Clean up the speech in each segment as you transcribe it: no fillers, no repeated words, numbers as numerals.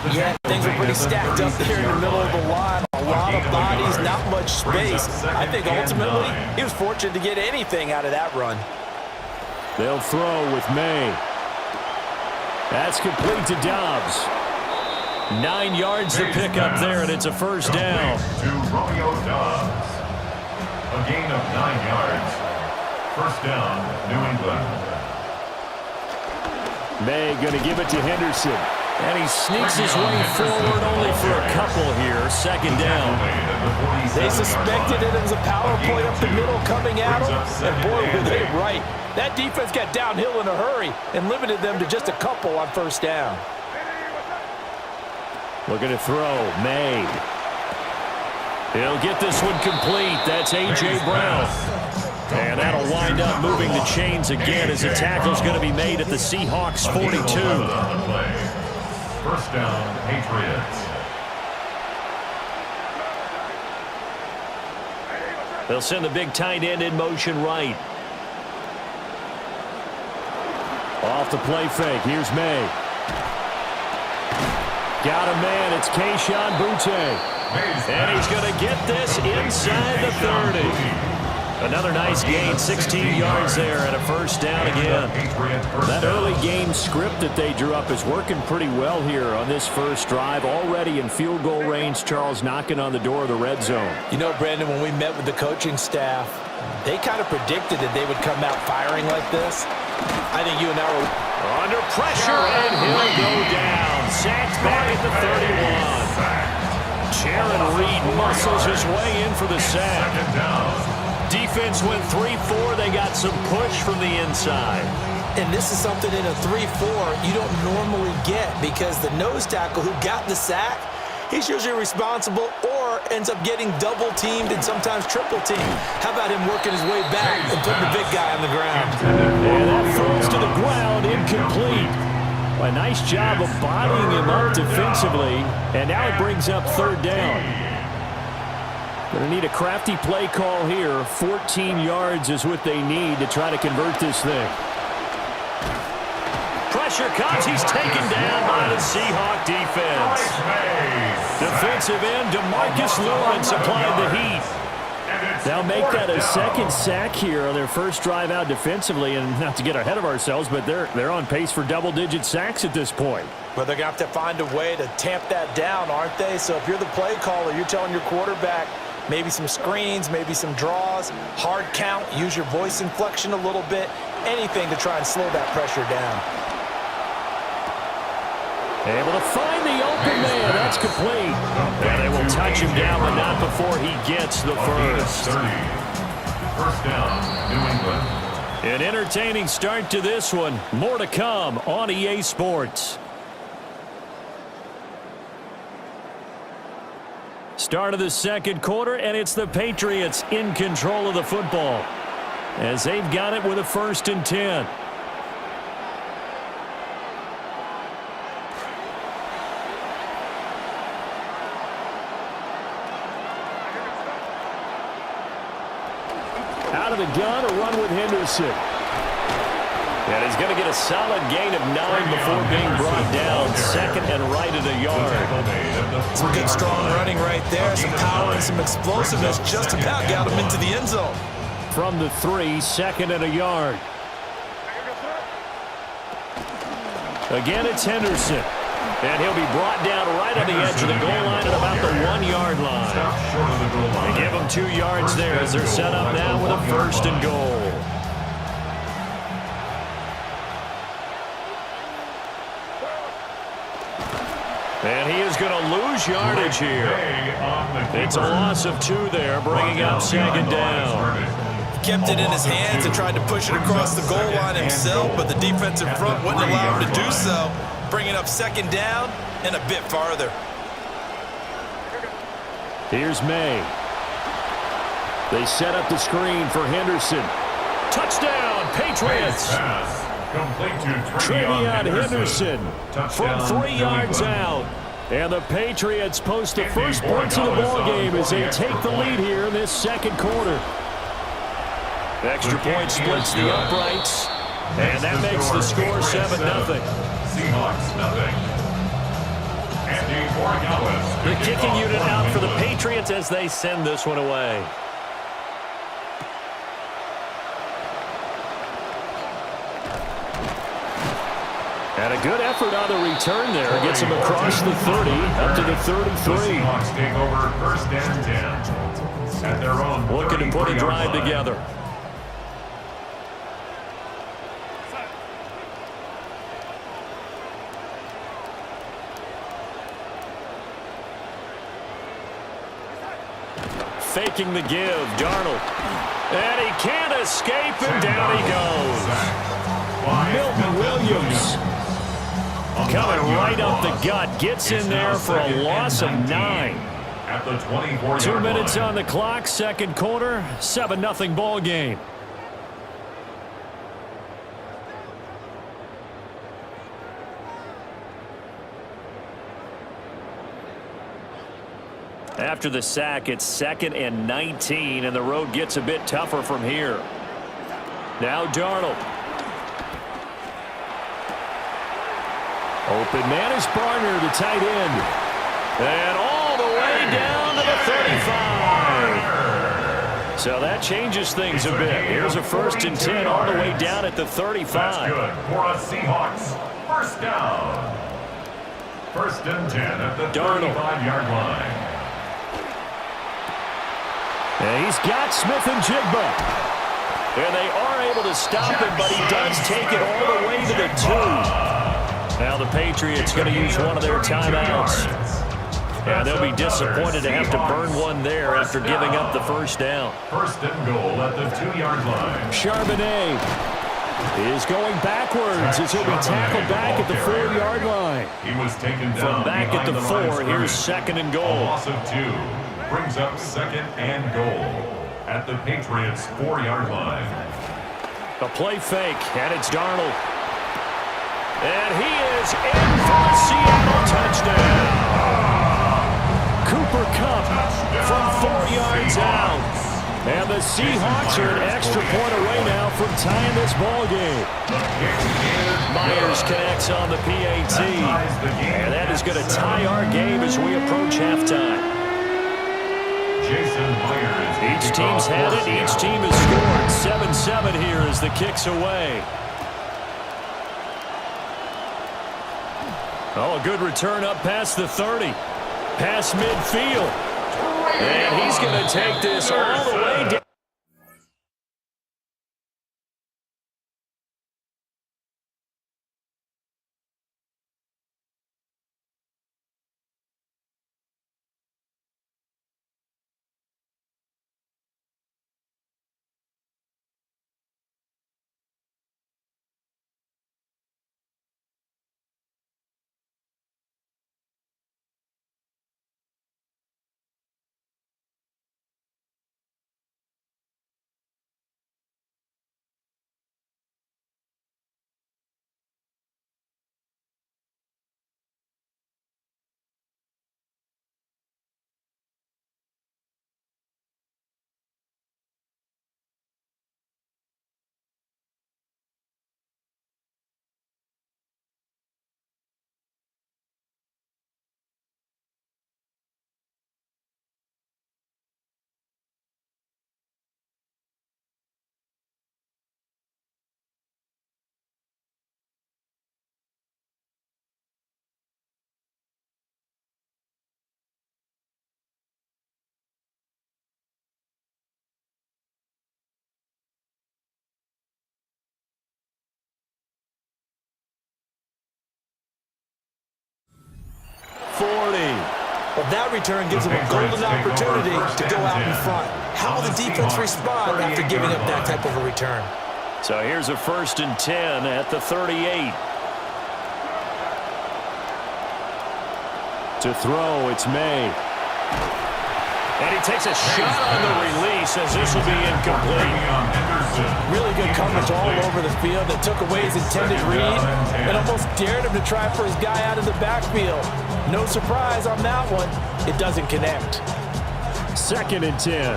Yeah, things were pretty stacked up there in the middle of the line. A lot of bodies, not much space. I think ultimately he was fortunate to get anything out of that run. They'll throw with May. That's complete to Dobbs. 9 yards to pick up there, and it's a first down. To Romeo Dobbs. A gain of 9 yards. First down, New England. May going to give it to Henderson. And he sneaks his way forward only for a couple here. Second down. They suspected it was a power play up the middle coming at them, and boy, were they right. That defense got downhill in a hurry and limited them to just a couple on first down. Looking to throw. May. He'll get this one complete. That's A.J. Brown. And that'll wind up moving the chains again as the tackle's going to be made at the Seahawks 42. First down, Patriots. They'll send the big tight end in motion right. Off the play fake. Here's May. Got a man. It's Kayshon Boutte. And he's going to get this inside the 30. Another nice gain, 16 yards there, and a first down again. That early game script that they drew up is working pretty well here on this first drive. Already in field goal range, Charles knocking on the door of the red zone. You know, Brandon, when we met with the coaching staff, they kind of predicted that they would come out firing like this. I think you and I were under pressure, and he'll go down. Sacked back at the 31. Jaron Reed muscles his way in for the sack. Defense went 3-4. They got some push from the inside. And this is something in a 3-4 you don't normally get, because the nose tackle who got the sack, he's usually responsible or ends up getting double teamed and sometimes triple teamed. How about him working his way back and putting the big guy on the ground? And that throws to the ground, incomplete. A nice job of bodying him up defensively, and now it brings up third down. Going to need a crafty play call here. 14 yards is what they need to try to convert this thing. Pressure comes. He's taken down by the Seahawk defense. Defensive end DeMarcus Lawrence applied the heat. They'll make that a second sack here on their first drive out defensively, and not to get ahead of ourselves, but they're on pace for double-digit sacks at this point. But they're going to have to find a way to tamp that down, aren't they? So if you're the play caller, you're telling your quarterback, maybe some screens, maybe some draws, hard count, use your voice inflection a little bit, anything to try and slow that pressure down. Able to find the open man. That's complete. And they will touch him down, but not before he gets the first. First down, New England. An entertaining start to this one. More to come on EA Sports. Start of the second quarter, and it's the Patriots in control of the football as they've got it with a 1st and 10. Out of the gun, a run with Henderson. And he's going to get a solid gain of 9 before being brought down. Second and right at a yard. Some good strong running right there. Some power and some explosiveness. Just about got him into the end zone. From the 3, second and a yard. Again, it's Henderson. And he'll be brought down right on the edge of the goal line at about the 1-yard line. They give him 2 yards there as they're set up now with a 1st and goal. And he is going to lose yardage here. It's a loss of 2 there, bringing up second down. He kept it in his hands and tried to push it across the goal line himself, but the defensive front wouldn't allow him to do so, bringing up second down and a bit farther. Here's May. They set up the screen for Henderson. Touchdown, Patriots! Travion Henderson from 3 yards out. And the Patriots post the first points of the ball game as they take the lead here in this second quarter. Extra point splits the uprights, and that makes the score 7-0. Seahawks 0. Andy Borregales. The kicking unit out for the Patriots as they send this one away. And a good effort on the return there. Gets him across the 30, up to the 33. The Seahawks take over first and 10 at their own. Looking to put a drive line. together. Faking the give, Darnold. And he can't escape, and down he goes. Milton Williams coming right up the gut. Gets in there for a loss of 9. At the 24-yard 2 minutes line. on the clock, second quarter, 7-0 ball game. After the sack, it's 2nd and 19, and the road gets a bit tougher from here. Now Darnold. Open man is Barner, the tight end. And all the way down to the 35. So that changes things a bit. Here's a 1st and 10 all the way down at the 35. That's good for a Seahawks. First down. 1st and 10 at the 35-yard line. And he's got Smith and Jigba. And they are able to stop him, but he does take it all the way to the 2. Now the Patriots going to use one of their timeouts. And they'll be disappointed to have to burn one there after giving up the first down. 1st and goal at the 2-yard line. Charbonnet is going backwards as he'll be tackled back at the 4-yard line. He was taken down From back at the 4, here's 2nd and A goal. loss of 2 brings up 2nd and goal at the Patriots' 4-yard line. A play fake, and it's Darnold. And he is in for a Seattle touchdown. Cooper Kupp from 4 yards out. And the Seahawks are an extra point away now from tying this ball game. Myers connects on the PAT. And that is going to tie our game as we approach halftime. Jason Myers. Each team's had it. Each team has scored. 7-7 here as the kick's away. Oh, a good return up past the 30. Past midfield. And he's going to take this all the way down. Well, that return gives them a golden opportunity to go out in front. How will the defense respond after giving up that type of a return? So here's a 1st and 10 at the 38. To throw, it's May. And he takes a shot on the release as this will be incomplete. Really good coverage all over the field that took away his intended read and almost dared him to try for his guy out of the backfield. No surprise on that one. It doesn't connect. 2nd and 10.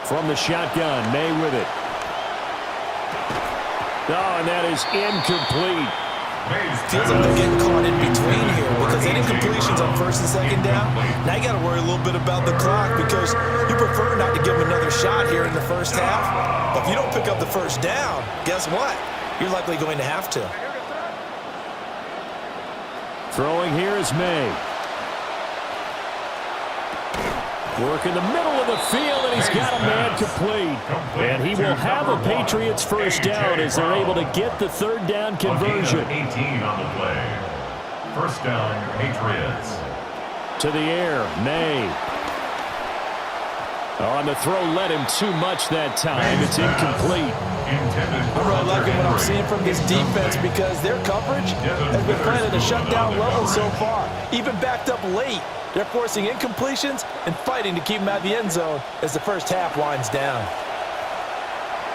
From the shotgun, May with it. Oh, and that is incomplete. Feels like they're getting caught in between here because any completions on first and second down, now you got to worry a little bit about the clock because you prefer not to give them another shot here in the first half. But if you don't pick up the first down, guess what? You're likely going to have to. Throwing here is May. Work in the middle of the field, and he's got a man complete. And he will have a Patriots first down as they're able to get the third down conversion. 18 on the play. First down, Patriots. To the air, May. On the throw, led him too much that time. It's incomplete. I'm really liking what I'm seeing from this defense because their coverage has been playing at a shutdown level so far. Even backed up late, they're forcing incompletions and fighting to keep them out of the end zone as the first half winds down.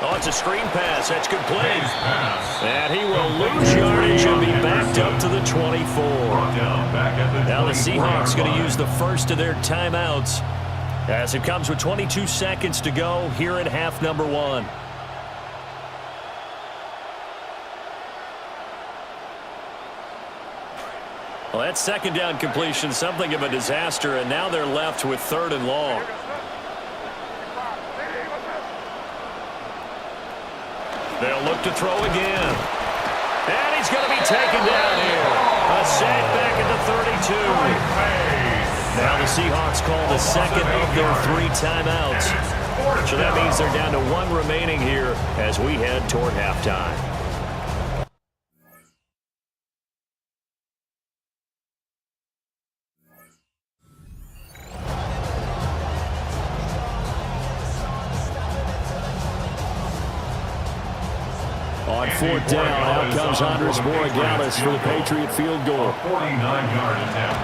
Oh, it's a screen pass. That's complete. And he will lose yardage and be backed up to the 24. Now the Seahawks going to use the first of their timeouts as it comes with 22 seconds to go here in half number one. Well, that second down completion, something of a disaster, and now they're left with third and long. They'll look to throw again. And he's going to be taken down here. A sack back at the 32. Now the Seahawks call the second of their 3 timeouts. So that means they're down to 1 remaining here as we head toward halftime. On 4th down, out comes Andres Borregales for the Patriot field goal. 49-yard attempt.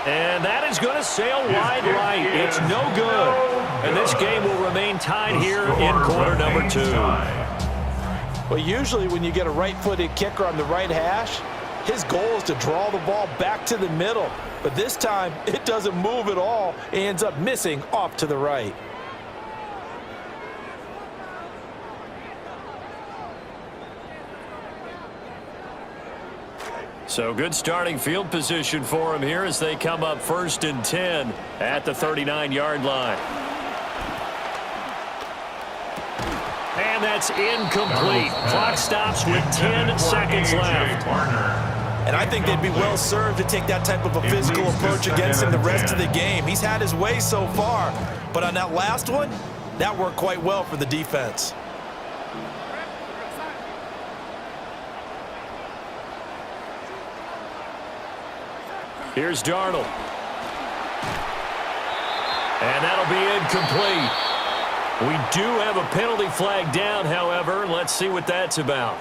And that is going to sail wide right. It's no good. And this game will remain tied here in quarter number 2. Well, usually when you get a right-footed kicker on the right hash, his goal is to draw the ball back to the middle. But this time, it doesn't move at all. It ends up missing off to the right. So good starting field position for him here as they come up 1st and 10 at the 39-yard line. And that's incomplete. Clock stops with 10 seconds left. And I think they'd be well served to take that type of a physical approach against him the rest of the game. He's had his way so far, but on that last one, that worked quite well for the defense. Here's Darnold. And that'll be incomplete. We do have a penalty flag down, however. Let's see what that's about.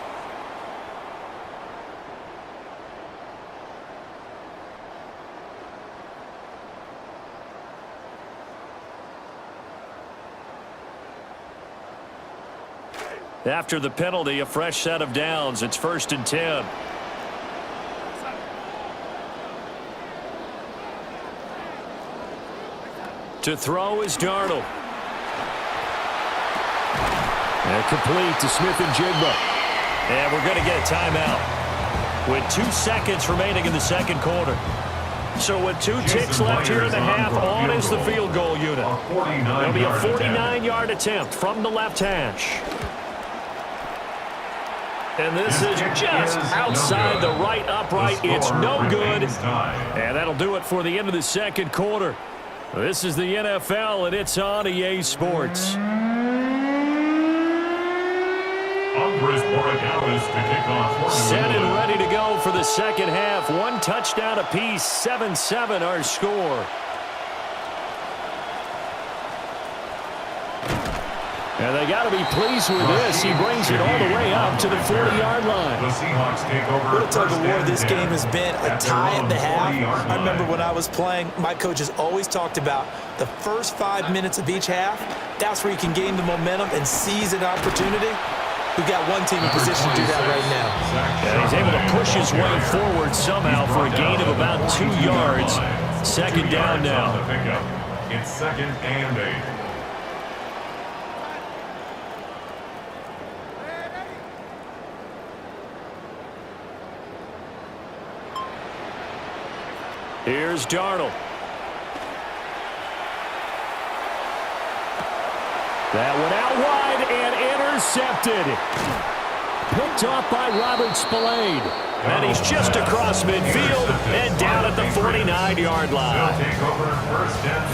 After the penalty, a fresh set of downs. It's 1st and 10. To throw is Darnold. And complete to Smith-Njigba. And we're going to get a timeout with 2 seconds remaining in the second quarter. So with 2 ticks left here in the half, on is the field goal unit. It'll be a 49-yard attempt from the left hash. And this is just outside the right upright. It's no good. And that'll do it for the end of the second quarter. This is the NFL, and it's on EA Sports. Andres Borregales to kick off. Set and ready to go for the second half. 1 touchdown apiece, 7-7 our score. And they got to be pleased with this. He brings it all the way up to the 40-yard line. The Seahawks take over. What a tug of war this game has been. A tie at the half. I remember when I was playing, my coaches always talked about the first 5 minutes of each half. That's where you can gain the momentum and seize an opportunity. We've got one team in position to do that right now. And he's able to push his way forward somehow for a gain of about 2 yards. Second down now. It's 2nd and 8. Here's Darnold. That one out wide and intercepted. Picked off by Robert Spillane. And he's just across midfield and down at the 49-yard line.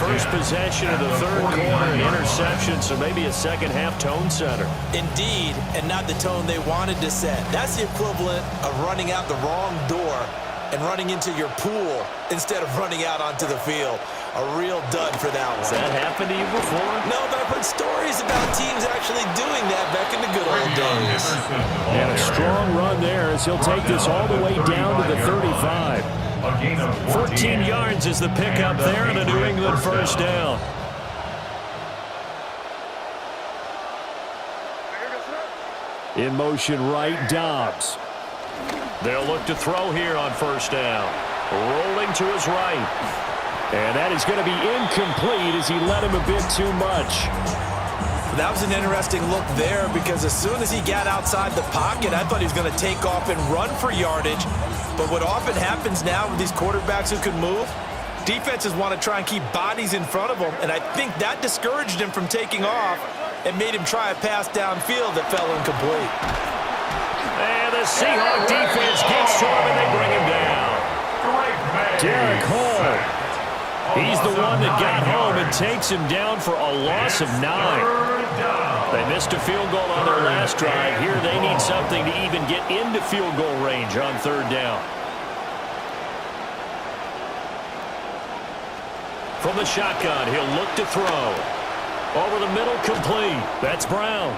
First possession of the third quarter, an interception, so maybe a second-half tone setter. Indeed, and not the tone they wanted to set. That's the equivalent of running out the wrong door and running into your pool instead of running out onto the field. A real dud for that one. Has that happened to you before? No, but I've heard stories about teams actually doing that back in the good old days. And a strong run there as he'll take this all the way down to the 35. 14 yards is the pickup there and a New England first down. In motion right, Dobbs. They'll look to throw here on first down. Rolling to his right. And that is going to be incomplete as he led him a bit too much. That was an interesting look there because as soon as he got outside the pocket, I thought he was going to take off and run for yardage. But what often happens now with these quarterbacks who can move, defenses want to try and keep bodies in front of them. And I think that discouraged him from taking off and made him try a pass downfield that fell incomplete. And the Seahawks defense gets to him and they bring him down. Derek Hall. He's the one that got home and takes him down for a loss of 9. They missed a field goal on their last drive. Here they need something to even get into field goal range on third down. From the shotgun, he'll look to throw. Over the middle, complete. That's Brown.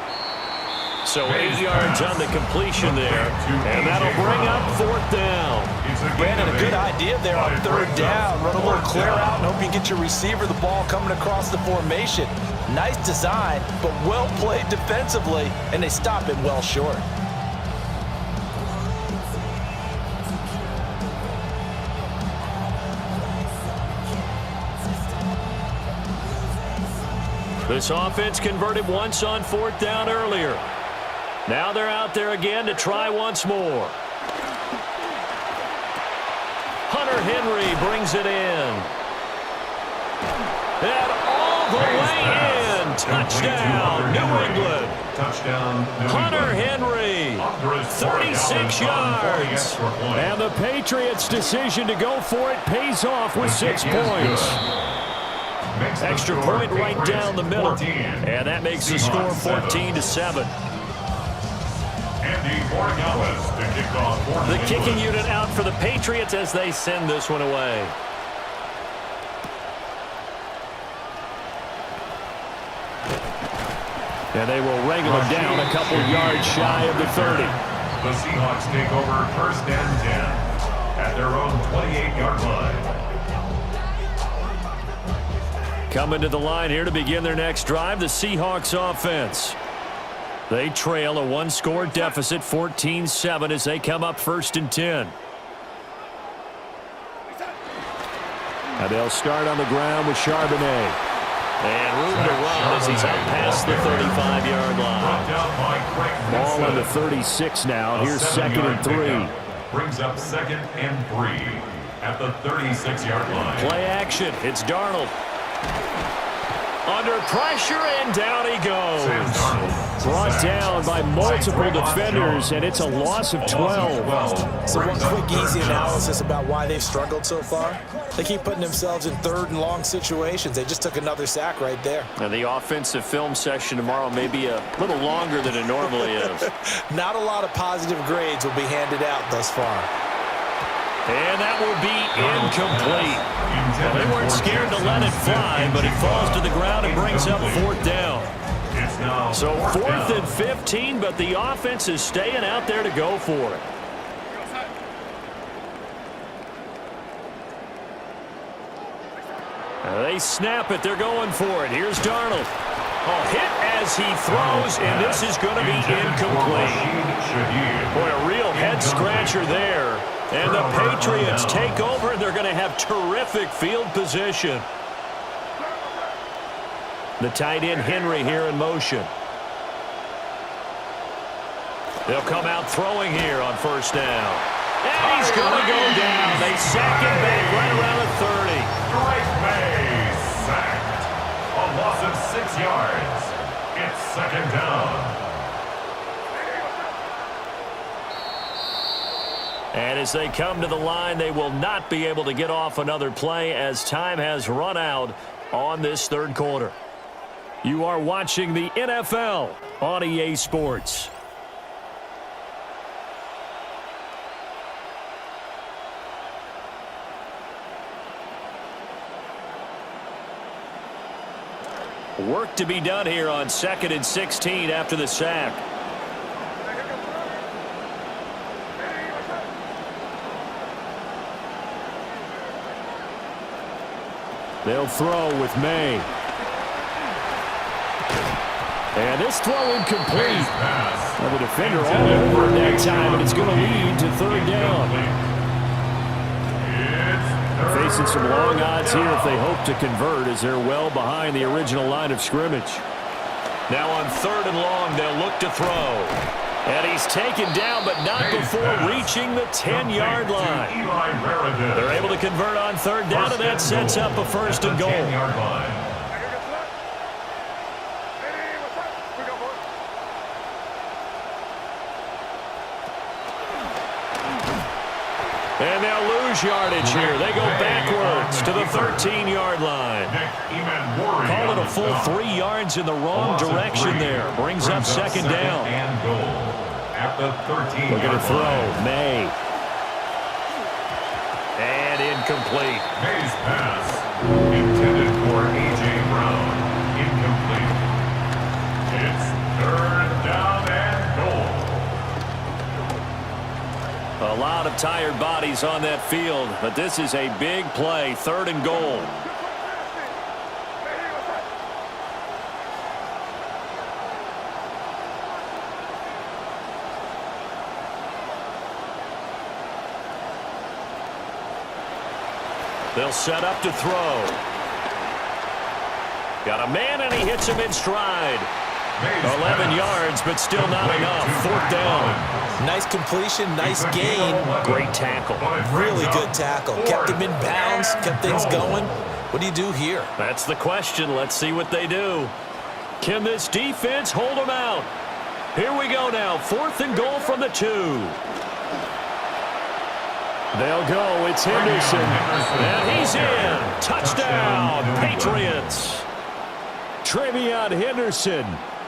So 8 yards on the completion there, and that'll bring up fourth down. Brandon, a good idea there on third down. Run a little clear out and hope you get your receiver the ball coming across the formation. Nice design, but well played defensively, and they stop it well short. This offense converted once on fourth down earlier. Now they're out there again to try once more. Hunter Henry brings it in. And all the way in. Touchdown, New England. Touchdown, Hunter Henry, 36 yards. And the Patriots' decision to go for it pays off with 6 points. Extra point right down the middle. And that makes the score 14-7. The kicking unit out for the Patriots as they send this one away. And they will wrangle him down a couple yards shy of the 30. The Seahawks take over first and 10 at their own 28-yard line. Coming to the line here to begin their next drive, the Seahawks offense. They trail a one-score deficit, 14-7, as they come up first and 10. And they'll start on the ground with Charbonnet. And room to run as he's out past the 35-yard line. Ball on the 36 now. Here's second and 3. Brings up second and 3 at the 36-yard line. Play action. It's Darnold. Under pressure, and down he goes. Brought down by multiple defenders, and it's a loss of 12. So one quick, easy analysis about why they've struggled so far. They keep putting themselves in third and long situations. They just took another sack right there. Now the offensive film session tomorrow may be a little longer than it normally is. Not a lot of positive grades will be handed out thus far. And that will be incomplete. Well, they weren't scared to let it fly, but it falls to the ground and brings up fourth down. So fourth and 15, but the offense is staying out there to go for it. They snap it. They're going for it. Here's Darnold. A hit as he throws, and this is going to be incomplete. Boy, a real head-scratcher there. And the Patriots take over, and they're going to have terrific field position. The tight end Henry here in motion. They'll come out throwing here on first down. And he's going to go down. They sack him back right around the 30. Drake Maye sacked. A loss of 6 yards. It's second down. And as they come to the line, they will not be able to get off another play as time has run out on this third quarter. You are watching the NFL on EA Sports. Work to be done here on 2nd and 16 after the sack. They'll throw with Maye. And this throw incomplete. Well, the defender all over it that time, and it's going to lead to third down. Facing some long odds here if they hope to convert, as they're well behind the original line of scrimmage. Now on 3rd and long, they'll look to throw. And he's taken down, but not before reaching the 10-yard line. They're able to convert on 3rd down, and that sets up a 1st and goal. And they'll lose yardage here. They go backwards to the 13-yard line. Call it a full 3 yards in the wrong direction there. Brings up 2nd down. We're going to throw. Maye. And incomplete. Maye's pass intended for A.J. Brown. Incomplete. It's 3rd down and goal. A lot of tired bodies on that field, but this is a big play, 3rd and goal. They'll set up to throw. Got a man, and he hits him in stride. 11 yards, but still not enough. 4th down. Nice completion, nice gain. Great tackle. Really good tackle. Kept him in bounds, kept things going. What do you do here? That's the question. Let's see what they do. Can this defense hold them out? Here we go now. 4th and goal from the 2. They'll go. It's Henderson. And he's in. Touchdown, Patriots. Travion Henderson.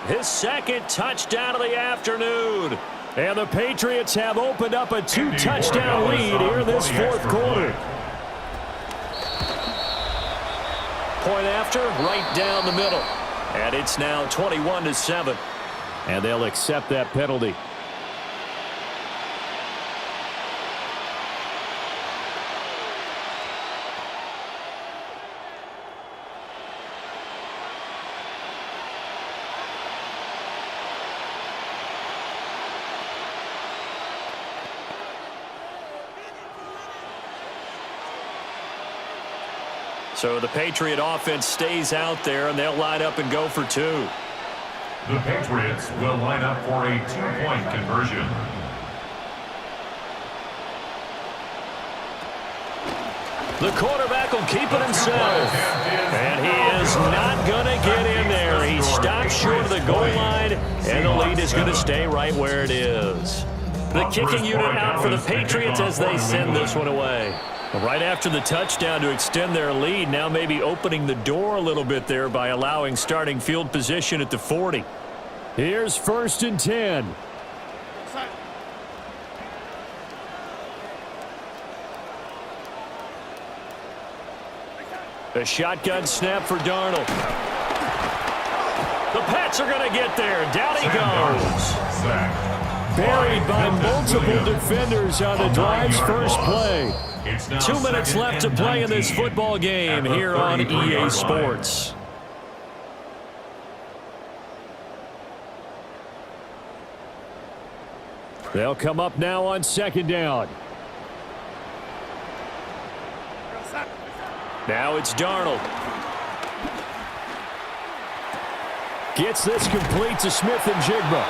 His 2nd touchdown of the afternoon. And the Patriots have opened up a 2-touchdown lead here in this 4th quarter. Point after, right down the middle. And it's now 21-7. And they'll accept that penalty. So the Patriot offense stays out there, and they'll line up and go for 2. The Patriots will line up for a 2-point conversion. The quarterback will keep it himself. And he is not going to get in there. He stops short of the goal line, and the lead is going to stay right where it is. The kicking unit out for the Patriots as they send this one away. Right after the touchdown to extend their lead, now maybe opening the door a little bit there by allowing starting field position at the 40. Here's 1st and 10. A shotgun snap for Darnold. The Pats are going to get there. Down he goes. Buried by multiple defenders on the drive's first play. 2 minutes left to play in this football game here on EA Sports. They'll come up now on 2nd down. Now it's Darnold. Gets this complete to Smith and Jigba.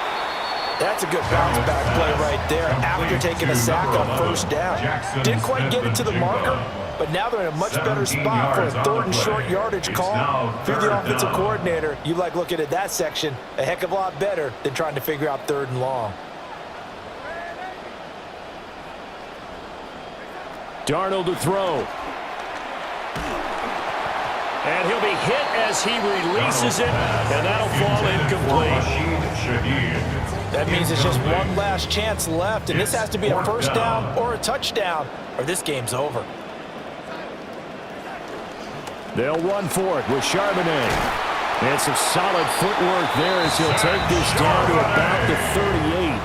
That's a good bounce-back play right there after taking a sack on first down. Didn't quite get it to the marker, but now they're in a much better spot for a 3rd and short yardage call. If you're the offensive coordinator, you like looking at that section a heck of a lot better than trying to figure out 3rd and long. Darnold to throw. And he'll be hit as he releases it, and that'll fall incomplete. That means it's just one last chance left, and this has to be a first down or a touchdown, or this game's over. They'll run for it with Charbonnet. And some solid footwork there as he'll take this down to about the 38.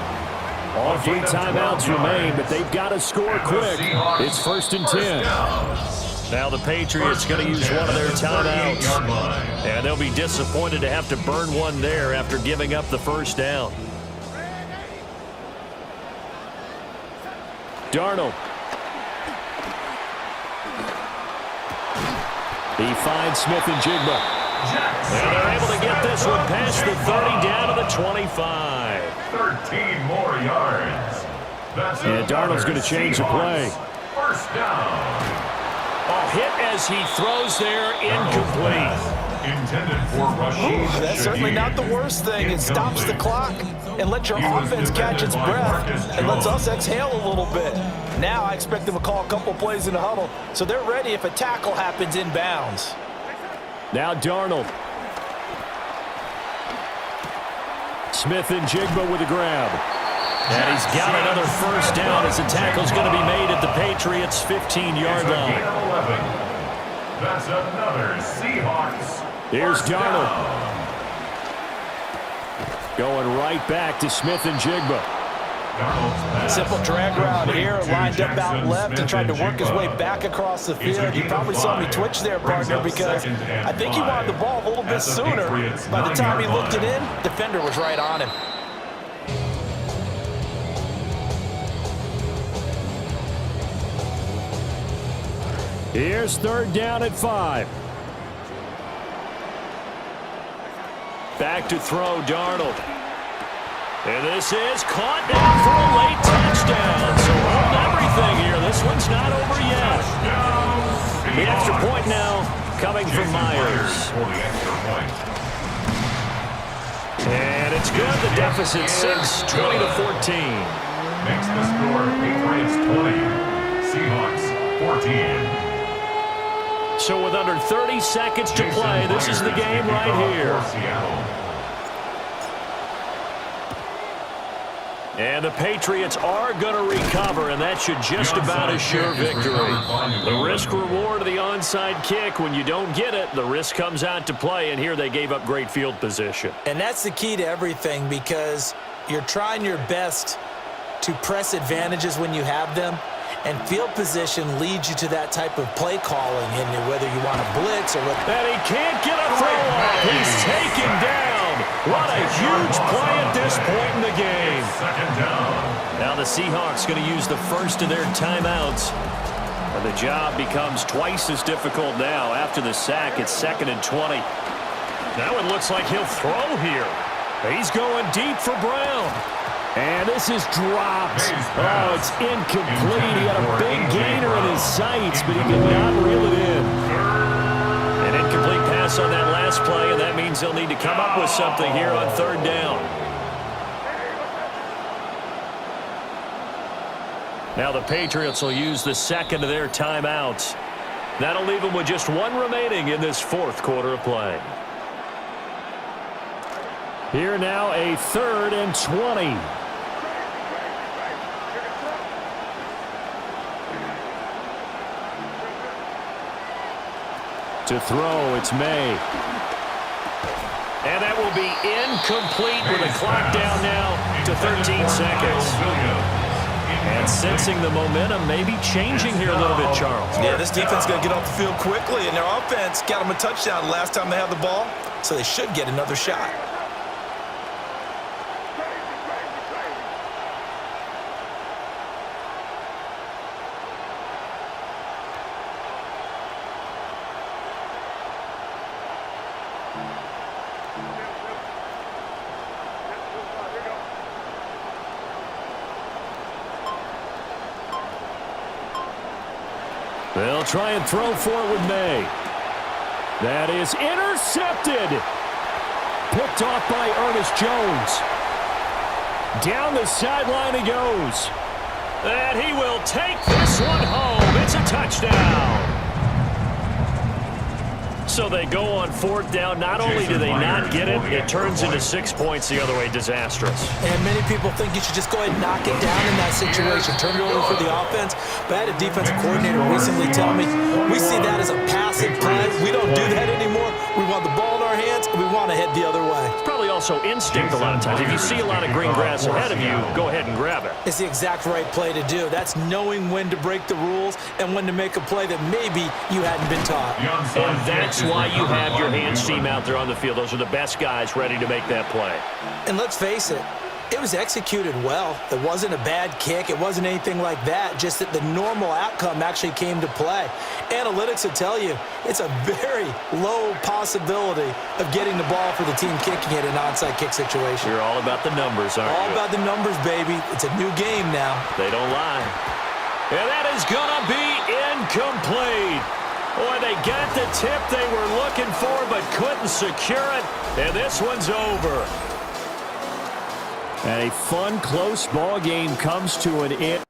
All 3 timeouts remain, but they've got to score quick. It's 1st and 10. Now the Patriots going to use one of their timeouts. And they'll be disappointed to have to burn one there after giving up the first down. Darnold. He finds Smith and Jigba. And they're able to get this one past the 30 down to the 25. 13 more yards. And Darnold's going to change the play. First down. A hit as he throws there, incomplete. Intended for Rashid. That's certainly not the worst thing. It stops the clock and lets your offense catch its breath and lets us exhale a little bit. Now I expect them to call a couple plays in the huddle, so they're ready if a tackle happens inbounds. Now Darnold. Smith and Jigba with a grab. And he's got another first down as the tackle's going to be made at the Patriots' 15-yard line. That's another Seahawks. Here's Darnold. Going right back to Smith and Jigba. Simple drag route here, lined up out left and tried to work his way back across the field. You probably saw me twitch there, partner, because I think he wanted the ball a little bit sooner. By the time he looked it in, defender was right on him. Here's 3rd down at 5. Back to throw, Darnold. And this is caught down for a late touchdown. So hold everything here. This one's not over yet. The extra point now coming from Myers. And it's good. The deficit 6, 20-14. Makes the score Patriots 20, Seahawks 14. So with under 30 seconds to play, this is the game right here. And the Patriots are going to recover, and that should just about assure victory. The risk-reward of the onside kick, when you don't get it, the risk comes out to play, and here they gave up great field position. And that's the key to everything, because you're trying your best to press advantages when you have them, and field position leads you to that type of play calling, and whether you want to blitz or what. And he can't get a throw off. He's taken down. What a huge play at this point in the game. Second down. Now the Seahawks going to use the first of their timeouts. And the job becomes twice as difficult now after the sack. It's 2nd and 20. Now it looks like he'll throw here. He's going deep for Brown. And this is dropped. Oh, it's incomplete. He had a big gainer in his sights, but he could not reel it in. An incomplete pass on that last play, and that means they'll need to come up with something here on 3rd down. Now the Patriots will use the second of their timeouts. That'll leave them with just one remaining in this 4th quarter of play. Here now a 3rd and 20. To throw, it's May. And that will be incomplete with the clock down now to 13 seconds. And sensing the momentum maybe changing here a little bit, Charles. Yeah, this defense is going to get off the field quickly, and their offense got them a touchdown last time they had the ball, so they should get another shot. They'll try and throw for it with May. That is intercepted. Picked off by Ernest Jones. Down the sideline he goes. And he will take this one home. It's a touchdown. So they go on fourth down. Not only do they not get it, it turns into 6 points the other way. Disastrous. And many people think you should just go ahead and knock it down in that situation. Turn it over for the offense. But I had a defensive coordinator recently tell me, we see that as a passive play. We don't do that anymore. We want the ball in our hands, and we want to head the other way. It's probably also instinct a lot of times. If you see a lot of green grass ahead of you, go ahead and grab it. It's the exact right play to do. That's knowing when to break the rules and when to make a play that maybe you hadn't been taught. And that's why you have your hands team out there on the field. Those are the best guys ready to make that play. And let's face it, it was executed well. It wasn't a bad kick. It wasn't anything like that, just that the normal outcome actually came to play. Analytics will tell you it's a very low possibility of getting the ball for the team kicking it in an onside kick situation. You're all about the numbers, aren't you? All about the numbers, baby. It's a new game now. They don't lie. And that is going to be incomplete. Boy, they got the tip they were looking for but couldn't secure it. And this one's over. And a fun, close ball game comes to an end.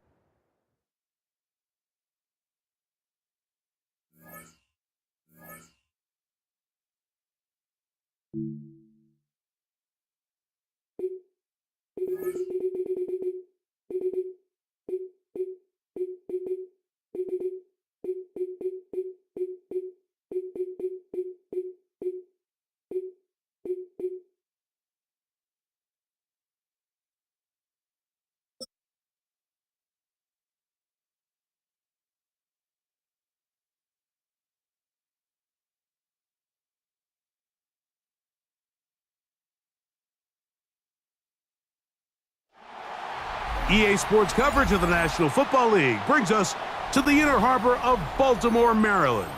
EA Sports coverage of the National Football League brings us to the inner harbor of Baltimore, Maryland,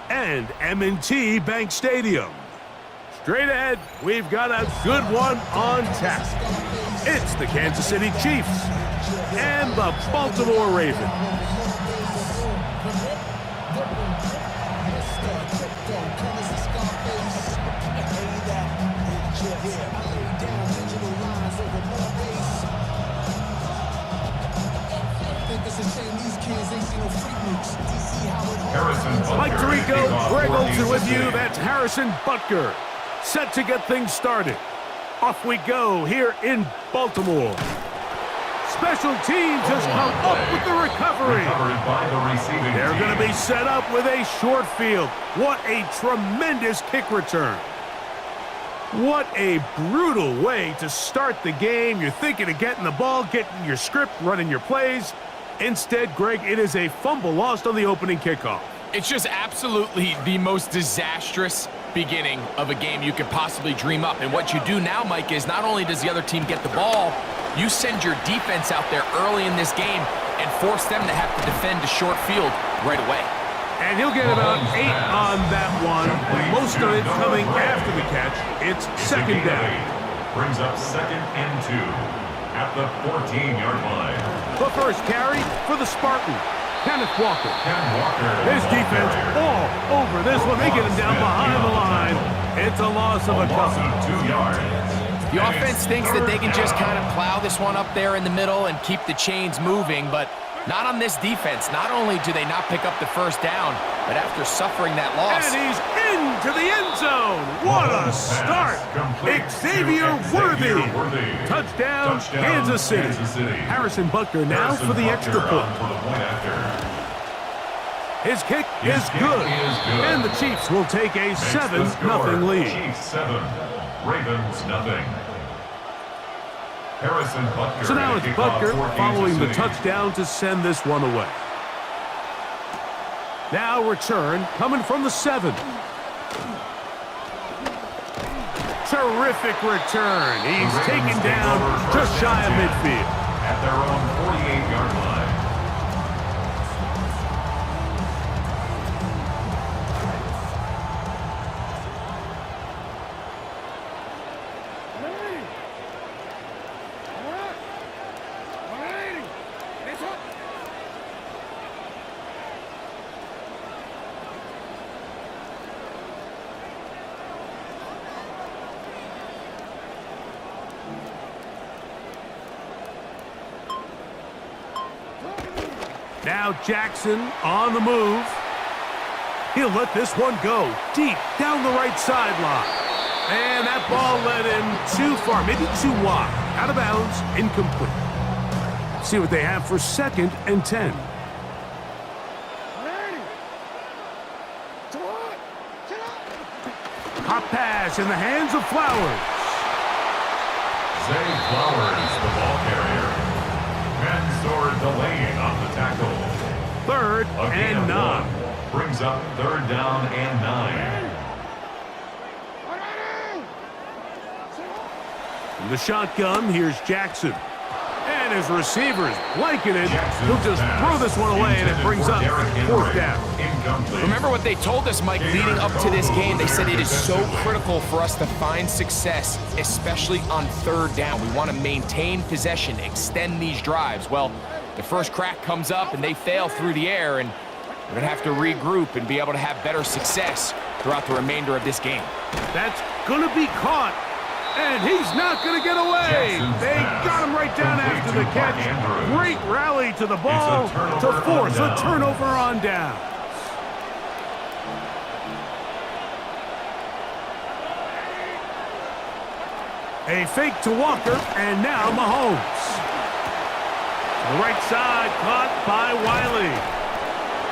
and M&T Bank Stadium. Straight ahead, we've got a good one on tap. It's the Kansas City Chiefs and the Baltimore Ravens. Mike Tirico, Greg Olsen with you. That's Harrison Butker. Set to get things started. Off we go here in Baltimore. Special teams has come up with the recovery. They're going to be set up with a short field. What a tremendous kick return. What a brutal way to start the game. You're thinking of getting the ball, getting your script, running your plays. Instead, Greg, it is a fumble lost on the opening kickoff. It's just absolutely the most disastrous beginning of a game you could possibly dream up. And what you do now, Mike, is not only does the other team get the ball, you send your defense out there early in this game and force them to have to defend a short field right away. And he'll get about 8 on that one. Most of it coming after the catch. It's second down. Brings up 2nd and 2 at the 14-yard line. The first carry for the Spartans, Kenneth Walker. His defense all over this one. They get him down behind the line. It's a loss of a couple. 2 yards. The offense thinks that they can just kind of plow this one up there in the middle and keep the chains moving, but not on this defense. Not only do they not pick up the first down, but after suffering that loss. And he's into the end zone. What a start. Xavier Worthy. Touchdown, Kansas City. Harrison Butker now for the extra point. His kick is good. And the Chiefs will take a 7-0 lead. Chiefs 7, Ravens nothing. Harrison Butker. So now it's Butker following the touchdown to send this one away. Now return coming from the 7. Terrific return. He's taken down just shy of midfield. At their own 48-yard line. Now Jackson on the move. He'll let this one go deep down the right sideline. And that ball led him too far, maybe too wide. Out of bounds, incomplete. See what they have for 2nd and 10. Hot pass in the hands of Flowers. Zay Flowers, the ball carrier. Mansour delaying on the tackle. 3rd and 9. Brings up 3rd down and 9. From the shotgun, here's Jackson. And his receivers blanketed. He'll just throw this one away, and it brings up 4th down. Remember what they told us, Mike, leading up to this game. They said it is so critical for us to find success, especially on 3rd down. We want to maintain possession, extend these drives. Well, the first crack comes up, and they fail through the air, and we're going to have to regroup and be able to have better success throughout the remainder of this game. That's going to be caught. And he's not going to get away. They got him right down after the catch. Great rally to the ball to force a turnover on down. A fake to Walker, and now Mahomes. The right side caught by Wiley.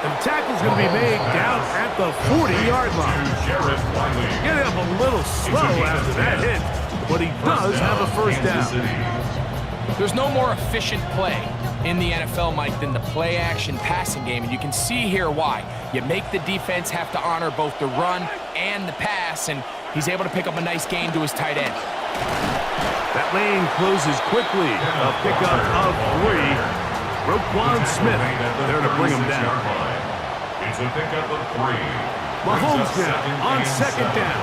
And the tackle's going to be made down at the 40-yard line. Getting up a little slow after that hit, but he does have a 1st down. There's no more efficient play in the NFL, Mike, than the play-action passing game, and you can see here why. You make the defense have to honor both the run and the pass, and he's able to pick up a nice gain to his tight end. That lane closes quickly. A pickup of 3. Roquan Smith there to bring him down. It's a pickup of 3. Mahomes now on 2nd down.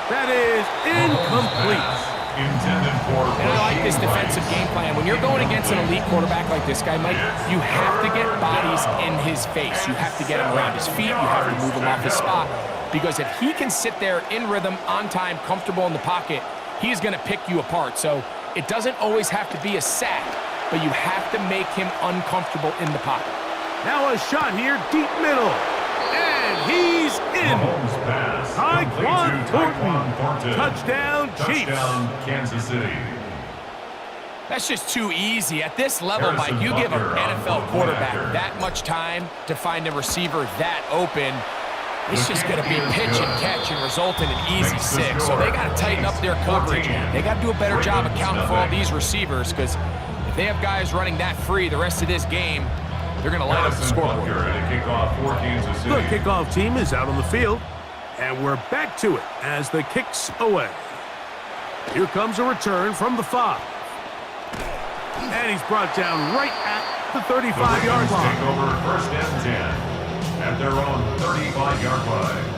That is incomplete. And I like this defensive game plan. When you're going against an elite quarterback like this guy, Mike, you have to get bodies in his face. You have to get him around his feet. You have to move him off his spot. Because if he can sit there in rhythm, on time, comfortable in the pocket, he's going to pick you apart. So it doesn't always have to be a sack, but you have to make him uncomfortable in the pocket. Now a shot here, deep middle. And he's in. Tyquan Thornton. Touchdown, Chiefs. Touchdown, Kansas City. That's just too easy. At this level, Mike, you give an NFL quarterback that much time to find a receiver that open, it's just going to be pitch and catch and result in an easy 6. So they got to tighten up their coverage. They got to do a better job accounting for all these receivers, because if they have guys running that free the rest of this game, they're going to light up the scoreboard. The kickoff team is out on the field, and we're back to it as the kick's away. Here comes a return from the 5. And he's brought down right at the 35-yard line. Take over 1st and 10 at their own 35-yard line.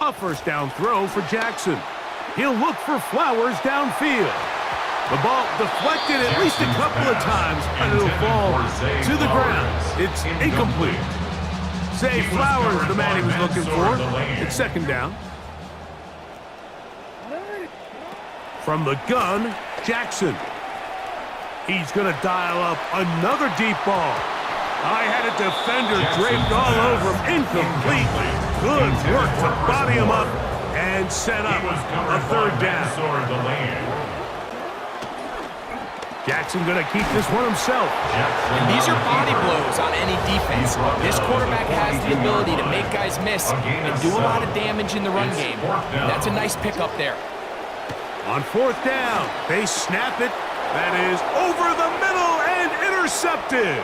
A 1st down throw for Jackson. He'll look for Flowers downfield. The ball deflected at least a couple of times, and it'll fall to the ground. It's incomplete. Zay Flowers, the man he was looking for. It's 2nd down. From the gun, Jackson. He's going to dial up another deep ball. I had a defender draped all over him. Incomplete. Good work to body him up and set up a 3rd down. Jackson going to keep this one himself. And these are body blows on any defense. This quarterback has the ability to make guys miss and do a lot of damage in the run game. That's a nice pickup there. On 4th down, they snap it. That is over the middle and intercepted.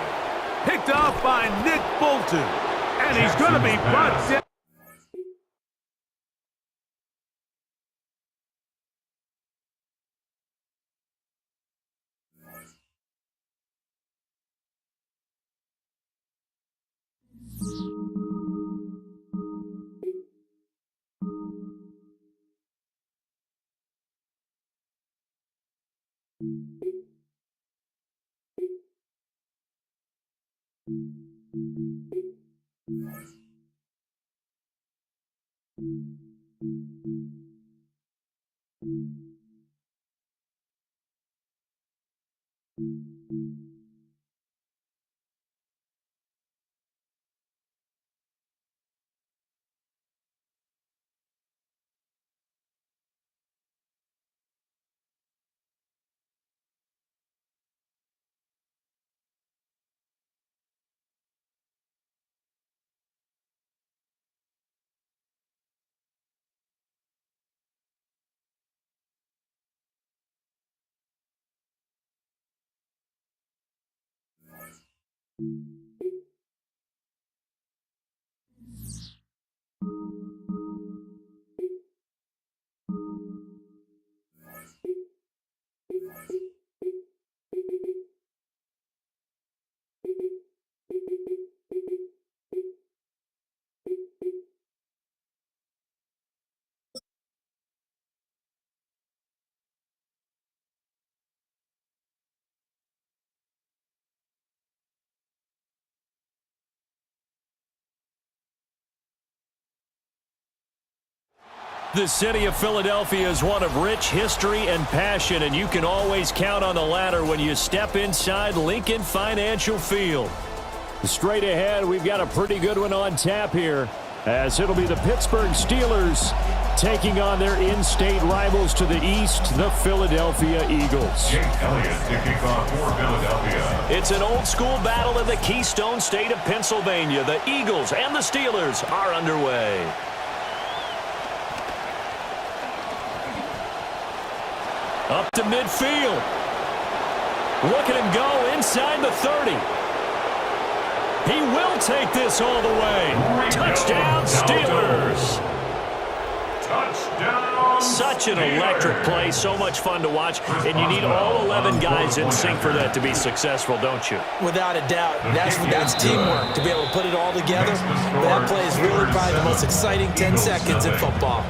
Picked off by Nick Bolton. And he's going to be brought down. The city of Philadelphia is one of rich history and passion, and you can always count on the latter when you step inside Lincoln Financial Field. Straight ahead, we've got a pretty good one on tap here, as it'll be the Pittsburgh Steelers taking on their in-state rivals to the east, the Philadelphia Eagles. Jake Elliott to kick off for Philadelphia. It's an old-school battle in the Keystone State of Pennsylvania. The Eagles and the Steelers are underway. Up to midfield. Look at him go inside the 30. He will take this all the way. Touchdown, Steelers. Touchdown. Such an electric play, so much fun to watch, and you need all 11 guys in sync for that to be successful, don't you? Without a doubt. That's teamwork, to be able to put it all together. That play is really probably the most exciting 10 seconds in football.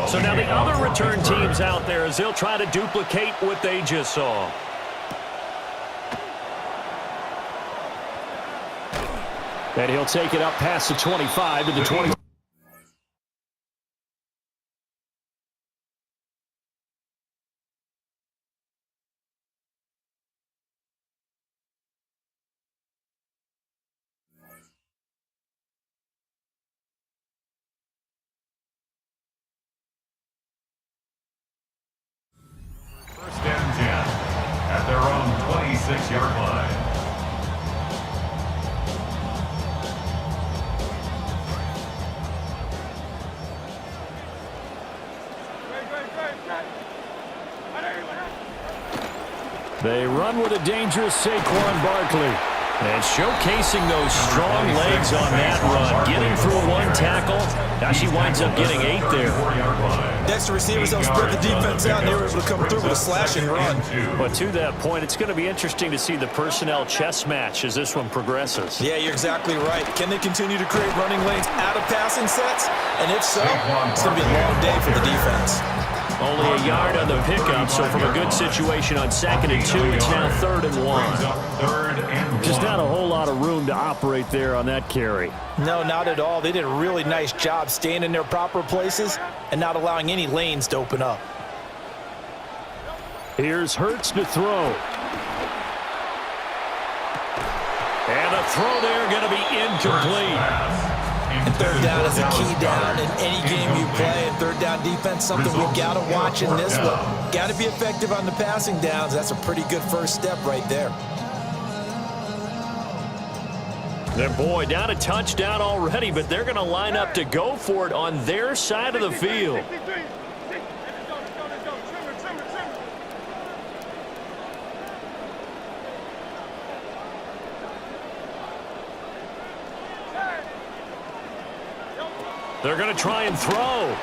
So now the other return teams out there, as they'll try to duplicate what they just saw. And he'll take it up past the 25 to the 20. First and 10 at their own 26-yard line. They run with a dangerous Saquon Barkley. And showcasing those strong legs on that run. Getting through one tackle. Now she winds up getting 8 there. Next to receivers, they'll spread the defense out, and they were able to come through with a slashing run. But to that point, it's going to be interesting to see the personnel chess match as this one progresses. Yeah, you're exactly right. Can they continue to create running lanes out of passing sets? And if so, it's going to be a long day for the defense. Only a yard on the pickup, so from a good situation on 2nd and 2, it's now 3rd and 1. Just not a whole lot of room to operate there on that carry. No, not at all. They did a really nice job staying in their proper places and not allowing any lanes to open up. Here's Hurts to throw. And a throw there going to be incomplete. And third down is a key down in any game you play. And third down defense, something we got to watch in this one. Got to be effective on the passing downs. That's a pretty good first step right there. And boy, down a touchdown already, but they're going to line up to go for it on their side of the field. They're going to try and throw.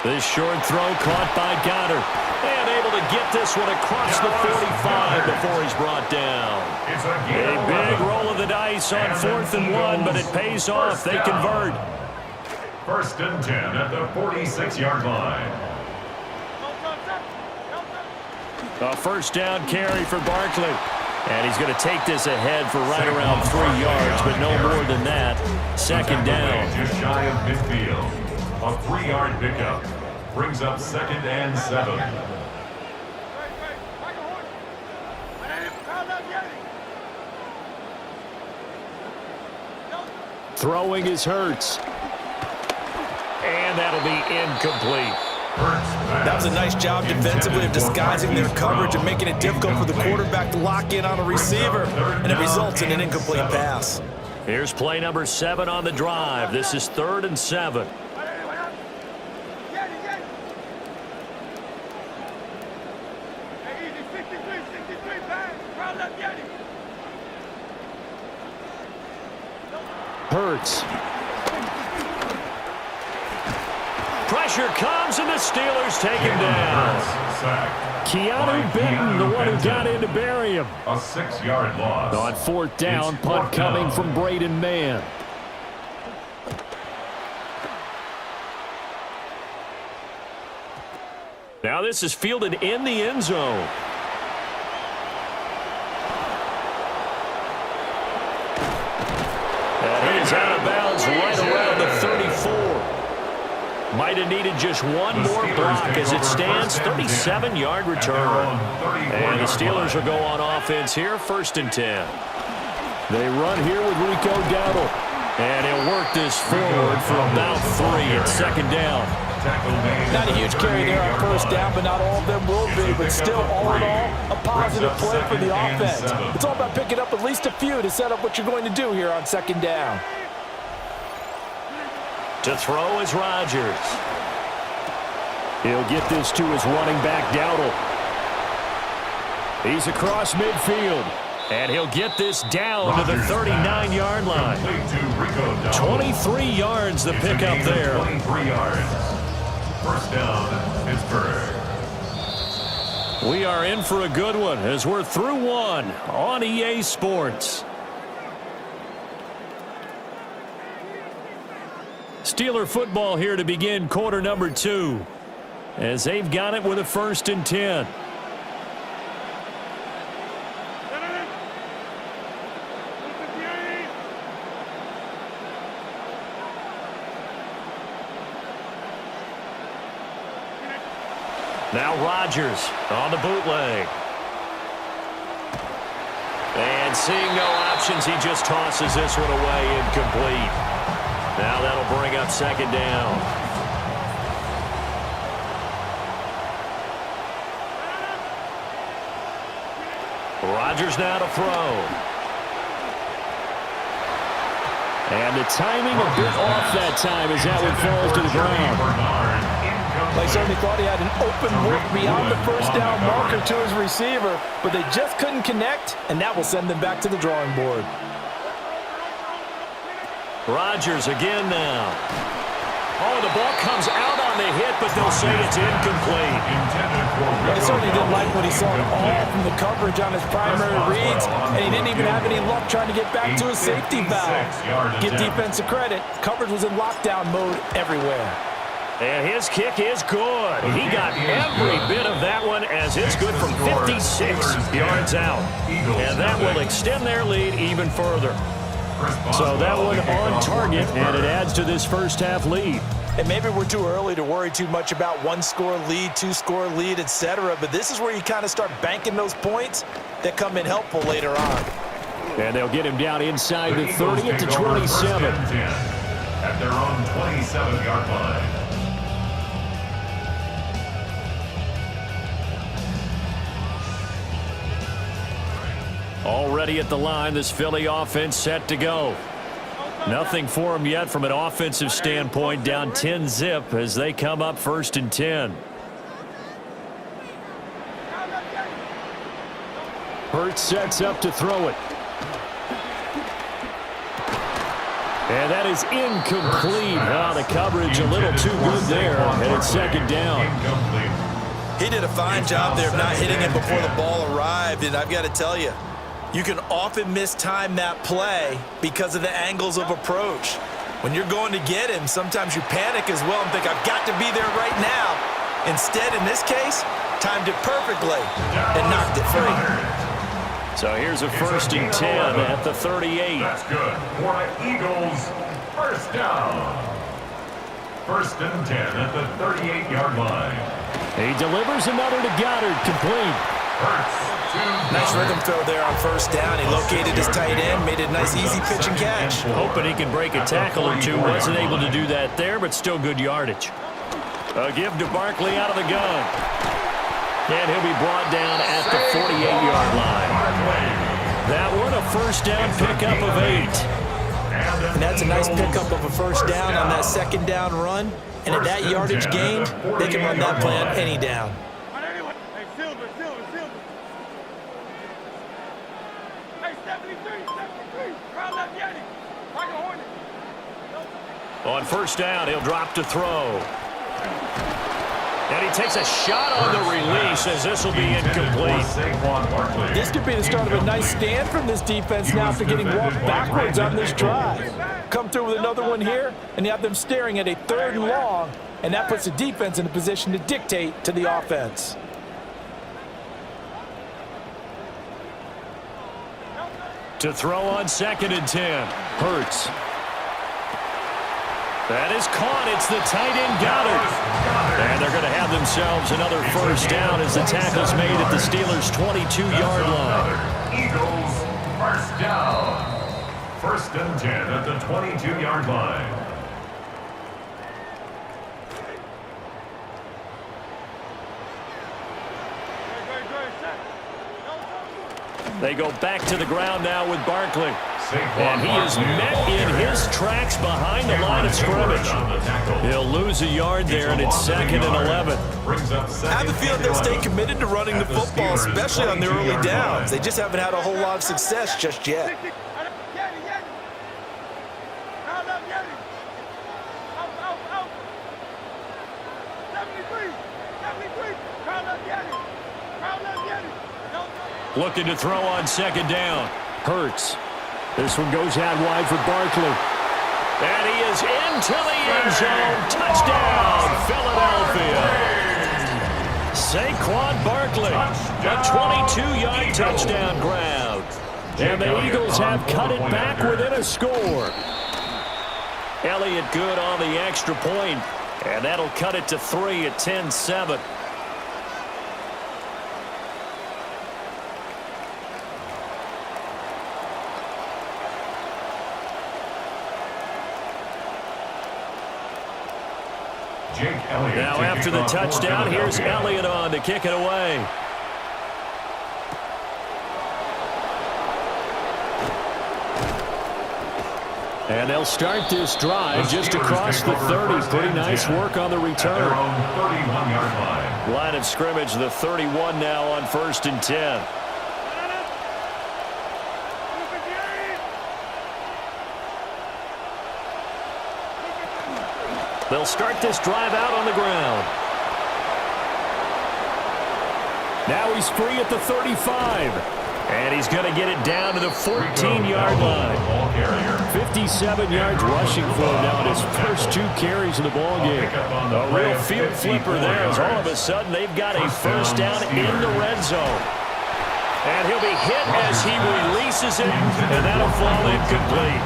This short throw caught by Goddard. And able to get this one across the 45 before he's brought down. A big roll of the dice on 4th and 1, but it pays off. They convert. 1st and 10 at the 46-yard line. A first down carry for Barkley. And he's going to take this ahead for right around 3 yards, but no more than that. Second down. Just shy of midfield. A 3-yard pickup brings up 2nd and 7. Throwing is Hurts. And that'll be incomplete. That was a nice job defensively of disguising their coverage and making it difficult for the quarterback to lock in on a receiver, and it results in an incomplete pass. Here's play number 7 on the drive. This is 3rd and 7. Hurts. Pressure comes, and the Steelers take him down. Keanu Benton, the one who got in to bury him. A 6-yard loss. On 4th down, punt coming from Braden Mann. Now this is fielded in the end zone. And he's out of bounds right around the 34. Might have needed just one more block as it stands. 37-yard return. And the Steelers will go on offense here, 1st and 10. They run here with Rico Dowdle. And he'll work this forward for about 3 at 2nd down. Not a huge carry there on 1st down, but not all of them will be. But still, all in all, a positive play for the offense. It's all about picking up at least a few to set up what you're going to do here on 2nd down. To throw is Rodgers. He'll get this to his running back, Dowdle. He's across midfield. And he'll get this down to the 39-yard line. 23 yards the pickup there. 23 yards. 1st down, Pittsburgh. We are in for a good one as we're through one on EA Sports. Steeler football here to begin quarter number 2 as they've got it with a 1st and 10. Now Rodgers on the bootleg. And seeing no options, he just tosses this one away incomplete. Now that'll bring up 2nd down. Rodgers now to throw. And the timing a bit off that time as that one falls to the ground. They certainly thought he had an open look beyond the 1st down marker to his receiver, but they just couldn't connect, and that will send them back to the drawing board. Rodgers again now. Oh, the ball comes out on the hit, but they'll say it's incomplete. He certainly didn't like what he saw at all from the coverage on his primary reads, and he didn't even have any luck trying to get back to his safety valve. Give defensive credit. Coverage was in lockdown mode everywhere. And his kick is good. He got every bit of that one as it's good from 56 yards out. And that will extend their lead even further. So that one on target, and it adds to this 1st half lead. And maybe we're too early to worry too much about 1-score lead, 2-score lead, etc. But this is where you kind of start banking those points that come in helpful later on. And they'll get him down inside the 30 to 27. At their own 27-yard line. Already at the line, this Philly offense set to go. Nothing for them yet from an offensive standpoint, down 10-zip as they come up 1st and 10. Hurts sets up to throw it. And that is incomplete. The coverage a little too good there, and it's 2nd down. He did a fine job there of not hitting it before the ball arrived, and I've got to tell you, you can often mistime that play because of the angles of approach. When you're going to get him, sometimes you panic as well and think, I've got to be there right now. Instead, in this case, timed it perfectly and knocked it free. So here's a 1st and 10 at the 38. That's good. For the Eagles, first down. 1st and 10 at the 38-yard line. He delivers another to Goddard, complete. Nice rhythm throw there on 1st down. He located his tight end, made a nice easy pitch and catch. Hoping he can break a tackle or two. Wasn't able to do that there, but still good yardage. A give to Barkley out of the gun. And he'll be brought down at the 48-yard line. That one, a 1st down pickup of 8. And that's a nice pickup of a 1st down on that 2nd down run. And at that yardage gained, they can run that play on any down. On 1st down, he'll drop to throw. And he takes a shot on the release as this will be incomplete. This could be the start of a nice stand from this defense now after getting walked backwards on this drive. Come through with another one here, and you have them staring at a 3rd and long, and that puts the defense in a position to dictate to the offense. To throw on 2nd and 10. Hurts. That is caught. It's the tight end Goddard. And they're going to have themselves another 1st down as the tackle's made at the Steelers' 22-yard line. Eagles, 1st down. 1st and 10 at the 22-yard line. They go back to the ground now with Barkley. And he is met in his tracks behind the line of scrimmage. He'll lose a yard there, and it's 2nd and 11. I have a feeling they'll stay committed to running the football, especially on the early downs. They just haven't had a whole lot of success just yet. Looking to throw on 2nd down. Hurts. This one goes out wide for Barkley. And he is into the end zone. Touchdown, Philadelphia. Saquon Barkley, a 22-yard touchdown grab. And the Eagles have cut it back within a score. Elliott good on the extra point. And that'll cut it to 3 at 10-7. Now after the touchdown, here's Elliott on to kick it away. And they'll start this drive just across the 30. Pretty nice work on the return. Line of scrimmage, the 31 now on 1st and 10. They'll start this drive out on the ground. Now he's free at the 35. And he's going to get it down to the 14-yard line. 57 yards rushing for him now in his first 2 carries of the ballgame. A real field flipper there as all of a sudden they've got a 1st down in the red zone. And he'll be hit as he releases it, and that'll fall incomplete.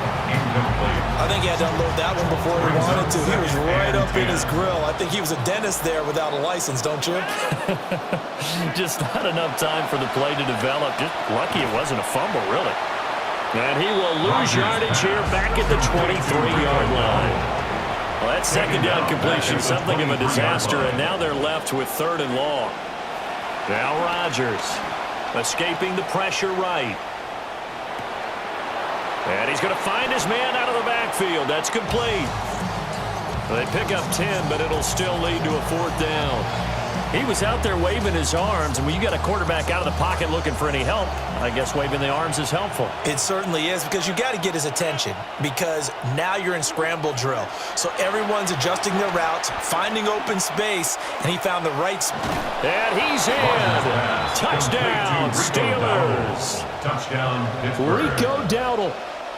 I think he had to unload that one before he wanted to. He was right up in his grill. I think he was a dentist there without a license, don't you? Just not enough time for the play to develop. Just lucky it wasn't a fumble, really. And he will lose yardage here back at the 23-yard line. Well, that 2nd down completion, something of a disaster, and now they're left with 3rd and long. Now Rodgers escaping the pressure right. And he's going to find his man out of the backfield. That's complete. They pick up 10, but it'll still lead to a 4th down. He was out there waving his arms, and when you got a quarterback out of the pocket looking for any help, I guess waving the arms is helpful. It certainly is, because you got to get his attention, because now you're in scramble drill. So everyone's adjusting their routes, finding open space, and he found the right spot. And he's in. Touchdown, Steelers. Touchdown, Rico Dowdle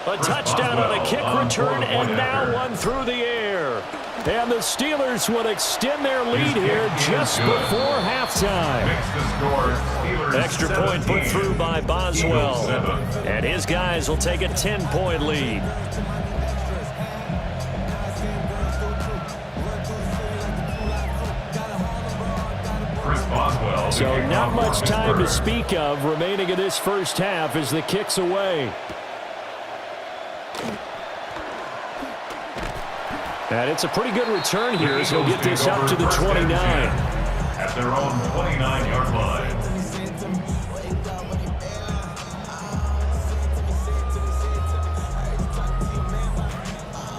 A touchdown on a kick return, and now one through the air. And the Steelers will extend their lead here just before halftime. Extra point put through by Boswell. And his guys will take a 10-point lead. So not much time to speak of remaining in this first half as the kick's away. And it's a pretty good return here as he'll get this up to the 29. At their own 29-yard line.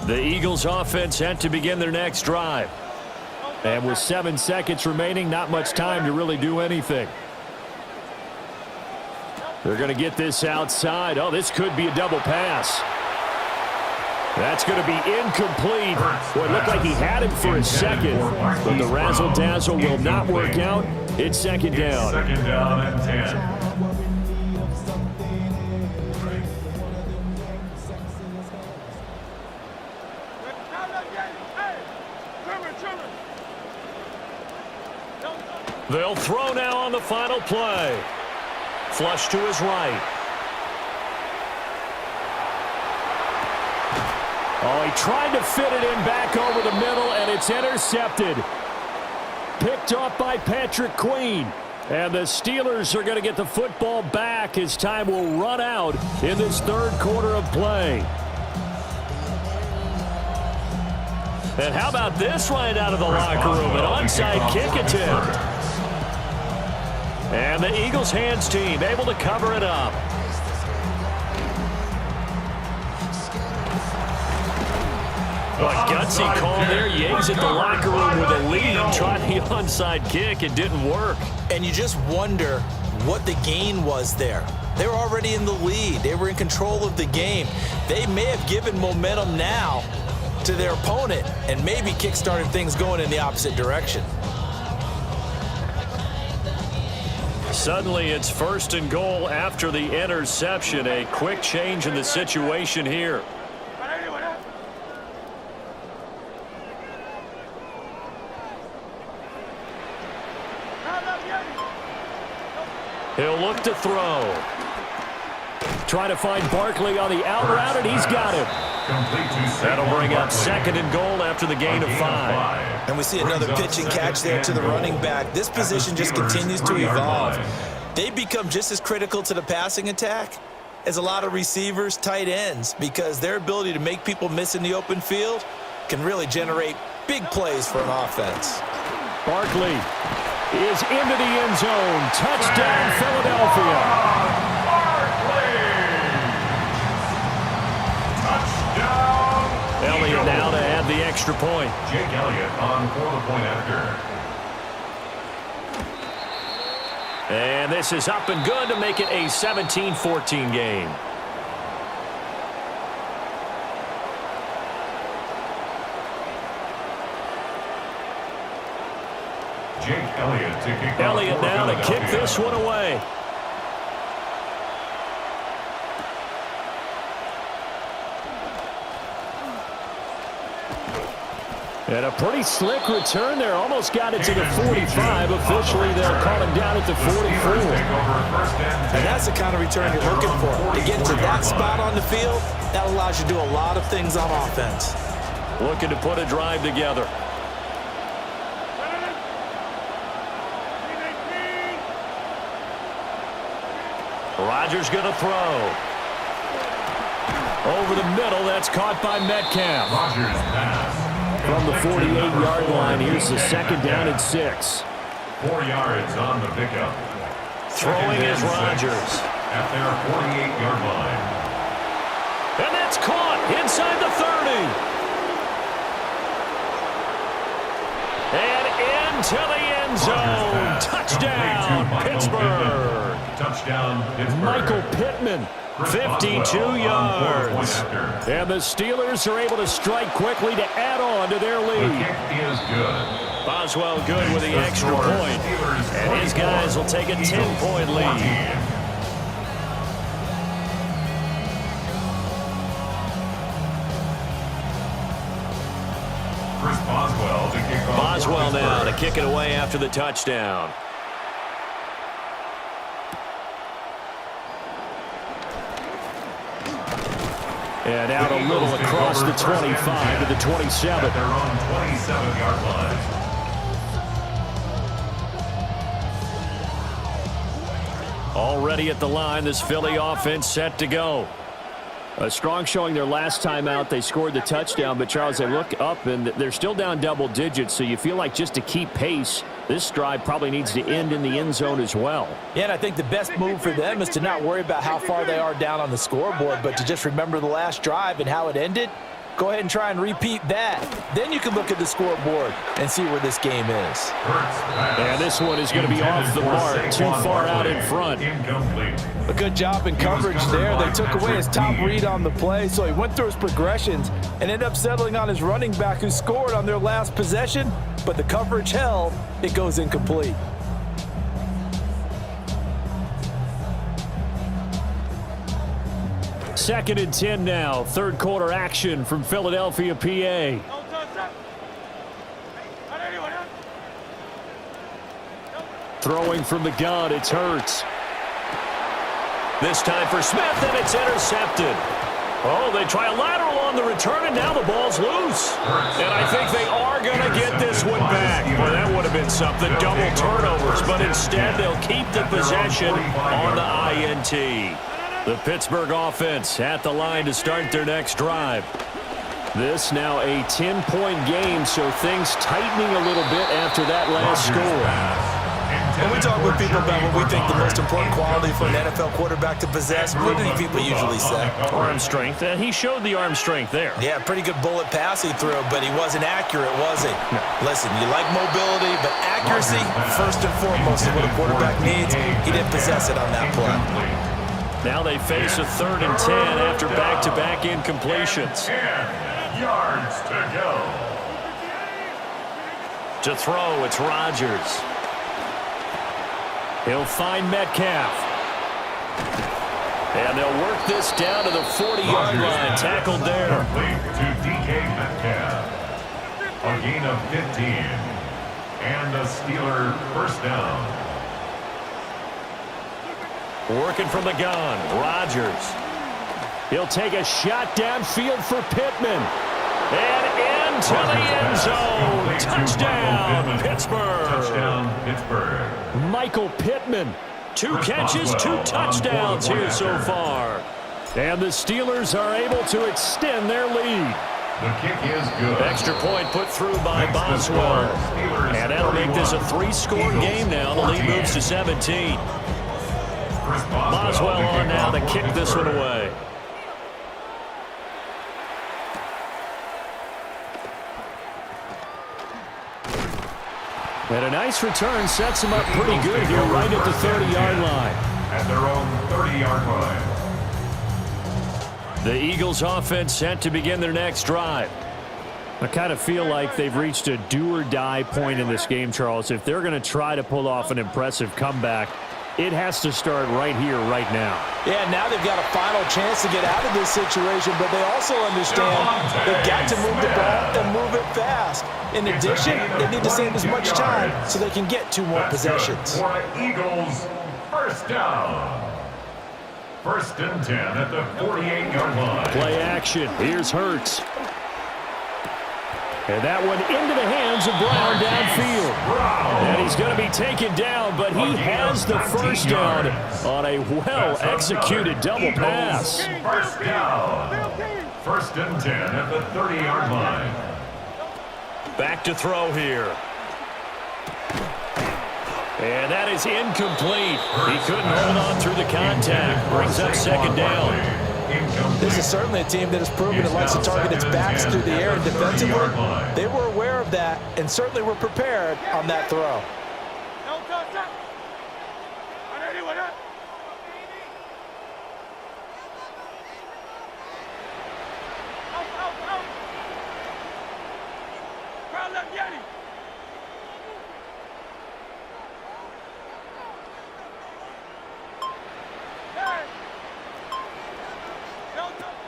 The Eagles offense had to begin their next drive. And with 7 seconds remaining, not much time to really do anything. They're going to get this outside. Oh, this could be a double pass. That's going to be incomplete. Boy, it looked like he had him for a second, but the razzle-dazzle will not work out. It's second down. Second down and 10. They'll throw now on the final play. Flush to his right. Oh, he tried to fit it in back over the middle, and it's intercepted. Picked off by Patrick Queen. And the Steelers are going to get the football back as time will run out in this third quarter of play. And how about this right out of the locker room? An onside kick attempt. And the Eagles hands team able to cover it up. A gutsy call there. You exit the locker room with a lead and try the onside kick. It didn't work. And you just wonder what the gain was there. They were already in the lead. They were in control of the game. They may have given momentum now to their opponent and maybe kick-started things going in the opposite direction. Suddenly it's first and goal after the interception. A quick change in the situation here. He'll look to throw. Try to find Barkley on the out route, and he's got him. That'll bring up second and goal after the gain of 5. And we see another pitch and catch there to the running back. This position just continues to evolve. They become just as critical to the passing attack as a lot of receivers, tight ends, because their ability to make people miss in the open field can really generate big plays for an offense. Barkley is into the end zone. Touchdown, Philadelphia. Elliott now to add the extra point. Jake Elliott on for the point after. And this is up and good to make it a 17-14 game. Jake Elliott to kick off. Elliott now to kick this one away. And a pretty slick return there. Almost got it to the 45. Officially, they'll call him down at the 44. And that's the kind of return you're looking for. To get to that spot on the field, that allows you to do a lot of things on offense. Looking to put a drive together. Rodgers going to throw. Over the middle, that's caught by Metcalf. Rodgers pass. From the 48-yard line, here's the second down and 6. 4 yards on the pickup. Throwing is Rodgers. At their 48-yard line. And that's caught inside the 30. And into the end zone. Touchdown, Pittsburgh. Touchdown, Pittsburgh. Michael Pittman. 52 yards. And the Steelers are able to strike quickly to add on to their lead. The kick is good. Boswell good with the extra point. And his guys will take a 10-point lead. Boswell now to kick it away after the touchdown. And out a little across the 25 to the 27. Their own 27-yard line. Already at the line, this Philly offense set to go. A strong showing their last time out. They scored the touchdown, but Charles, they look up and they're still down double digits, so you feel like just to keep pace, this drive probably needs to end in the end zone as well. Yeah, and I think the best move for them is to not worry about how far they are down on the scoreboard, but to just remember the last drive and how it ended. Go ahead and try and repeat that. Then you can look at the scoreboard and see where this game is. And this one is going to be off the mark, too far out in front. A good job in coverage there. They took away his top read on the play, so he went through his progressions and ended up settling on his running back who scored on their last possession, but the coverage held. It goes incomplete. Second and 10 now. Third quarter action from Philadelphia, PA. Throwing from the gun, it's Hurts. This time for Smith, and it's intercepted. Oh, they try a lateral on the return, and now the ball's loose. And I think they are going to get this one back. Well, that would have been something, double turnovers, but instead they'll keep the possession on the INT. The Pittsburgh offense at the line to start their next drive. This now a 10-point game, so things tightening a little bit after that last score. When we talk with people about what we think the most important quality for an NFL quarterback to possess, what do people usually say? Arm strength, and he showed the arm strength there. Yeah, pretty good bullet pass he threw, but he wasn't accurate, was he? No. Listen, you like mobility, but accuracy, first and foremost, is what a quarterback needs. He didn't possess it on that play. Now they face a 3rd and 10 after back-to-back incompletions. 10 yards to go. To throw, it's Rodgers. He'll find Metcalf. And they'll work this down to the 40-yard line. Tackled there. To DK Metcalf. A gain of 15. And a Steeler first down. Working from the gun, Rodgers. He'll take a shot downfield for Pittman. And into the end zone. Touchdown, Pittsburgh. Touchdown, Pittsburgh. Michael Pittman. 2 catches, 2 touchdowns here so far. And the Steelers are able to extend their lead. The kick is good. Extra point put through by Boswell. And that'll make this a 3-score game now. The lead moves to 17. Boswell on now to kick this one away. And a nice return sets him up pretty good here right at the 30-yard line. At their own 30-yard line. The Eagles offense set to begin their next drive. I kind of feel like they've reached a do-or-die point in this game, Charles. If they're going to try to pull off an impressive comeback, it has to start right here, right now. Yeah, now they've got a final chance to get out of this situation, but they also understand they've got to move the ball and move it fast. In addition, they need to save as much time so they can get 2 more possessions. For Eagles, first down. First and 10 at the 48-yard line. Play action. Here's Hurts. And that one into the hands of Brown downfield. And he's going to be taken down, but he has the first down on a well-executed double pass. First down. First and 10 at the 30-yard line. Back to throw here. And that is incomplete. He couldn't hold on through the contact. Brings up second down. This is certainly a team that has proven it likes to target its backs through the air and defensively. They were aware of that and certainly were prepared on that throw.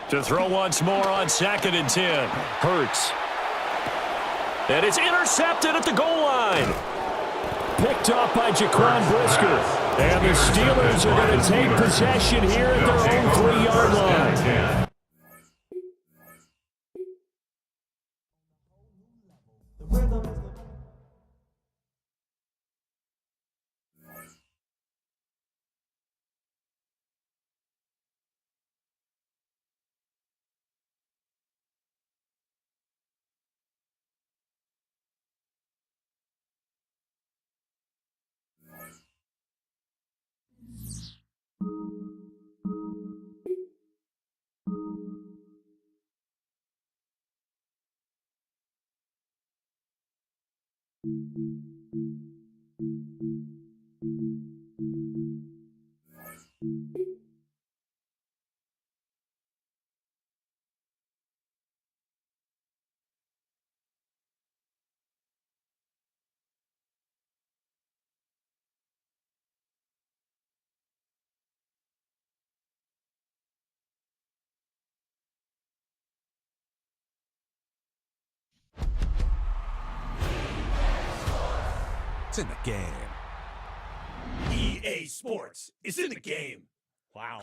To throw once more on 2nd and 10. Hurts. And it's intercepted at the goal line. Picked off by Jaquan Brisker. And the Steelers are going to take possession here at their own 3-yard line. It's in the game. EA Sports is in the game. Wow.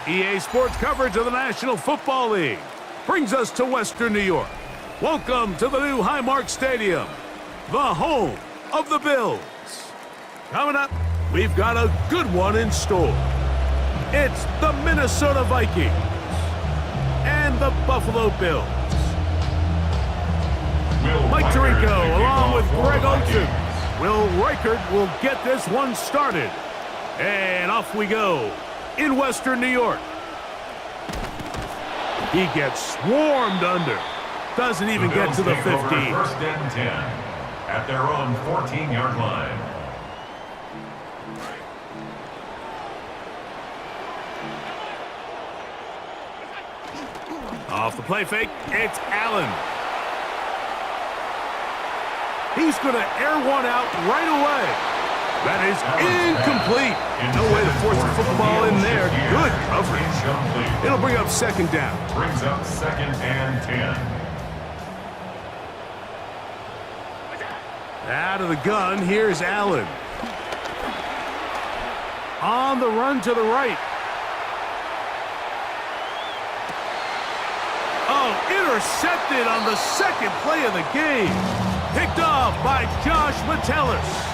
EA Sports coverage of the National Football League brings us to Western New York. Welcome to the new Highmark Stadium, the home of the Bills. Coming up, we've got a good one in store. It's the Minnesota Vikings and the Buffalo Bills. Mike Tirico along with Greg Olsen. Will Reichert will get this one started. And off we go in Western New York. He gets swarmed under. Doesn't even get to the 15. First and 10 at their own 14-yard line. Off the play fake, it's Allen. He's going to air one out right away. That is incomplete. No way to force the football in there. Good coverage. It'll bring up second down. Brings up 2nd and 10. Out of the gun, here's Allen. On the run to the right. Oh, intercepted on the second play of the game. Picked off by Josh Metellus.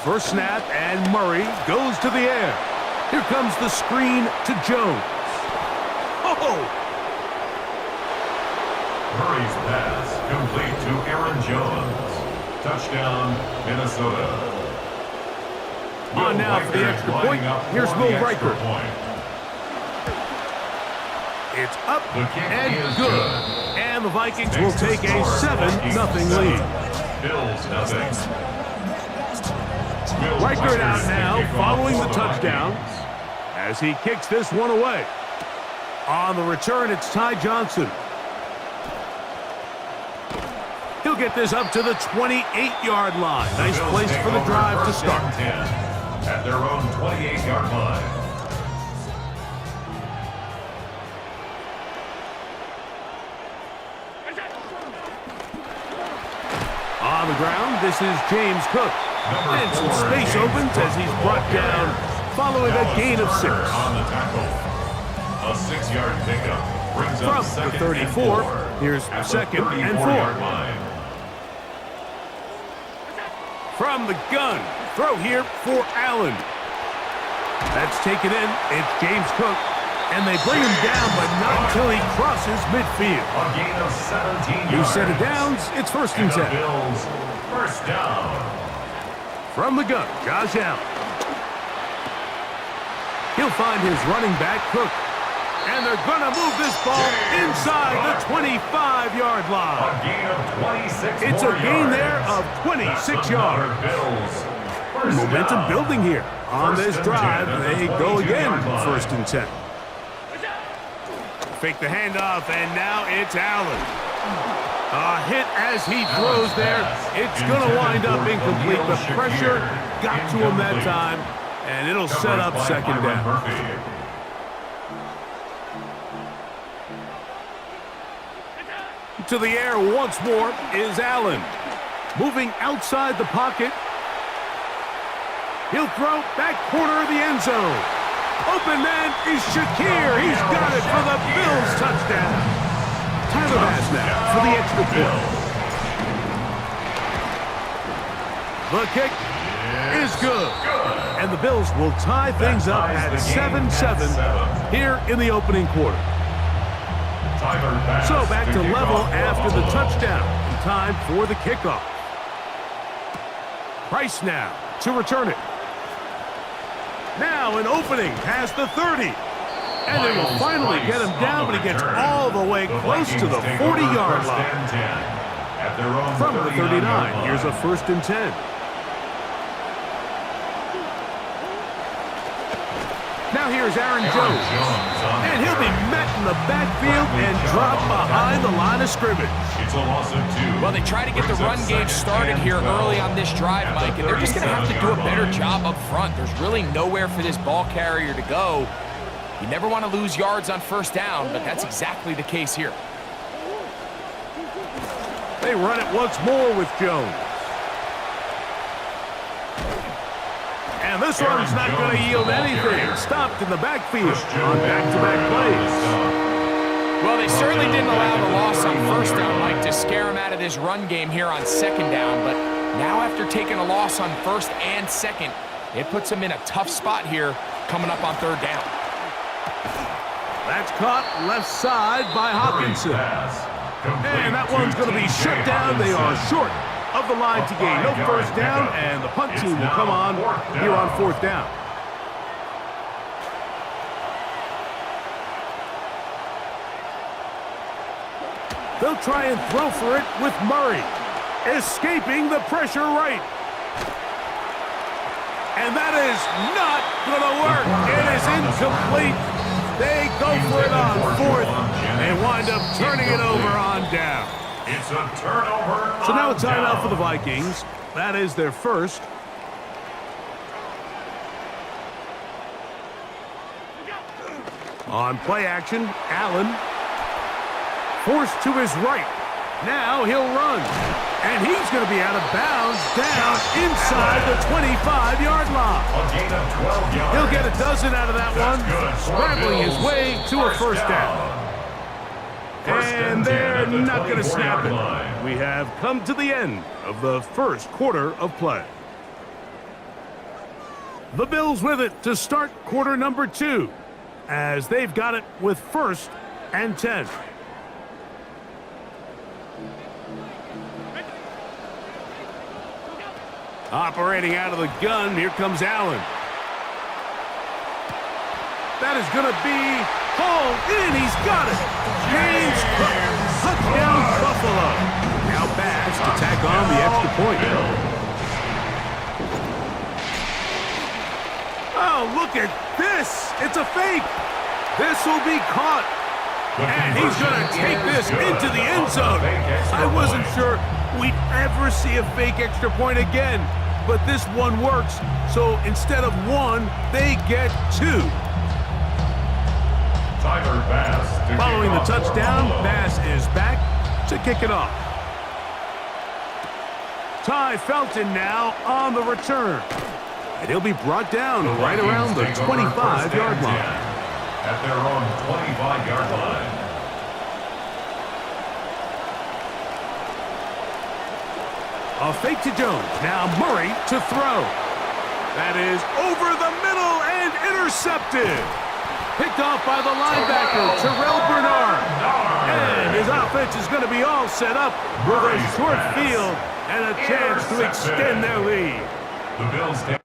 First snap, and Murray goes to the air. Here comes the screen to Jones. Oh! Murray's pass complete to Aaron Jones. Touchdown, Minnesota. On now for the extra point. Here's Will Riker. It's up and good. And the Vikings will take a 7-0 lead. Bills nothing. Riker out now following the touchdown as he kicks this one away. On the return, it's Ty Johnson. He'll get this up to the 28-yard line. Nice place for the drive to start. At their own 28-yard line. On the ground, this is James Cook. And some space opens as he's brought down following a gain of 6. On the tackle. A 6-yard pickup brings up From the 34, here's 2nd and 4. From the gun, throw here for Allen. That's taken in. It's James Cook. And they bring him down, but not until he crosses midfield. A gain of 17 New yards. set of downs, it's 1st and 10. Bills, first down. From the gun, Josh Allen. He'll find his running back, Cook. And they're going to move this ball inside the 25-yard A line. gain of 26 It's a more gain yards. there of 26 yards. Bills, first Momentum down. building here. On this First and drive, 10 at they the go 22-yard again, line. 1st and 10. Fake the handoff, and now it's Allen. A hit as he throws there. It's going to wind up incomplete. The pressure got to him that time, and it'll set up second down. To the air once more is Allen. Moving outside the pocket. He'll throw back corner of the end zone. Open man is Shakir. He's got it for the Bills touchdown. Tyler Bass now for the extra point. The kick is good. And the Bills will tie things up at 7-7 here in the opening quarter. So back to level after the touchdown. And time for the kickoff. Price now to return it. Now an opening past the 30. And they will finally get him down, but he gets all the way close to the 40-yard line. From the 39, here's a 1st and 10. Now here's Aaron Jones. And he'll be met in the backfield and dropped behind the line of scrimmage. It's a loss of 2. Well, they try to get the run game started here early on this drive, Mike, and they're just going to have to do a better job up front. There's really nowhere for this ball carrier to go. You never want to lose yards on 1st down, but that's exactly the case here. They run it once more with Jones. And this one's not going to yield anything. Stopped in the backfield on back-to-back plays. Well, they certainly didn't allow the loss on 1st down, Mike, to scare him out of this run game here on 2nd down. But now after taking a loss on 1st and 2nd, it puts him in a tough spot here coming up on 3rd down. That's caught left side by Hawkinson. And that one's going to be shut down. They are short of the line to gain. No 1st down, and the punt team will come on here on 4th down. They'll try and throw for it with Murray. Escaping the pressure right. And that is not going to work. It is incomplete. They go for it on fourth and wind up turning it over on down. It's a turnover. So now a on timeout down. for the Vikings. That is their first. On play action, Allen. Forced to his right. Now he'll run. And he's going to be out of bounds down inside the 25-yard line. A gain of 12 yards. He'll get a dozen out of that That's one, good for scrambling his Bills. way to a first down. First And 10 they're at the not going to 24 snap yard it. line. We have come to the end of the first quarter of play. The Bills with it to start quarter number 2, as they've got it with 1st and 10. Operating out of the gun, here comes Allen. That is going to be hauled in. He's got it. James Cook, touchdown Buffalo. Now Bass to tack on the extra point. Oh, look at this. It's a fake. This will be caught. And he's going to take this into the end zone. I wasn't sure we'd ever see a fake extra point again, but this one works. So instead of 1, they get 2. Tyler Bass to Following the kick off for touchdown, Buffalo. Bass is back to kick it off. Ty Felton now on the return. And he'll be brought down The right around the Vikings take over first 25-yard and 10 line. at their own 25-yard line. A fake to Jones. Now Murray to throw. That is over the middle and intercepted. Picked off by the linebacker, Terrell Bernard. And his offense is going to be all set up with a short field and a chance to extend their lead. The Bills take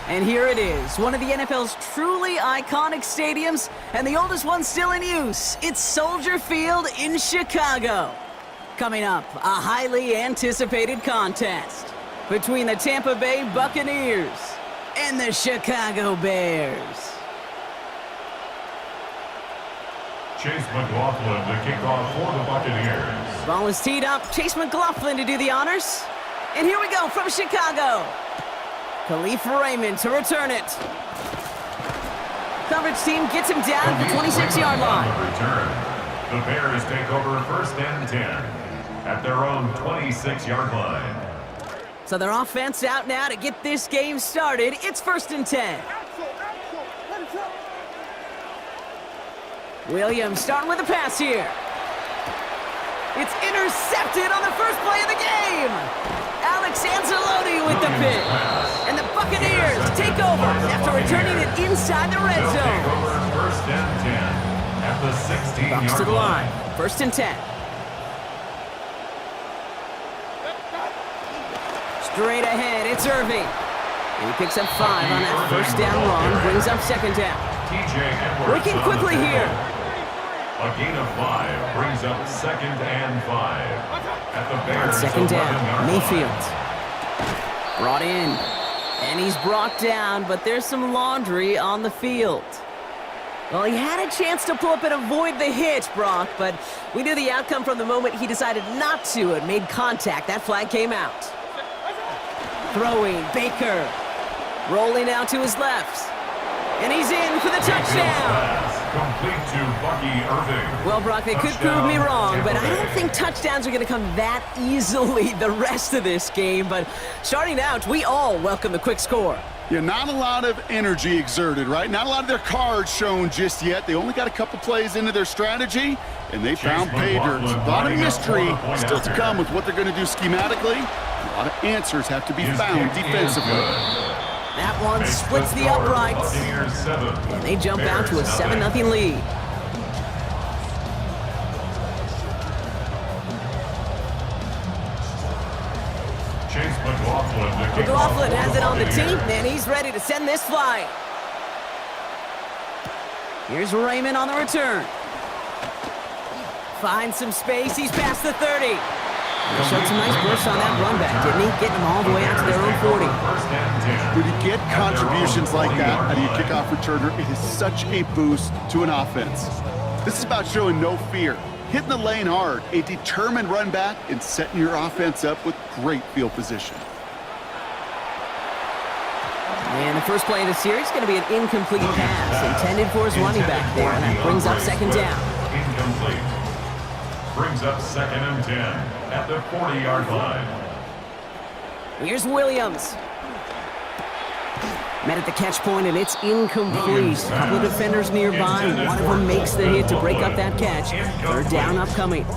And here it is, one of the NFL's truly iconic stadiums, and the oldest one still in use. It's Soldier Field in Chicago. Coming up, a highly anticipated contest between the Tampa Bay Buccaneers and the Chicago Bears. Chase McLaughlin to kick off for the Buccaneers. Ball is teed up, Chase McLaughlin to do the honors. And here we go from Chicago. Khalif Raymond to return it. Coverage team gets him down at the 26-yard line. Return. The Bears take over first and 10 at their own 26-yard line. So their offense out now to get this game started. It's 1st and 10. Williams starting with a pass here. It's intercepted on the first play of the game. Alex Anzalone with the pick. And the Buccaneers take over after returning it inside the red They'll take zone. over first and 10 at the Bucks to 16-yard the line. line. 1st and 10. Straight ahead, it's Irving. And he picks up 5 on that first down run, brings up 2nd down. TJ Edwards Working on quickly the here. tackle. A gain of 5 brings up 2nd and 5 at the On Bears' 2nd down, 11-yard Mayfield. line. Brought in. And he's brought down, but there's some laundry on the field. Well, he had a chance to pull up and avoid the hit, Brock, but we knew the outcome from the moment he decided not to and made contact. That flag came out. Throwing, Baker. Rolling out to his left. And he's in for the touchdown. Complete to Bucky Irving. Well, Brock, they could prove me wrong, but I don't think touchdowns are going to come that easily the rest of this game. But starting out, we all welcome the quick score. Yeah, not a lot of energy exerted, right? Not a lot of their cards shown just yet. They only got a couple plays into their strategy, and they found pay dirt. A lot of mystery still to come with what they're going to do schematically. A lot of answers have to be found defensively. That one splits the uprights, and they jump out to a 7-0 lead. McLaughlin has it on the team, and he's ready to send this flying. Here's Raymond on the return. Finds some space. He's past the 30. He showed some nice bursts on that run back, didn't he? Getting them all the way out to their own 40. When you get contributions like that out of your kickoff returner, it is such a boost to an offense. This is about showing no fear, hitting the lane hard, a determined run back, and setting your offense up with great field position. And the first play of the series is going to be an incomplete pass intended for his running back there, and that brings up second down. Incomplete. Brings up 2nd and 10 at the 40-yard line. Here's Williams. Met at the catch point, and it's incomplete. A couple of defenders nearby. One of them makes the hit to break up that catch. Third down upcoming.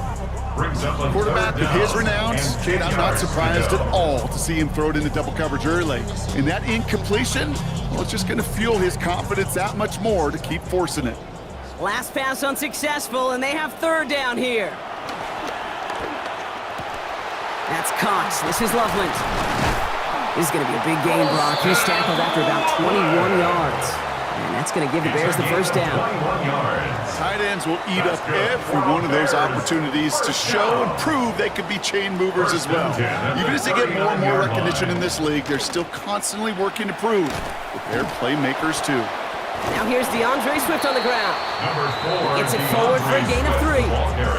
Quarterback with his renown, Kate, I'm not surprised at all to see him throw it into double coverage early. And that incompletion, well, it's just going to fuel his confidence that much more to keep forcing it. Last pass unsuccessful, and they have third down here. That's Cox. This is Loveland. This is going to be a big game, Brock. He's tackled after about 21 yards. And that's going to give the Bears the first down. Tight ends will eat up every one of those opportunities to show and prove they could be chain movers as well. Even as they get more and more recognition in this league, they're still constantly working to prove that they're playmakers too. Now here's DeAndre Swift on the ground. Gets it forward for a gain of 3.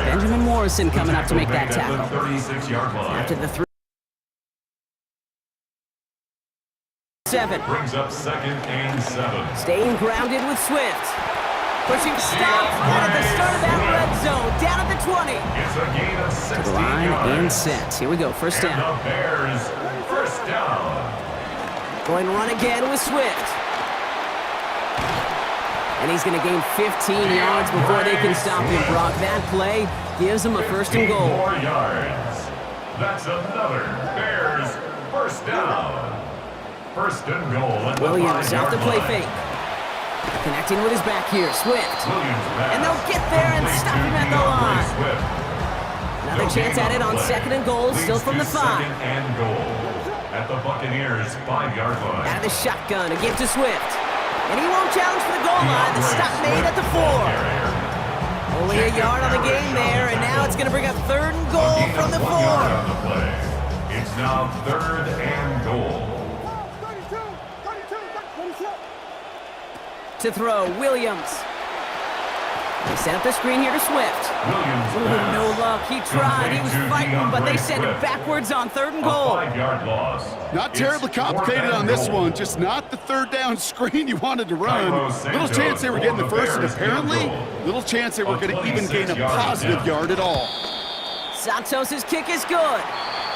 Benjamin Morrison coming up to make that tackle. After the 7. Brings up 2nd and 7. Staying grounded with Swift. Pushing stop out at the start of that red zone. Down at the 20. It's a gain of 16 To the line yards. and set. Here we go. First down. And the Bears, first down. Going to run again with Swift. And he's going to gain 15 yards before they can stop him, Brock. That play gives him a first and goal. 4 yards. That's another Bears first down. First and goal. Williams out to play fake. Connecting with his back here, Swift. And they'll get there and stop him at the line. Another chance at it on 2nd and goal, still from the 5. 2nd and goal at the Buccaneers 5-yard line. Out of the shotgun, again to Swift. And he won't challenge for the goal line. The stop made at the 4. Only a yard on the game there, and now it's going to bring up 3rd and goal from the 4. It's now 3rd and goal. To throw, Williams. They set up the screen here to Swift. Williams. No luck. He tried. He was fighting, but they send it backwards on 3rd and goal. 5-yard loss. Not terribly complicated on this one, just not the third down screen you wanted to run. Little chance they were getting the first, and apparently, little chance they were going to even gain a positive yard at all. Santos' kick is good.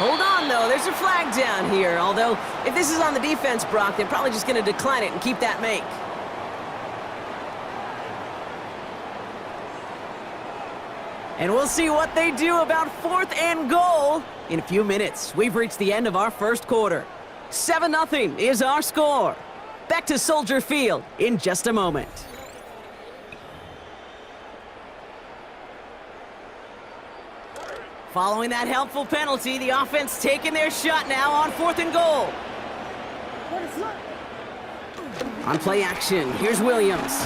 Hold on, though. There's a flag down here. Although, if this is on the defense, Brock, they're probably just going to decline it and keep that make. And we'll see what they do about 4th and goal in a few minutes. We've reached the end of our first quarter. 7-0 is our score. Back to Soldier Field in just a moment. Following that helpful penalty, the offense taking their shot now on 4th and goal. On play action, here's Williams.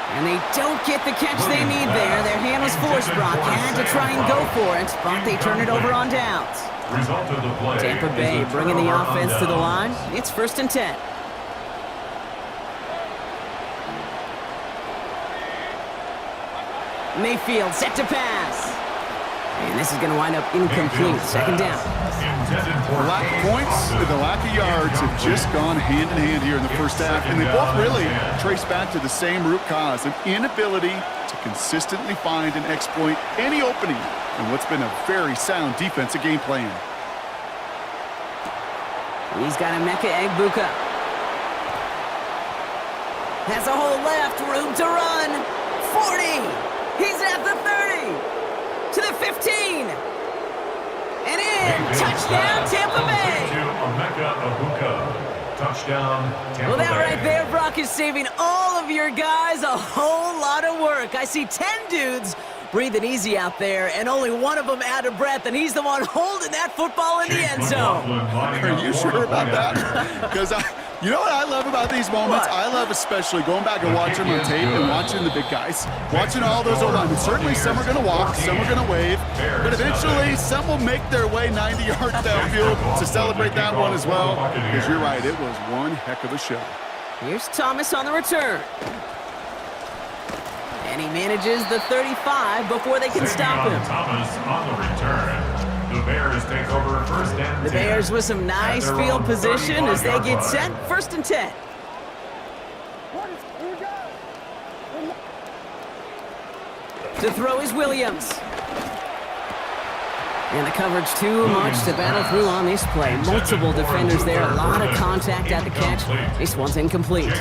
And they don't get the catch they need there. Their hand was forced, Brock. Had to try and go for it, but they turn it over on downs. Result of the play. Tampa Bay bringing the offense to the line. It's 1st and 10. Mayfield set to pass. And this is going to wind up incomplete. 2nd down. The lack of points and the lack of yards have just gone hand in hand here in the first half, and they both really trace back to the same root cause, an inability to consistently find and exploit any opening in what's been a very sound defensive game plan. He's got Emeka Egbuka. Has a hole left, room to run. 40. He's at the 30. To the 15. And in. Touchdown, Tampa Bay. Touchdown, Tampa Well, that Bay. right there, Brock, is saving all of your guys a whole lot of work. I see 10 dudes breathing easy out there, and only one of them out of breath, and he's the one holding that football in the end zone. Are you sure about that? Because you know what I love about these moments? What? I love especially going back and watching on tape and watching the big guys. Watching all those O-linemen. Certainly some are going to walk, some are going to wave, but eventually some will make their way 90 yards downfield to celebrate that one as well. Because you're right, it was one heck of a show. Here's Thomas on the return. And he manages the 35 before they can stop him. Thomas on the return. The Bears take over first and 10. The Bears with some nice field position as they get set. First and 10. To throw is Williams. And the coverage too much to battle through on this play. Multiple defenders there, a lot of contact at the catch. This one's incomplete.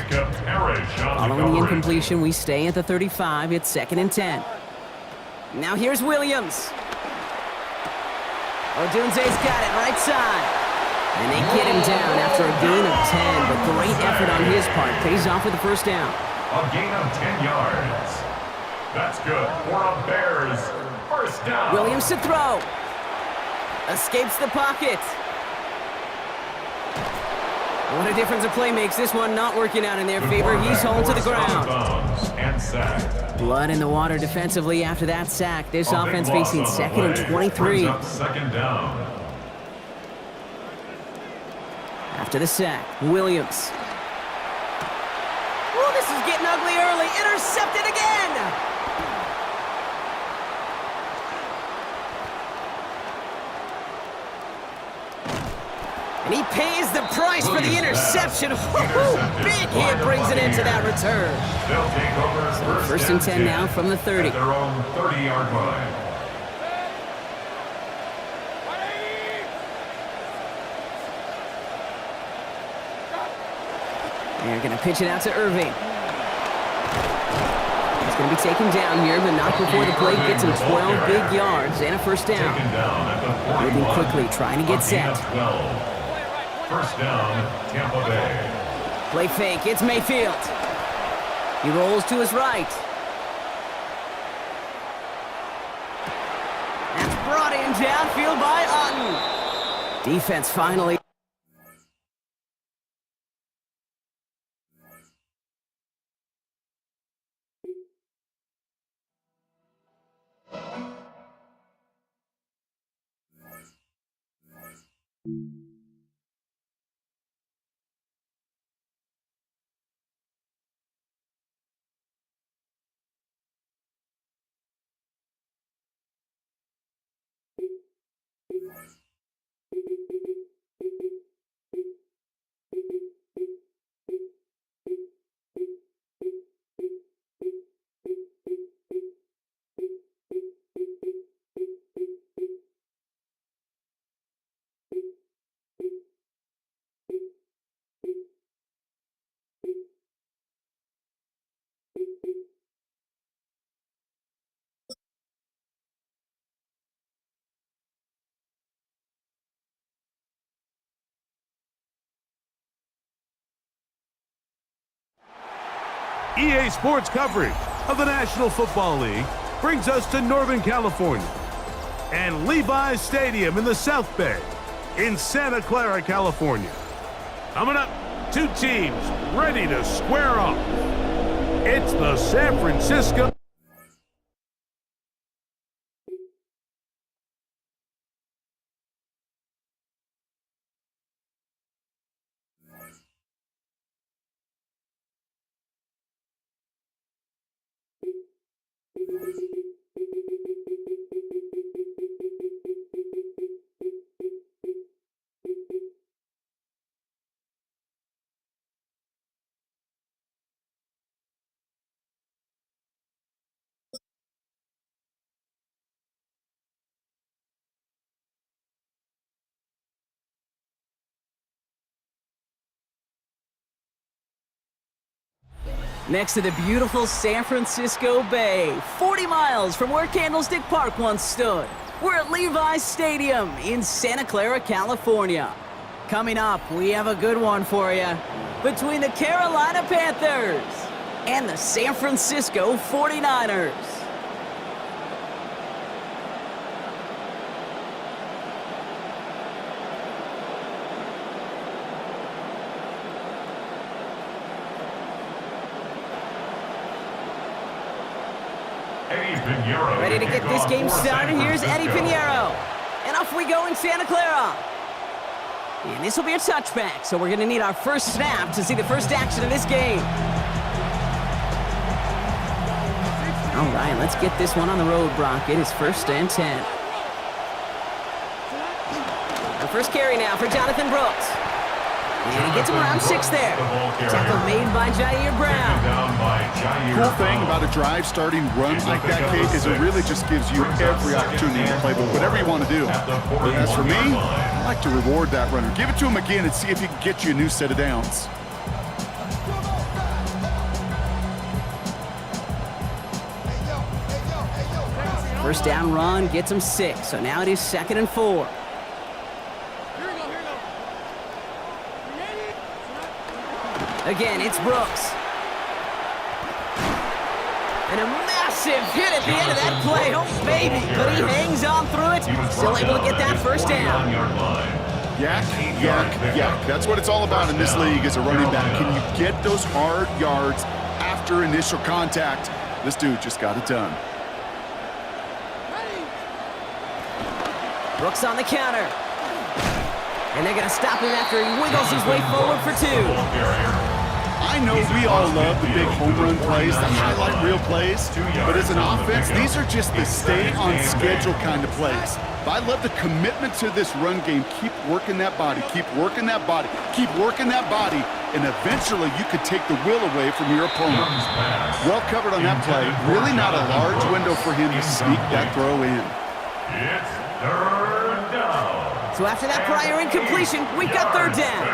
Following the incompletion, we stay at the 35. It's second and 10. Now here's Williams. Odunze's got it, right side. And they get him down after a gain of 10, but great effort on his part. Pays off with a first down. A gain of 10 yards. That's good for a Bears first down. Williams to throw. Escapes the pocket. What a difference a play makes. This one not working out in their favor. He's hauled to the ground. And sacked. Blood in the water defensively after that sack. This A offense big loss facing on the second and play. 23. Brings up second down. After the sack, Williams. Oh, this is getting ugly early. Intercepted again. And he pays the price for the interception. Woo-hoo! Big hit brings it into that return. They'll take over First and 10 now from the 30. at their own 30-yard line. They're going to pitch it out to Irving. He's going to be taken down here, but not before the play gets him 12 big yards and a first down. Taken down at the 41. Moving quickly, trying to get A gain of set. 12. First down, Tampa Bay. Play fake, it's Mayfield. He rolls to his right. That's brought in downfield by Otten. Defense finally. EA Sports coverage of the National Football League brings us to Northern California and Levi's Stadium in the South Bay in Santa Clara, California. Coming up, two teams ready to square off. It's the San Francisco Next to the beautiful San Francisco Bay, 40 miles from where Candlestick Park once stood. We're at Levi's Stadium in Santa Clara, California. Coming up, we have a good one for you. Between the Carolina Panthers and the San Francisco 49ers. Ready to get this game started. Here's Eddie Pinheiro. And off we go in Santa Clara. And this will be a touchback, so we're going to need our first snap to see the first action of this game. All right, let's get this one on the road, Brock. It is 1st and 10. Our first carry now for Jonathan Brooks. And he gets him around 6 there. Tackle made by Jair Brown. Cool thing about a drive starting run like that, Kate, is it really just gives you every opportunity to play whatever you want to do. But as for me, I like to reward that runner. Give it to him again and see if he can get you a new set of downs. First down run gets him 6, so now it is 2nd and 4. Again, it's Brooks. And a massive hit at the end of that play. Oh, baby. But he hangs on through it. Still able to get that first down. Yak, yak, yak. That's what it's all about in this league as a running back. Can you get those hard yards after initial contact? This dude just got it done. Brooks on the counter. And they're going to stop him after he wiggles his way forward for 2. I know we all love the big home run plays, the highlight reel plays, but as an offense, these are just the stay-on-schedule kind of plays. But I love the commitment to this run game. Keep working that body, keep working that body, keep working that body, and eventually you could take the will away from your opponent. Well covered on that play. Really not a large window for him to sneak that throw in. It's 3rd down. So after that prior incompletion, we've got 3rd down.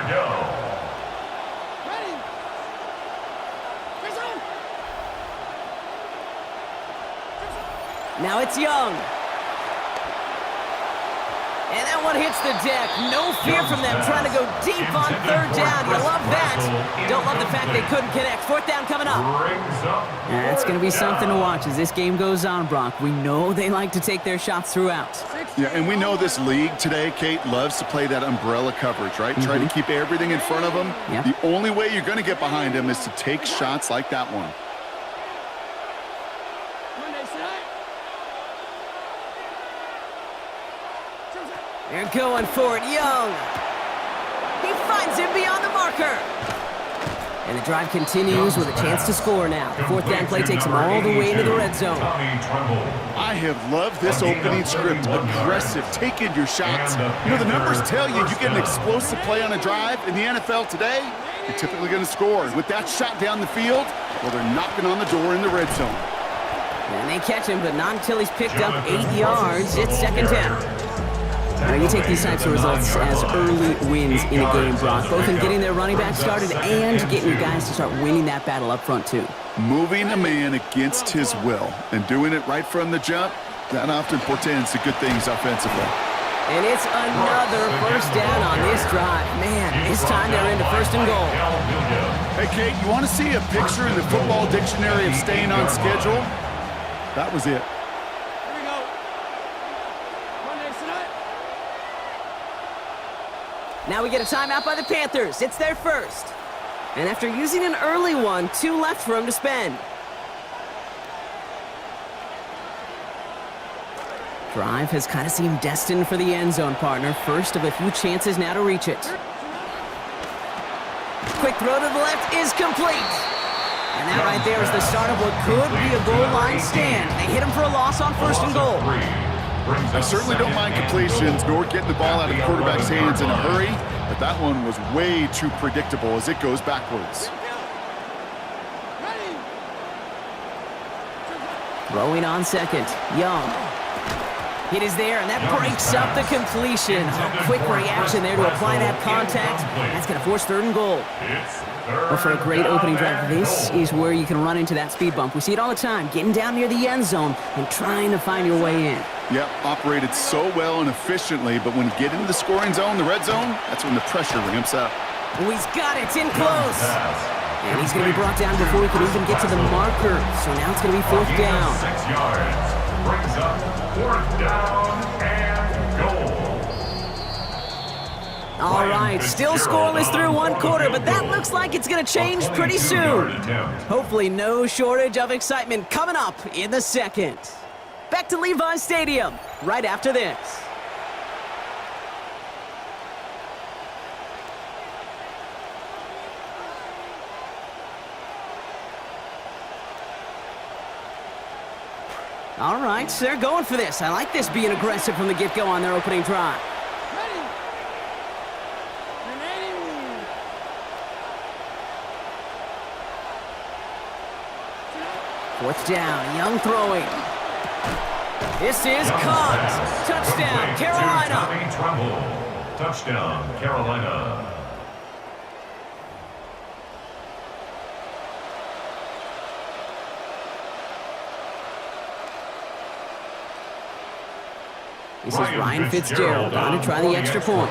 Now it's Young. And that one hits the deck. No fear from them trying to go deep on 3rd down. You love that. Don't love the fact they couldn't connect. 4th down coming up. That's going to be something to watch as this game goes on, Brock. We know they like to take their shots throughout. Yeah, and we know this league today, Kate, loves to play that umbrella coverage, right? Try to keep everything in front of them. Yep. The only way you're going to get behind them is to take shots like that one. They're going for it, Young. He finds him beyond the marker. And the drive continues with a chance to score now. The 4th down play takes him all the way into the red zone. I have loved this opening script. Aggressive, taking your shots. You know, the numbers tell you get an explosive play on a drive in the NFL today, you're typically going to score. With that shot down the field, well, they're knocking on the door in the red zone. And they catch him, but not until he's picked up 8 yards. It's 2nd down. Now, you take these types of results as early wins in a game, Brock, both in getting their running back started and getting your guys to start winning that battle up front, too. Moving a man against his will and doing it right from the jump, that often portends to good things offensively. And it's another first down on this drive. Man, this time they're into 1st and goal. Hey, Kate, you want to see a picture in the football dictionary of staying on schedule? That was it. Now we get a timeout by the Panthers. It's their first. And after using an early one, 2 left for him to spend. Drive has kind of seemed destined for the end zone, partner. First of a few chances now to reach it. Quick throw to the left is complete. And that right there is the start of what could be a goal line stand. They hit him for a loss on 1st and goal. I certainly don't mind completions nor getting the ball out of the quarterback's hands in a hurry, but that one was way too predictable as it goes backwards. Throwing on 2nd, Young. It is there, and that breaks up the completion. Quick reaction there to apply that contact. That's going to force 3rd and goal. It's Well, for a great opening drive, this is where you can run into that speed bump. We see it all the time, getting down near the end zone and trying to find your way in. Yep, operated so well and efficiently, but when you get into the scoring zone, the red zone, that's when the pressure ramps up. Oh, he's got it. It's in close. And he's going to be brought down before he can even get to the marker. So now it's going to be 4th down. 6 yards. Brings up 4th down and goal. All right, still scoreless through 1 quarter, but that looks like it's going to change pretty soon. Hopefully no shortage of excitement coming up in the 2nd. Back to Levi Stadium right after this. All right, so they're going for this. I like this being aggressive from the get-go on their opening drive. Fourth down, Young throwing. This is caught. Touchdown, Carolina. Tommy Tremble. Touchdown, Carolina. This is Ryan Fitzgerald on to try the extra point.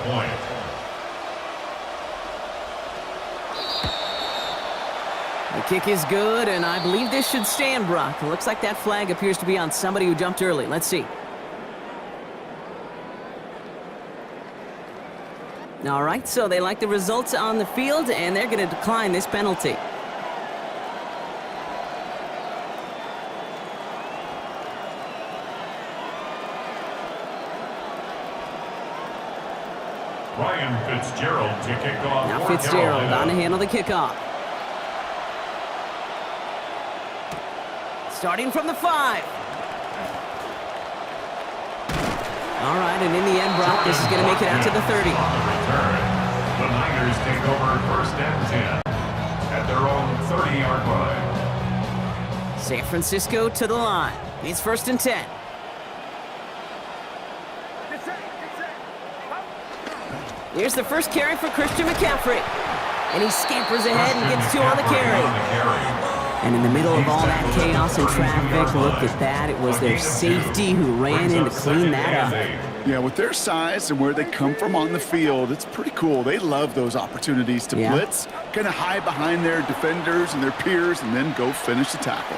The kick is good, and I believe this should stand, Brock. It looks like that flag appears to be on somebody who jumped early. Let's see. All right, so they like the results on the field, and they're going to decline this penalty. Ryan Fitzgerald to kick off. Now Fitzgerald on to handle the kickoff. Starting from the 5. All right, and in the end, Brock, this is going to make it out to the 30. The Niners take over 1st and 10 at their own 30-yard line. San Francisco to the line. It's 1st and 10. Here's the first carry for Christian McCaffrey. And he scampers ahead and gets 2 on the carry. And in the middle of all that chaos and traffic, look at that. It was their safety who ran in to clean that up. Yeah, with their size and where they come from on the field, it's pretty cool. They love those opportunities to blitz, kind of hide behind their defenders and their peers, and then go finish the tackle.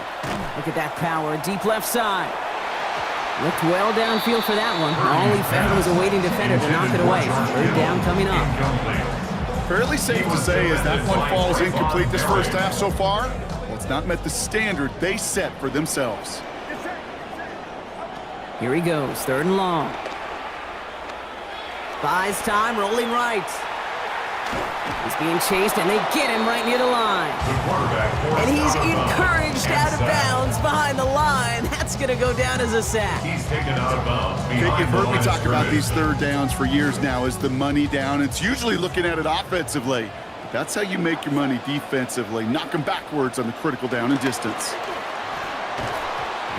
Look at that power, deep left side. Looked well downfield for that one. All he found was a waiting defender to knock it away. 3rd down coming up. Fairly safe to say as that one falls incomplete this first half so far. Well, it's not met the standard they set for themselves. Here he goes, 3rd and long. Buys time, rolling right. He's being chased, and they get him right near the line. And he's encouraged out of bounds behind the line. That's going to go down as a sack. He's taken out of bounds. You've heard me talk about these 3rd downs for years now as the money down. It's usually looking at it offensively. That's how you make your money defensively. Knock them backwards on the critical down and distance.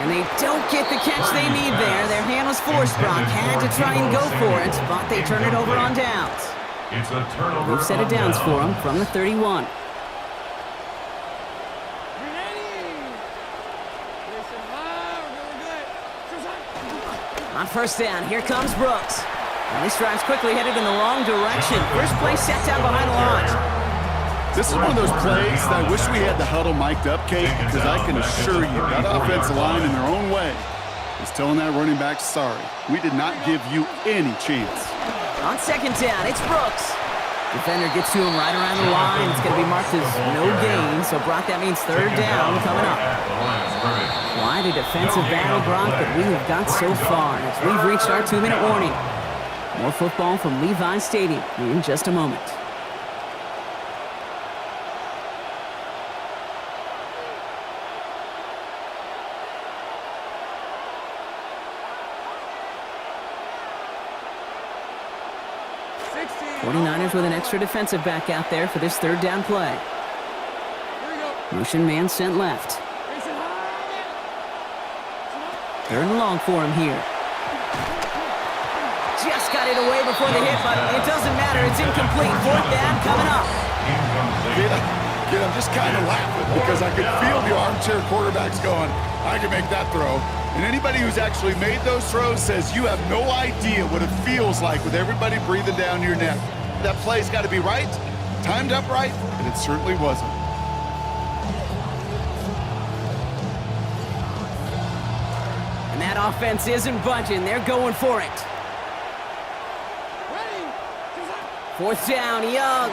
And they don't get the catch they need there. Their hand was forced, Brock. Had to try and go for it, but they turn it over on downs. It's a turnover. They've set it downs for him from the 31. On 1st down, here comes Brooks. And this drive's quickly headed in the wrong direction. First play set down behind the line. This is one of those plays that I wish we had the huddle mic'd up, Kate, because I can assure you that offensive line in their own way is telling that running back, sorry, we did not give you any chance. On 2nd down, it's Brooks. Defender gets to him right around the line. It's going to be marked as no gain. So, Brock, that means 3rd down coming up. Quite a defensive battle, Brock, that we have got so far as we've reached our 2-minute warning. More football from Levi Stadium in just a moment. '49ers with an extra defensive back out there for this 3rd down play. Motion man sent left. 3rd and long for him here. Just got it away before the hit, but it doesn't matter. It's incomplete. 4th down coming up. kid, I'm just kind of laughing because I could feel the armchair quarterbacks going, I can make that throw. And anybody who's actually made those throws says you have no idea what it feels like with everybody breathing down your neck. That play's got to be right, timed up right, and it certainly wasn't. And that offense isn't budging. They're going for it. Fourth down, Young.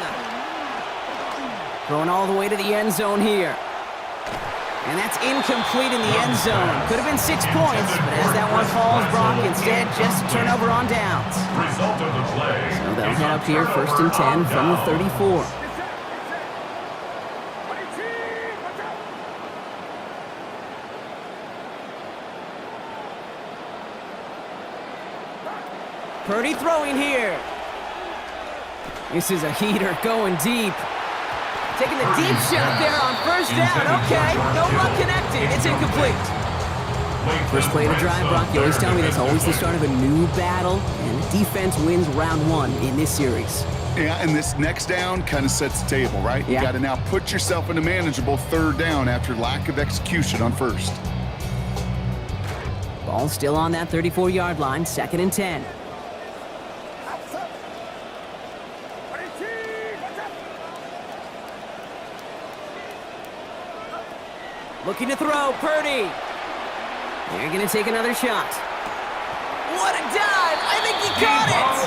Going all the way to the end zone here. And that's incomplete in the end zone. Could have been 6 points, but as that one falls, Brock, instead just a turnover on downs. Result of the play. So they'll head up here, 1st and 10 from the 34. Purdy throwing here. This is a heater going deep. Taking the deep shot there on 1st down. Okay, no luck connected. It's incomplete. First play of the drive, Brock, you always tell me that's always the start of a new battle, and the defense wins round 1 in this series. Yeah, and this next down kind of sets the table, right? Yeah. You got to now put yourself in a manageable 3rd down after lack of execution on 1st. Ball still on that 34-yard line, 2nd and 10. Looking to throw, Purdy. They're going to take another shot. What a dive! I think he caught it!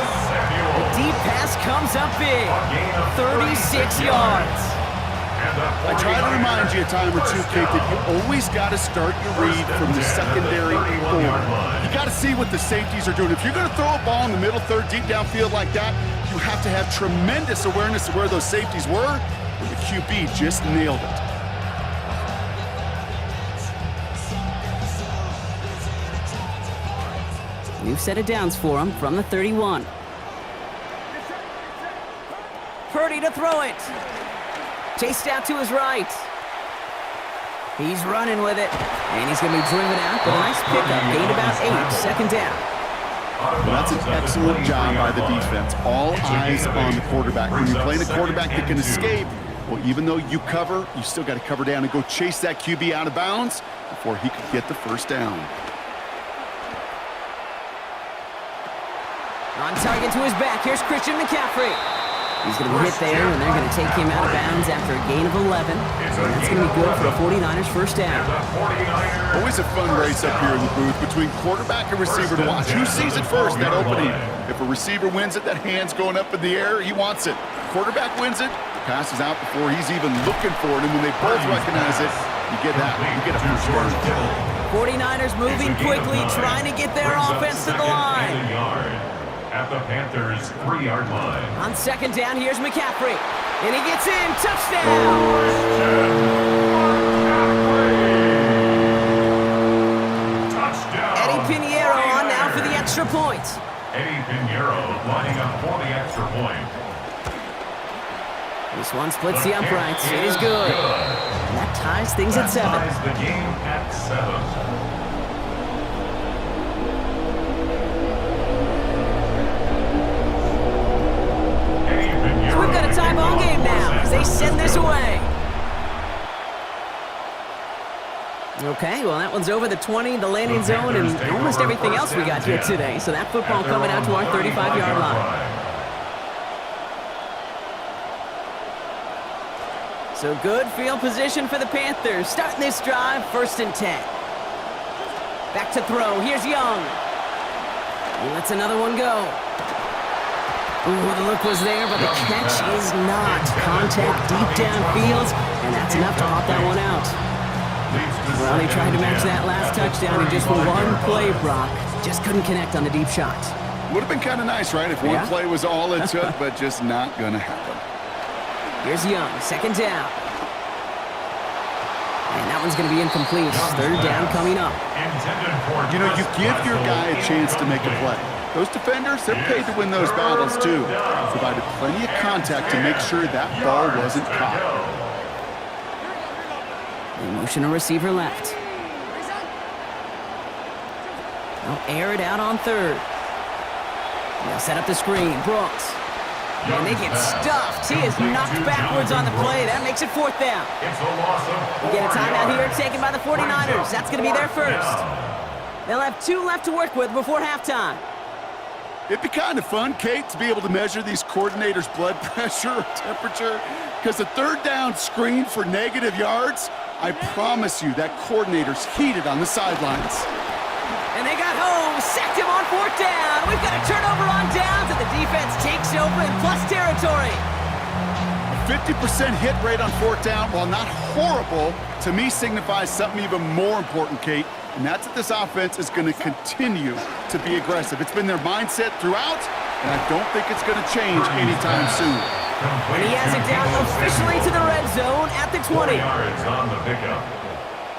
The deep pass comes up big. 36 yards. I try to remind you a time or two, Kate, that you always got to start your read from the secondary forward. You got to see what the safeties are doing. If you're going to throw a ball in the middle third, deep downfield like that, you have to have tremendous awareness of where those safeties were, and the QB just nailed it. New set of downs for him from the 31. Purdy to throw it. Chased out to his right. He's running with it. And he's going to be driven out, but a nice pickup. Gained about 8, 2nd down. Well, that's an excellent job by the defense. All eyes on the quarterback. When you're playing a quarterback that can escape, well, even though you cover, you still got to cover down and go chase that QB out of bounds before he could get the 1st down. On target to his back, here's Christian McCaffrey. He's going to be hit there, and they're going to take him out of bounds after a gain of 11. And that's going to be good for the 49ers' 1st down. Always a fun race up here in the booth between quarterback and receiver to watch. Who sees it first, that opening? If a receiver wins it, that hand's going up in the air, he wants it. Quarterback wins it, the pass is out before he's even looking for it, and when they both recognize it, you get that. You get a first down. 49ers moving quickly, trying to get their offense to the line. At the Panthers' 3-yard line. On 2nd down, here's McCaffrey. And he gets in. Touchdown! Touchdown! Eddie Pinheiro on now for the extra point. Eddie Pinheiro lining up for the extra point. This one splits the uprights. It is good. And that ties things at 7. Ties the game at 7. We've got a tie ball game now as they send this away. Okay, well, that one's over the 20, the landing zone, and almost everything else we got here today. So that football coming out to our 35-yard line. So good field position for the Panthers. Starting this drive, 1st and 10. Back to throw. Here's Young. He lets another one go. Ooh, the look was there, but the catch is not. Contact deep downfield, and that's enough to pop that one out. Well, they tried to match that last touchdown in just one play, Brock. Just couldn't connect on the deep shot. Would have been kind of nice, right, if one play was all it took, but just not going to happen. Here's Young, 2nd down. And that one's going to be incomplete. 3rd down coming up. You know, you give your guy a chance to make a play. Those defenders, they're paid to win those battles, too. Provided plenty of contact to make sure that ball wasn't caught. They motion a receiver left. They'll air it out on 3rd. They'll set up the screen. Brooks. And they get stuffed. He is knocked backwards on the play. That makes it 4th down. It's a loss of 4 We get a timeout here yards. taken by the 49ers. That's going to be their first. They'll have 2 left to work with before halftime. It'd be kind of fun, Kate, to be able to measure these coordinators' blood pressure or temperature, because a 3rd down screen for negative yards, I promise you that coordinator's heated on the sidelines. And they got home, sacked him on 4th down. We've got a turnover on downs, and the defense takes over in plus territory. A 50% hit rate on 4th down, while not horrible, to me signifies something even more important, Kate, and that's that this offense is going to continue to be aggressive. It's been their mindset throughout, and I don't think it's going to change anytime soon. And he has it down officially to the red zone at the 20. 4 yards on the pickup.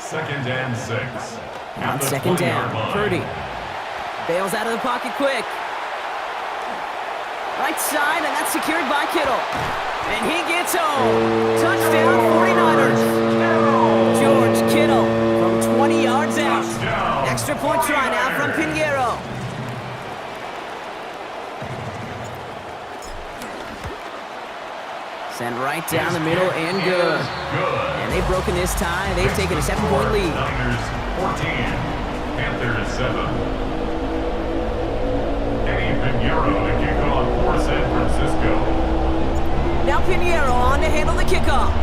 2nd and 6. On At the 2nd 20-yard down, line. Purdy bails out of the pocket quick. Right side, and that's secured by Kittle. And he gets home. Touchdown, 49ers. George Kittle from 20 yards out. Touchdown, Extra point try now from 49ers. Pinheiro. Sent right down the middle and good. Good. And they've broken this tie. They've taken a 7-point lead. Niners 14, Panthers 7. Eddie Pinheiro to kick off for San Francisco. Now Pinheiro on to handle the kickoff.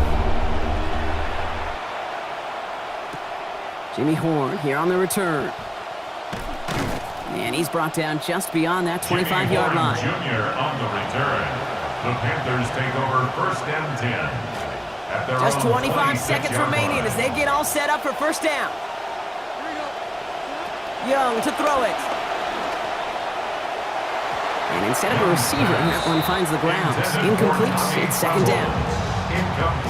Jimmy Horn here on the return. And he's brought down just beyond that 25-yard line. Jr. on the return. The Panthers take over 1st and 10. At their Just own 25 seconds 26-yard remaining line. as they get all set up for 1st down. Young to throw it. And instead of a receiver, that one finds the ground. Incomplete. It's 2nd down.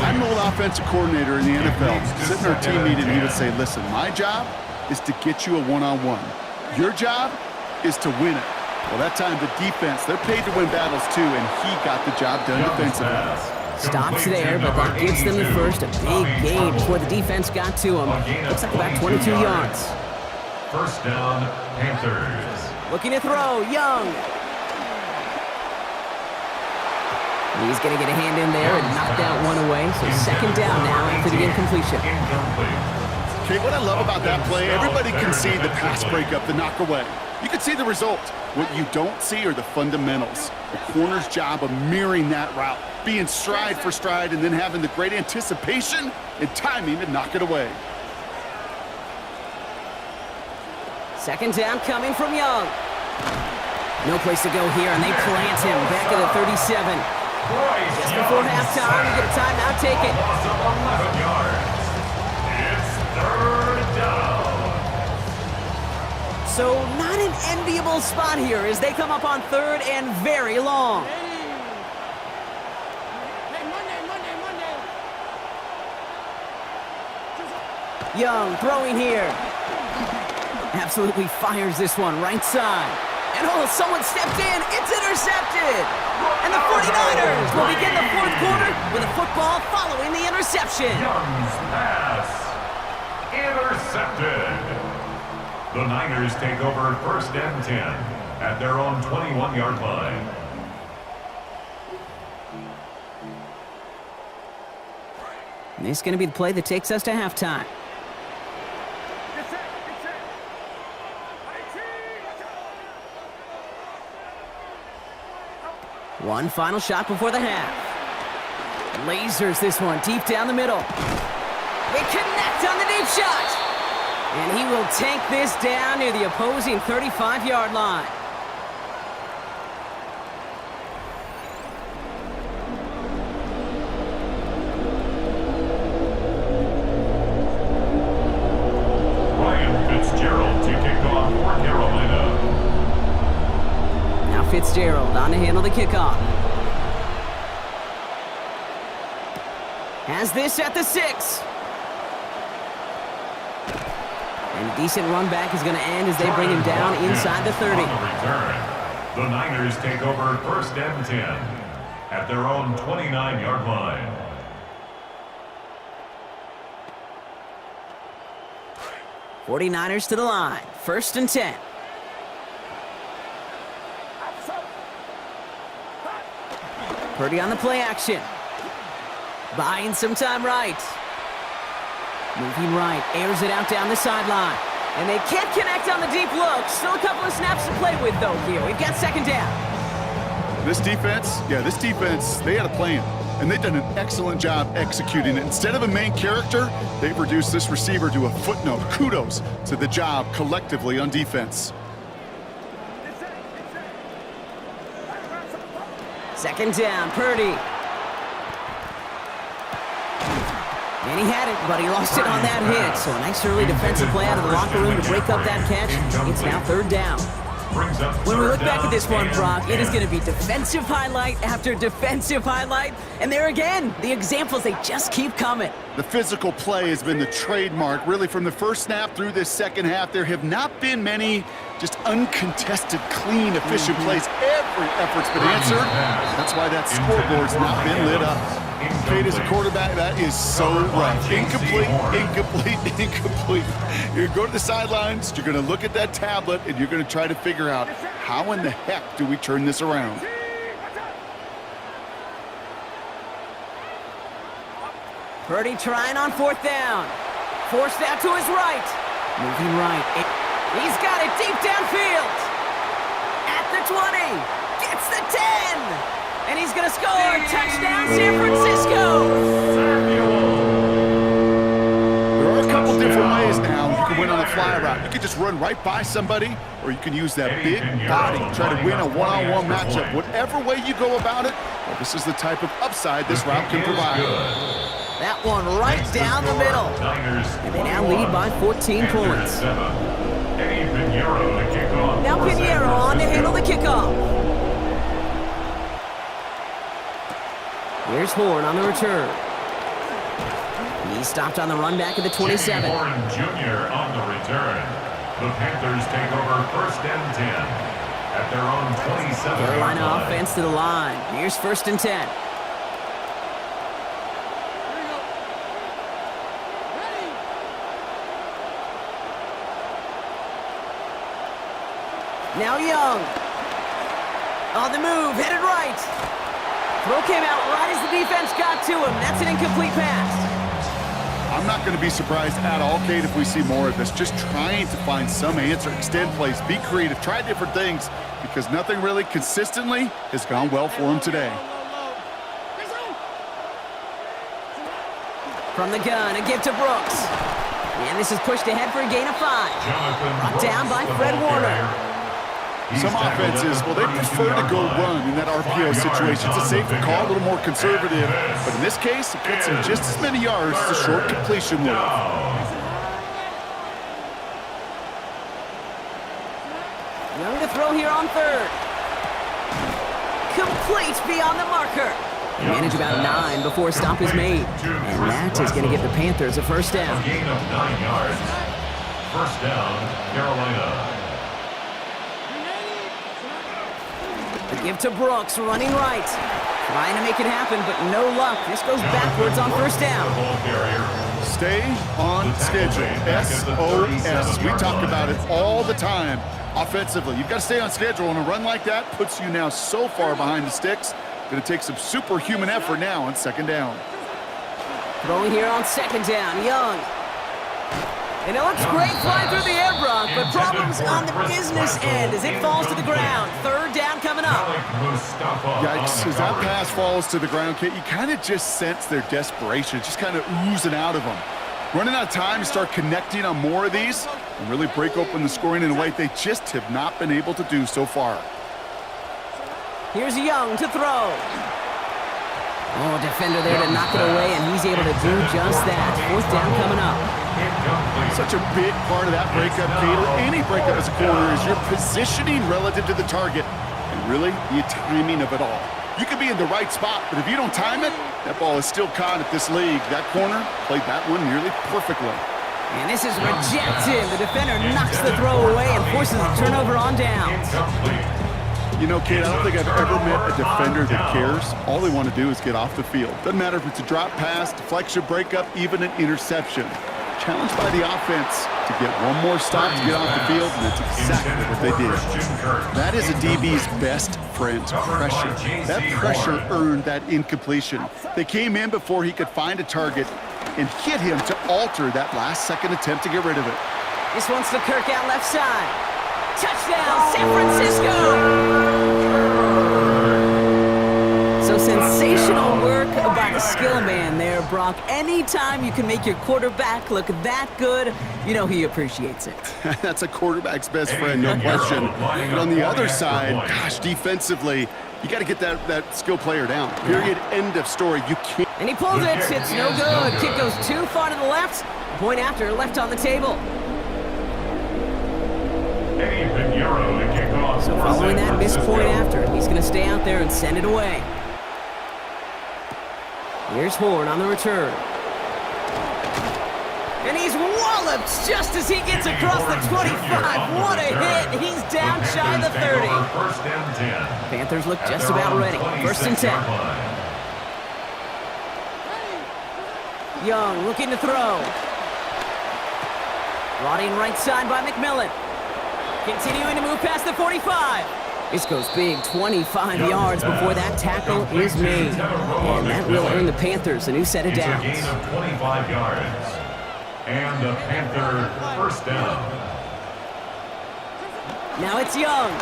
I'm an old offensive coordinator in the NFL. Sitting in our team meeting, he would say, listen, my job is to get you a one-on-one. Your job is to win it. Well, that time the defense, they're paid to win battles too, and he got the job done defensively. Stops there, but that gives them the first. A big gain before the defense got to him. Looks like about 22 yards. 1st down, Panthers. Looking to throw, Young. He's going to get a hand in there and knock that one away. So 2nd down now after the incompletion. Incomplete. Okay, what I love about that play, everybody can see the pass breakup, the knock away. You can see the result. What you don't see are the fundamentals. The corner's job of mirroring that route, being stride for stride, and then having the great anticipation and timing to knock it away. 2nd down coming from Young. No place to go here, and they plant him back at the 37. Just before halftime, we get a timeout taken. Loss of 11 yards. It's 3rd down. So not an enviable spot here as they come up on 3rd and very long. Young throwing here. Absolutely fires this one right side. And oh, someone stepped in. It's intercepted. And the 49ers will begin the 4th quarter with a football following the interception. Young's pass. Intercepted. The Niners take over 1st and 10 at their own 21-yard line. And this is going to be the play that takes us to halftime. One final shot before the half. Lasers this one deep down the middle. They connect on the deep shot. And he will take this down near the opposing 35-yard line. Ryan Fitzgerald to kick off for Carolina. Now Fitzgerald on to handle the kickoff. Has this at the 6. And a decent run back is going to end as they bring him down inside the 30. On the return, the Niners take over 1st and 10 at their own 29-yard line. '49ers to the line. 1st and 10. Purdy on the play action. Buying some time right. Moving right, airs it out down the sideline. And they can't connect on the deep look. Still a couple of snaps to play with, though, here. We've got second down. This defense, they had a plan. And they've done an excellent job executing it. Instead of a main character, they've reduced this receiver to a footnote. Kudos to the job collectively on defense. Second down, Purdy. And he had it, but he lost it on that hit. So a nice early defensive play out of the locker room to break up that catch. It's now third down. When we look back at this one, Brock, it is going to be defensive highlight after defensive highlight. And there again, the examples, they just keep coming. The physical play has been the trademark. Really, from the first snap through this second half, there have not been many just uncontested, clean, efficient plays. Every effort's been answered. That's why that scoreboard's not been lit up. Kate, as a quarterback, that is so rough. Incomplete. You're going to go to the sidelines, you're going to look at that tablet, and you're going to try to figure out how in the heck do we turn this around. Purdy trying on fourth down. Forced out to his right. Moving right. He's got it deep downfield. At the 20. Gets the 10. And he's going to score. Touchdown, San Francisco. There are a couple different ways now you can win on a fly route. You can just run right by somebody, or you can use that big body, try to win a one-on-one matchup. Whatever way you go about it, well, this is the type of upside this route can provide. That one right down the middle. And they now lead by 14 points. Now Pinheiro on to handle the kickoff. Here's Horn on the return. He stopped on the run back at the 27. Jimmy Horn Jr. on the return. The Panthers take over first and 10 at their own 27. Carolina offense to the line. Here's first and 10. Now Young. On the move, headed right. Throw came out right as the defense got to him. That's an incomplete pass. I'm not going to be surprised at all, Kate, if we see more of this. Just trying to find some answer, extend plays, be creative, try different things, because nothing really consistently has gone well for him today. From the gun, a give to Brooks. And this is pushed ahead for a gain of 5. Brought down by Fred Warner. Some offenses, well, they prefer to go run in that RPO situation. It's a safer call, a little more conservative. But in this case, it gets him just as many yards as a short completion would. Young to throw here on third. Complete beyond the marker. They manage about 9 before a stop is made. And that is going to give the Panthers a first down. A gain of 9 yards. First down, Carolina. The give to Brooks, running right. Trying to make it happen, but no luck. This goes backwards on first down. Stay on schedule. SOS. We talk about it all the time offensively. You've got to stay on schedule, and a run like that puts you now so far behind the sticks. Going to take some superhuman effort now on second down. Throwing here on second down, Young. And it looks great flying through the air, Brock, but problems on the business end as it falls to the ground. Third down coming up. Yikes, as that pass falls to the ground, Kate, you kind of just sense their desperation, just kind of oozing out of them. Running out of time to start connecting on more of these and really break open the scoring in a way they just have not been able to do so far. Here's Young to throw. Oh, defender there to knock it away, and he's able to do just that. Fourth down coming up. Such a big part of that breakup, Kate, or any breakup as a corner, is your positioning relative to the target and really the timing of it all. You could be in the right spot, but if you don't time it, that ball is still caught at this league. That corner played that one nearly perfectly. And this is rejected. The defender knocks the throw away and forces a turnover on downs. You know, Kate, I don't think I've ever met a defender that cares. All they want to do is get off the field. Doesn't matter if it's a drop pass, deflection, breakup, even an interception. challenged by the offense to get one more stop to get off the field, and that's exactly what they did. That is a DB's best friend, pressure. That pressure earned that incompletion. They came in before he could find a target and hit him to alter that last-second attempt to get rid of it. This one's to Kirk out left side. Touchdown, San Francisco! So sensational work by the skill man there, Brock. Anytime you can make your quarterback look that good, you know he appreciates it. That's a quarterback's best friend, no question. But on the other side, gosh, defensively, you got to get that skill player down. Period. End of story. You can't. And he pulls it. It's no good. Kick goes too far to the left. Point after left on the table. So following that missed point after, he's going to stay out there and send it away. Here's Ford on the return. And he's walloped just as he gets across the 25. What a hit. He's down shy of the 30. Panthers look just about ready. 1st and 10. Young looking to throw. Brought in right side by McMillan. Continuing to move past the 45. This goes big, 25 yards before that tackle is made. And that will earn the Panthers a new set of downs. It's a gain of 25 yards. And the Panther 1st down. Now it's Young.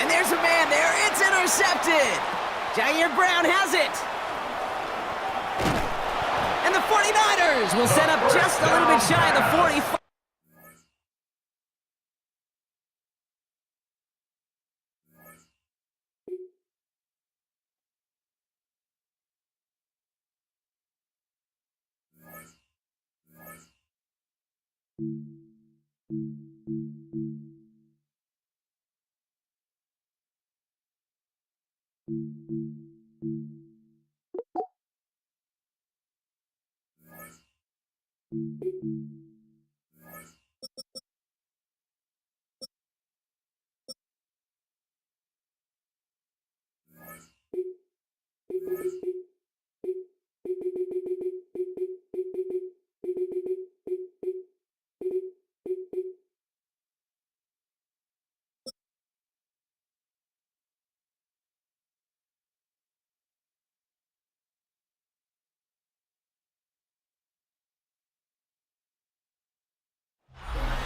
And there's a man there. It's intercepted. Jair Brown has it. And the 49ers will set up just a little bit shy of the 45.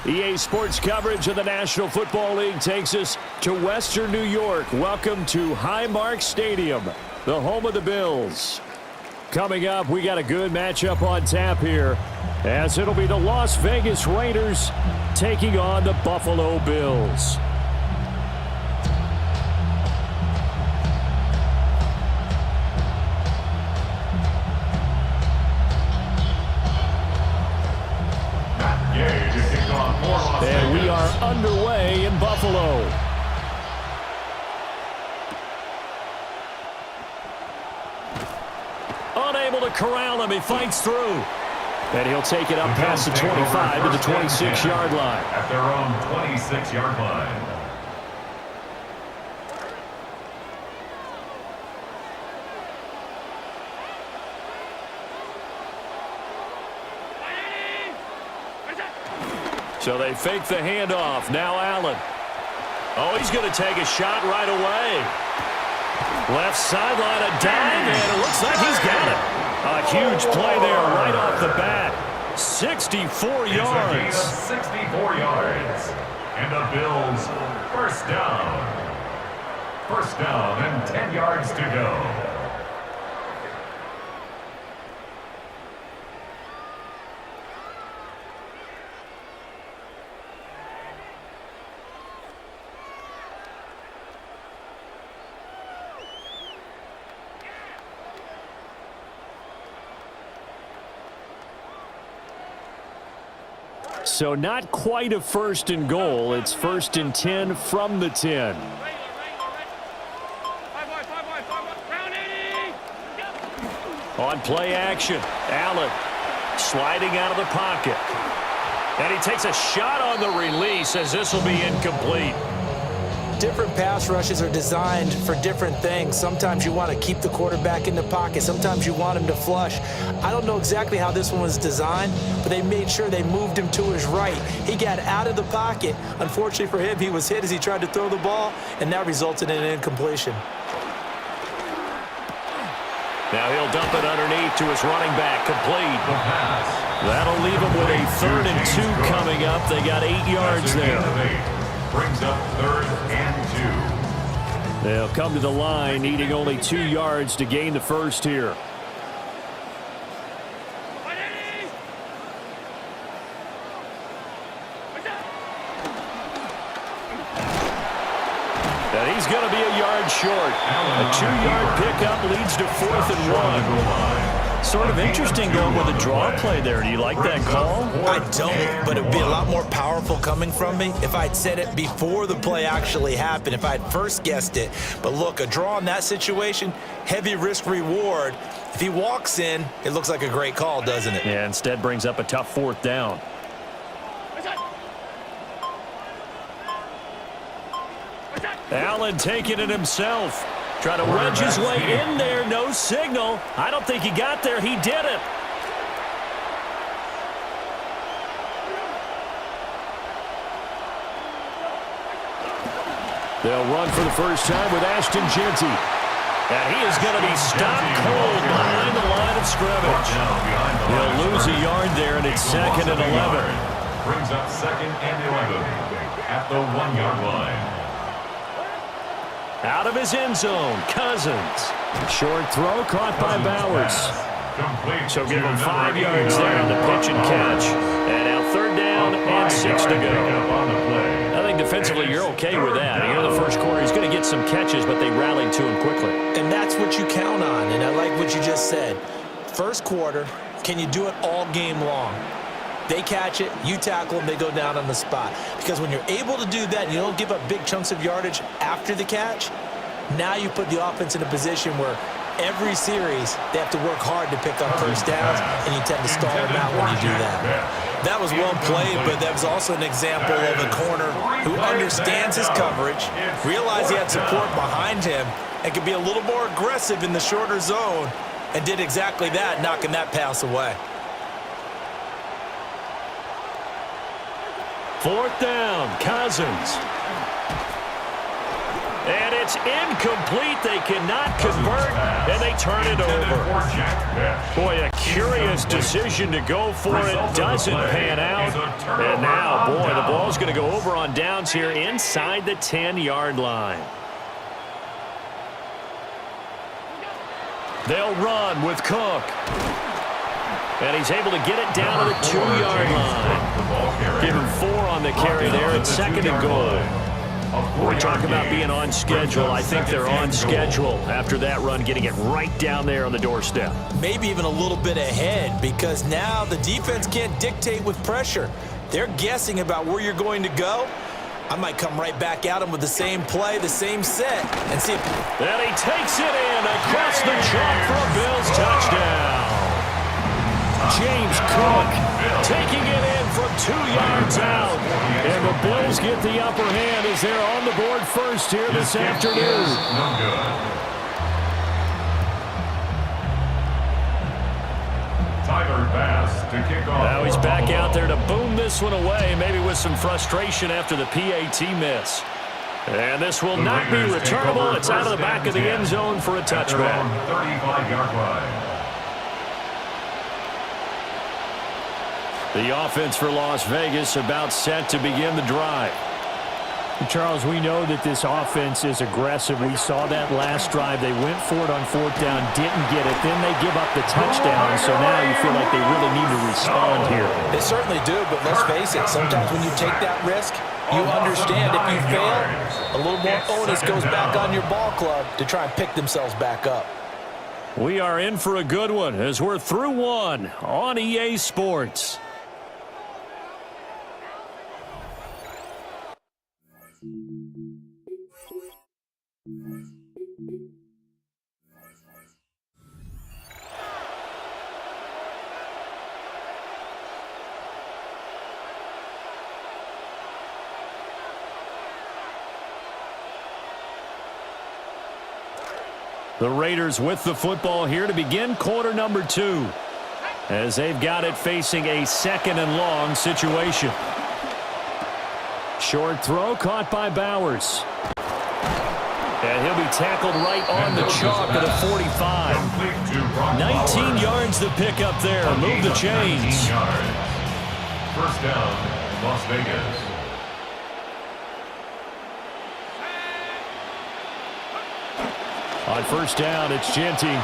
EA Sports coverage of the National Football League takes us to Western New York. Welcome to Highmark Stadium, the home of the Bills. Coming up, we got a good matchup on tap here, as it'll be the Las Vegas Raiders taking on the Buffalo Bills. And we are underway in Buffalo. Unable to corral him, he fights through. And he'll take it up past the 25 to the 26-yard line. At their own 26-yard line. So they fake the handoff. Now Allen. Oh, he's going to take a shot right away. Left sideline, a dive, and it looks like he's got it. A huge play there right off the bat. 64 yards. It's a gain of 64 yards. And the Bills 1st down. 1st down and 10 yards to go. So not quite a 1st and goal. It's 1st and 10 from the 10. On play action, Allen sliding out of the pocket. And he takes a shot on the release as this will be incomplete. different pass rushes are designed for different things. Sometimes you want to keep the quarterback in the pocket. Sometimes you want him to flush. I don't know exactly how this one was designed, but they made sure they moved him to his right. He got out of the pocket. Unfortunately for him, he was hit as he tried to throw the ball, and that resulted in an incompletion. Now he'll dump it underneath to his running back, complete. That'll leave him with a 3rd and 2 coming up. They got 8 yards there. Brings up 3rd and 2. They'll come to the line, needing only 2 yards to gain the first here. And he's going to be a yard short. A 2-yard pickup leads to 4th and 1. Sort of interesting going with a draw play there. Do you like that call? I don't, but it would be a lot more powerful coming from me if I'd said it before the play actually happened, if I'd first guessed it. But look, a draw in that situation, heavy risk reward. If he walks in, it looks like a great call, doesn't it? Yeah, instead brings up a tough 4th down. Allen taking it himself. Trying to wedge his way in there. No signal. I don't think he got there. He did it. They'll run for the first time with Ashton Jeanty. And he is going to be stopped cold behind the line of scrimmage. He'll lose a yard there, and it's 2nd and 11. Brings up 2nd and 11 at the 1-yard line. Out of his end zone, Cousins. Short throw caught by Bowers. So give him 5 yards there on the pitch and catch. And now 3rd down and 6 to go. I think defensively you're okay with that. Here in the first quarter, he's going to get some catches, but they rallied to him quickly. And that's what you count on, and I like what you just said. First quarter, can you do it all game long? They catch it, you tackle them, they go down on the spot. Because when you're able to do that and you don't give up big chunks of yardage after the catch, now you put the offense in a position where every series they have to work hard to pick up first downs, and you tend to stall them out when you do that. That was well played, but that was also an example of a corner who understands his coverage, realized he had support behind him, and could be a little more aggressive in the shorter zone, and did exactly that, knocking that pass away. 4th down, Cousins. And it's incomplete. They cannot convert, and they turn it over. Boy, a curious decision to go for it. Doesn't pan out. And now, boy, the ball's going to go over on downs here inside the 10-yard line. They'll run with Cook. And he's able to get it down to the 2-yard line. Give him 4 on the carry there at 2nd and goal. We talk about being on schedule. I think they're on schedule after that run, getting it right down there on the doorstep. Maybe even a little bit ahead, because now the defense can't dictate with pressure. They're guessing about where you're going to go. I might come right back at him with the same play, the same set, and see if... And he takes it in across the chalk for a Bills touchdown. James Cook taking it in from 2 yards out. And the Bills get the upper hand as they're on the board first here this afternoon. No good. Tyler Bass to kick off. Now he's back out there to boom this one away, maybe with some frustration after the PAT miss. And this will not be returnable. It's out of the back of the end zone for a touchback. 35-yard line. The offense for Las Vegas about set to begin the drive. Charles, we know that this offense is aggressive. We saw that last drive. They went for it on 4th down, didn't get it. Then they give up the touchdown, so now you feel like they really need to respond here. They certainly do, but let's face it, sometimes when you take that risk, you understand if you fail, a little more onus goes back on your ball club to try and pick themselves back up. We are in for a good one as we're through one on EA Sports. The Raiders with the football here to begin quarter number 2, as they've got it facing a 2nd and long situation. Short throw caught by Bowers. And he'll be tackled right on the chalk at a 45. 19 yards to pick up there. Move the chains. First down, Las Vegas. On first down, it's Genty. And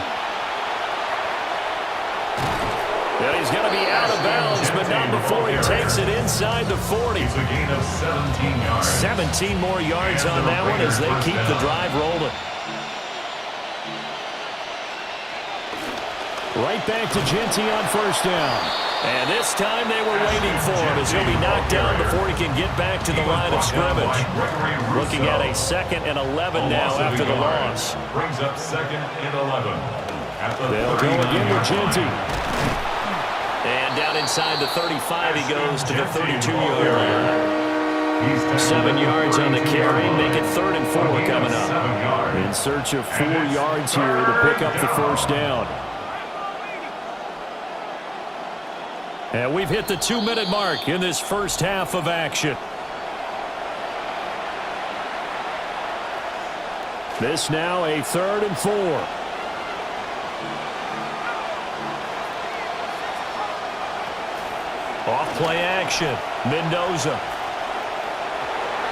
he's going to be out of bounds, but not before he takes it inside the 40. It's a gain of 17 yards. 17 more yards on that one as they keep the drive rolling. Right back to Genty on first down. And this time they were waiting for him as he'll be knocked down before he can get back to the line of scrimmage. Looking at a 2nd and 11 now after the loss. Brings up 2nd and 11. They'll go again with Genty. And down inside the 35 he goes to the 32-yard line. 7 yards on the carry, make it 3rd and 4 coming up. In search of 4 yards here to pick up the first down. And we've hit the 2-minute mark in this first half of action. This now a 3rd and 4. Off play action. Mendoza.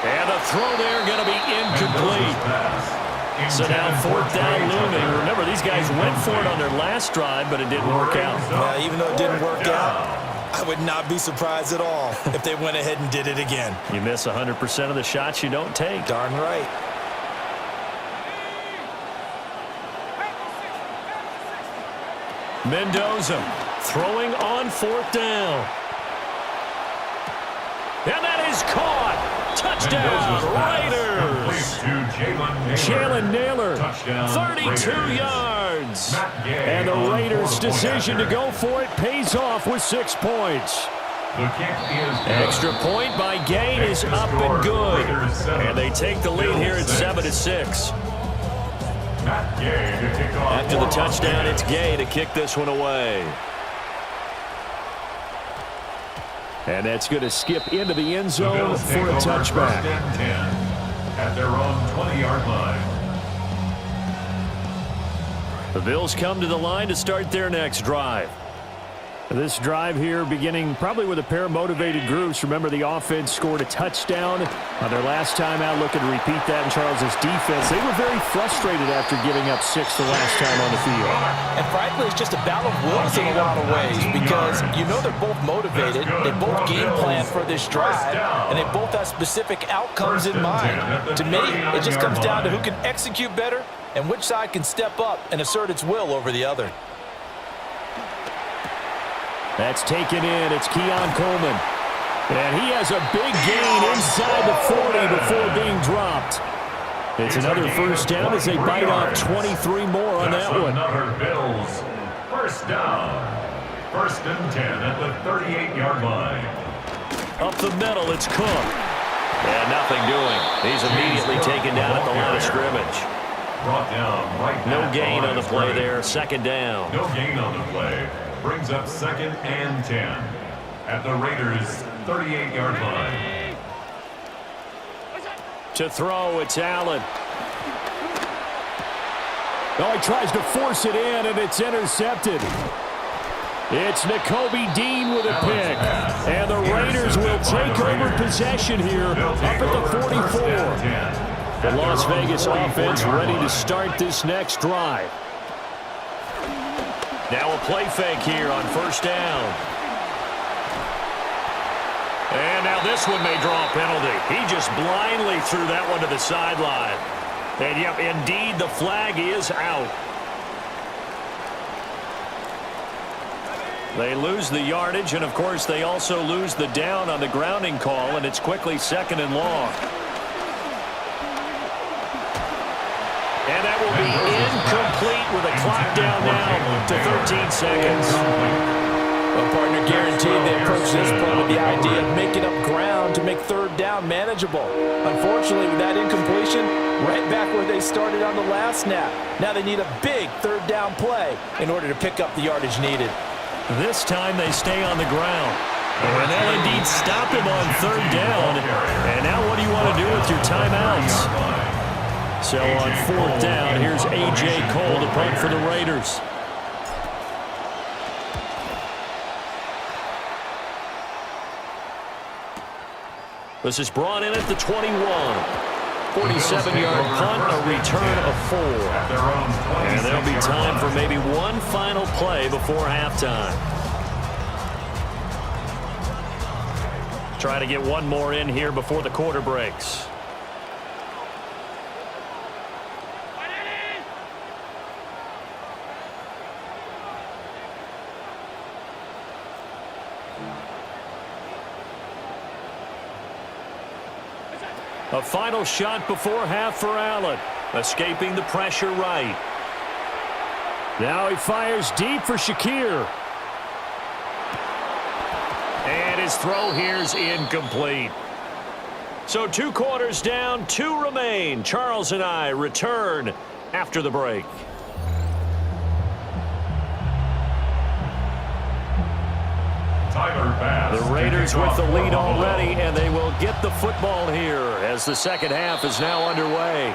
And the throw there going to be incomplete. So now 4th down looming. Remember, these guys went for it on their last drive, but it didn't work out. Yeah, even though it didn't work out, I would not be surprised at all if they went ahead and did it again. You miss 100% of the shots you don't take. Darn right. Mendoza throwing on 4th down. And that is caught. Touchdown, Raiders. Jalen Naylor, 32 yards. And the Raiders' decision to go for it pays off with 6 points. Extra point by Gain is up and good. And they take the lead here at 7-6. After the touchdown, it's Gay to kick this one away. And that's going to skip into the end zone for a touchback. At their own 20-yard line. The Bills come to the line to start their next drive. This drive here beginning probably with a pair of motivated groups. Remember, the offense scored a touchdown on their last time out. Looking to repeat that in Charles's defense. They were very frustrated after giving up 6 the last time on the field. And frankly, it's just a battle of wills in a lot of ways because you know they're both motivated. They both game plan for this drive, and they both have specific outcomes in mind. To me, it just comes down to who can execute better and which side can step up and assert its will over the other. That's taken in. It's Keon Coleman. And he has a big gain inside the 40 before being dropped. It's another first down as they bite off 23 more on that one. Another Bills first down. 1st and 10 at the 38-yard line. Up the middle, it's Cook. And nothing doing. He's immediately taken down at the line of scrimmage. Brought down right no gain on the play there. 2nd down. No gain on the play. Brings up 2nd and 10 at the Raiders' 38-yard line. To throw, it's Allen. Oh, he tries to force it in, and it's intercepted. It's Nakobe Dean with a pick. And the Raiders will take over possession here up at the 44. The Las Vegas offense ready to start this next drive. Now a play fake here on first down. And now this one may draw a penalty. He just blindly threw that one to the sideline. And yep, indeed, the flag is out. They lose the yardage, and of course they also lose the down on the grounding call, and it's quickly 2nd and long. And that will be incomplete with a clock down now to 13 seconds. Well, partner, guaranteed they approach this play with the idea of making up ground to make third down manageable. Unfortunately, with that incompletion, right back where they started on the last snap. Now they need a big third down play in order to pick up the yardage needed. This time they stay on the ground. And they'll indeed stop him on third down. And now what do you want to do with your timeouts? So on fourth down, here's A.J. Cole to punt for the Raiders. This is brought in at the 21. 47-yard punt, a return of 4. And there'll be time for maybe one final play before halftime. Try to get one more in here before the quarter breaks. A final shot before half for Allen. Escaping the pressure right. Now he fires deep for Shakir. And his throw here's incomplete. So 2 quarters down, 2 remain. Charles and I return after the break. The Raiders with the lead already, and they will get the football here as the second half is now underway.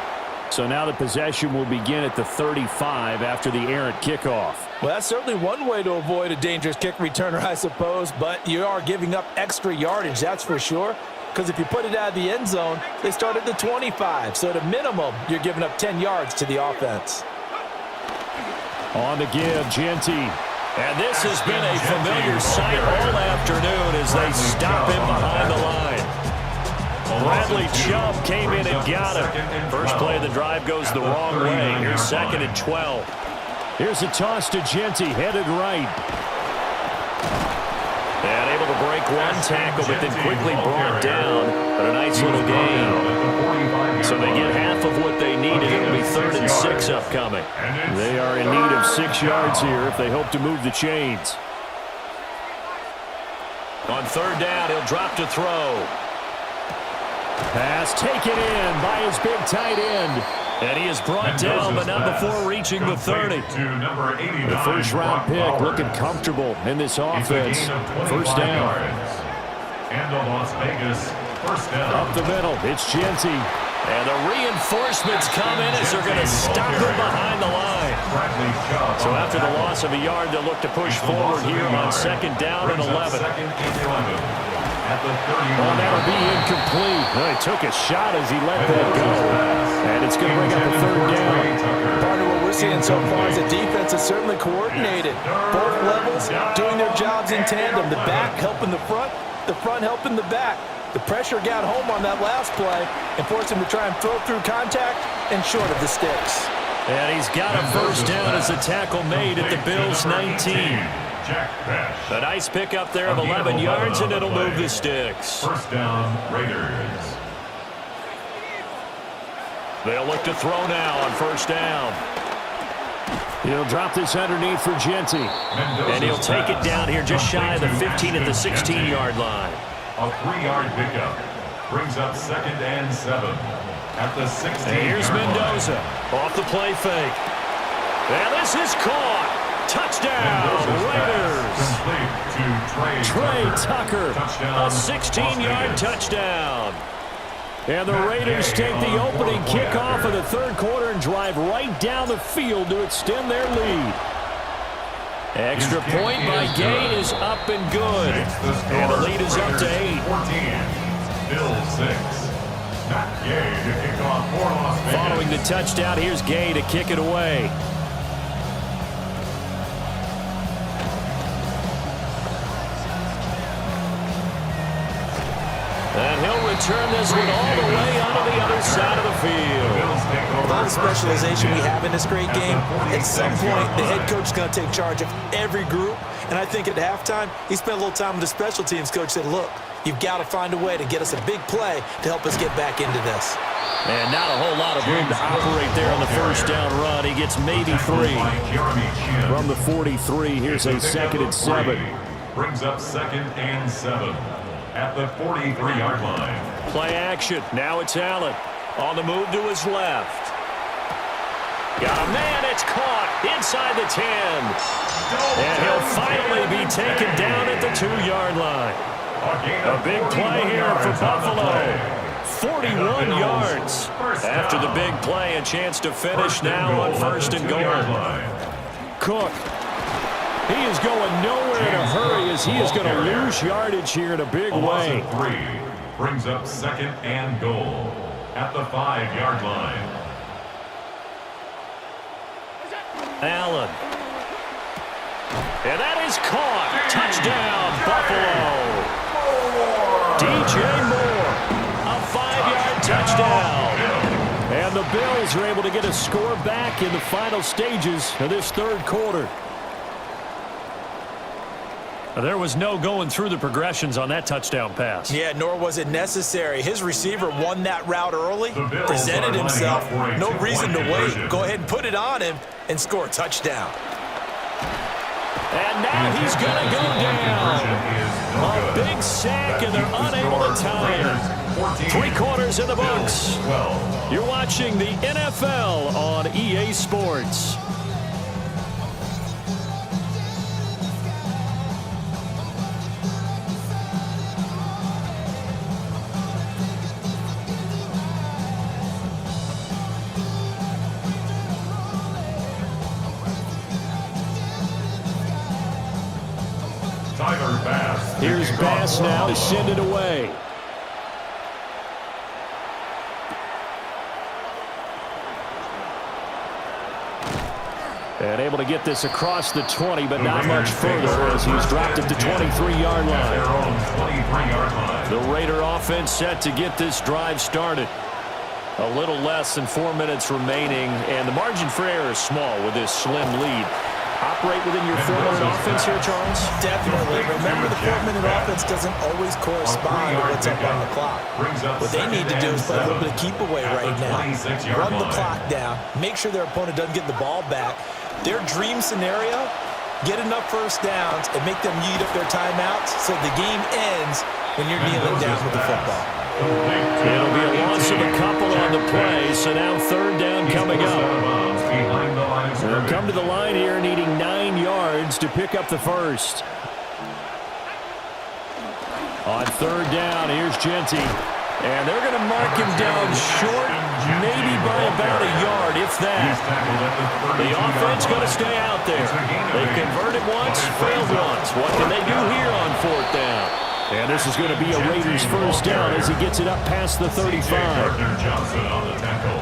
So now the possession will begin at the 35 after the errant kickoff. Well, that's certainly one way to avoid a dangerous kick returner, I suppose, but you are giving up extra yardage, that's for sure, because if you put it out of the end zone, they start at the 25, so at a minimum, you're giving up 10 yards to the offense. On the give, Genty. And this has been a familiar sight all afternoon as they stop him behind the line. Bradley Chubb came in and got him. First play of the drive goes the wrong way. Here's 2nd and 12. Here's a toss to Genty, headed right. And able to break one tackle, but then quickly brought down. But a nice little gain. So they get half of what they needed. It'll be 3rd and 6 upcoming. They are in need of 6 yards here if they hope to move the chains. On 3rd down, he'll drop to throw. Pass taken in by his big tight end. And he is brought down, but not before reaching the 30. The first-round pick looking comfortable in this offense. First down. And the Las Vegas first down. Up the middle, it's Genty. And the reinforcements come in as they're going to stop him behind the line. So after the loss of a yard, they'll look to push forward here on 2nd down and 11. Oh, that'll be incomplete. Well, he took a shot as he let that go. And it's going to bring up a 3rd down. Part of what we're seeing so far is the defense is certainly coordinated. Both levels doing their jobs in tandem. The back helping the front helping the back. The pressure got home on that last play and forced him to try and throw through contact and short of the sticks. And he's got a first down as a tackle made at the Bills' 19. A nice pickup there of 11 yards, and it'll move the sticks. First down, Raiders. They'll look to throw now on 1st down. He'll drop this underneath for Genty. And he'll take it down here just shy of the 15 at the 16-yard line. A 3-yard pickup brings up 2nd and 7 at the 16. And here's Mendoza off the play fake. And this is caught. Touchdown, Raiders. Trey Tucker. A 16-yard touchdown. And the Raiders take the opening kickoff of the 3rd quarter and drive right down the field to extend their lead. Extra point by Gay is up and good. And the lead is up to 8. 14. Bills 6. Matt Gay to kick off for Las Vegas. Following the touchdown, here's Gay to kick it away. And he'll return this one all the way onto the other side of the field. With all the specialization we have in this great game, at some point the head coach is going to take charge of every group. And I think at halftime, he spent a little time with the special teams coach, said, look, you've got to find a way to get us a big play to help us get back into this. And not a whole lot of room to operate there on the first down run. He gets maybe 3. From the 43, here's a 2nd and 7. brings up 2nd and 7 at the 43-yard line. Play action. Now it's Allen on the move to his left. Got a man. It's caught inside the 10. And he'll finally be taken down at the 2-yard line. A big play here for Buffalo. 41 yards. After the big play, a chance to finish now on 1st and goal. Cook. He is going nowhere in a hurry as he is going to lose yardage here in a big way. 3 brings up 2nd and goal at the 5-yard line. Allen. And that is caught. Touchdown, Buffalo. DJ Moore. A 5-yard touchdown. And the Bills are able to get a score back in the final stages of this 3rd quarter. There was no going through the progressions on that touchdown pass. Yeah, nor was it necessary. His receiver won that route early, presented himself. No reason to wait. Go ahead and put it on him and score a touchdown. And now he's going to go down. A big sack, and they're unable to tie him. 3 quarters in the books. You're watching the NFL on EA Sports. Here's Bass now to send it away. And able to get this across the 20, but not much further as he's dropped it to 23-yard line. The Raider offense set to get this drive started. A little less than 4 minutes remaining, and the margin for error is small with this slim lead. Operate within your 4-minute offense here, Charles? Definitely. Remember, the 4-minute offense doesn't always correspond to what's up on the clock. What they need to do is play a little bit of keep away right now. Run the clock down. Make sure their opponent doesn't get the ball back. Their dream scenario, get enough first downs and make them eat up their timeouts so the game ends when you're kneeling down with the football. It'll be a loss of a couple on the play, so now 3rd down coming up. They'll come to the line here needing 9 yards to pick up the first. On 3rd down, here's Genty. And they're going to mark him down short, maybe by about a yard, if that. The offense going to stay out there. They've converted once, failed once. What can they do here on 4th down? And this is going to be a Raiders first down as he gets it up past the 35. Johnson on the tackle.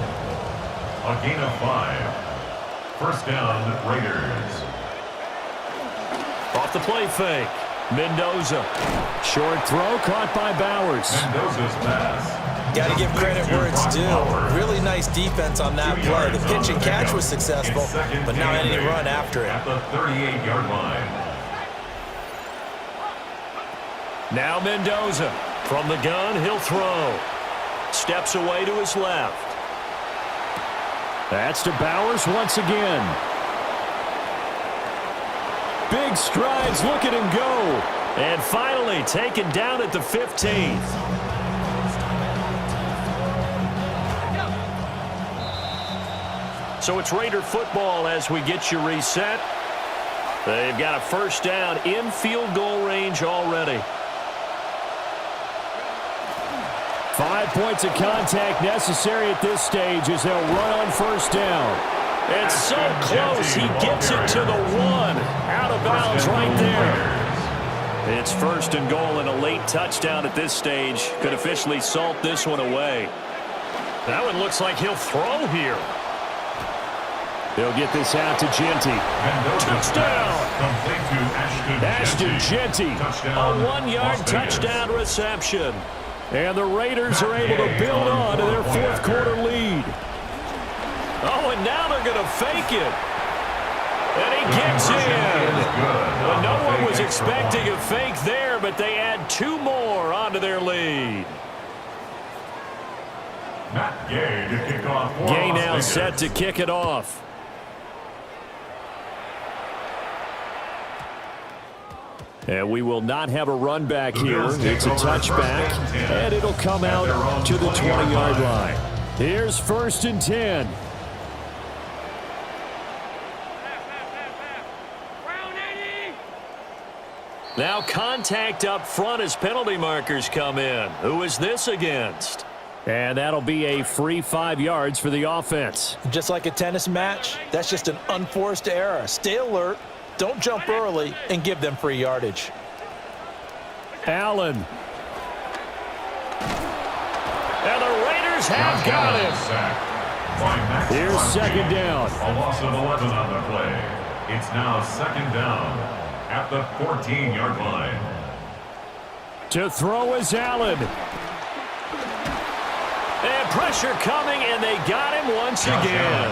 A gain of 5. First down, Raiders. Off the play fake. Mendoza. Short throw caught by Bowers. Mendoza's pass. Got to give credit where it's due. Really nice defense on that play. The pitch and catch was successful, but now any run after it. At the 38-yard line. Now Mendoza. From the gun, he'll throw. Steps away to his left. That's to Bowers once again. Big strides, look at him go. And finally taken down at the 15th. So it's Raider football as we get you reset. They've got a first down in field goal range already. 5 points of contact necessary at this stage as they'll run on first down. It's so close, he gets it to the 1. Out of bounds right there. It's 1st and goal and a late touchdown at this stage. Could officially salt this one away. That one looks like he'll throw here. They'll get this out to Genty. Touchdown! Ashton Genty. A 1-yard touchdown reception. And the Raiders are able to build on to their 4th quarter lead. Oh, and now they're going to fake it. And he gets in. Well, no one was expecting a fake there, but they add 2 more onto their lead. Matt Gay to kick off. Gay now set to kick it off. And we will not have a run back here. It's a touchback, and it'll come out to the 20-yard line. Here's 1st and 10. Now contact up front as penalty markers come in. Who is this against? And that'll be a free 5 yards for the offense. Just like a tennis match, that's just an unforced error. Stay alert, don't jump early, and give them free yardage. Allen. And the Raiders have got him. Here's 2nd down. A loss of 11 on the play. It's now 2nd down at the 14-yard line. To throw is Allen. And pressure coming, and they got him once again.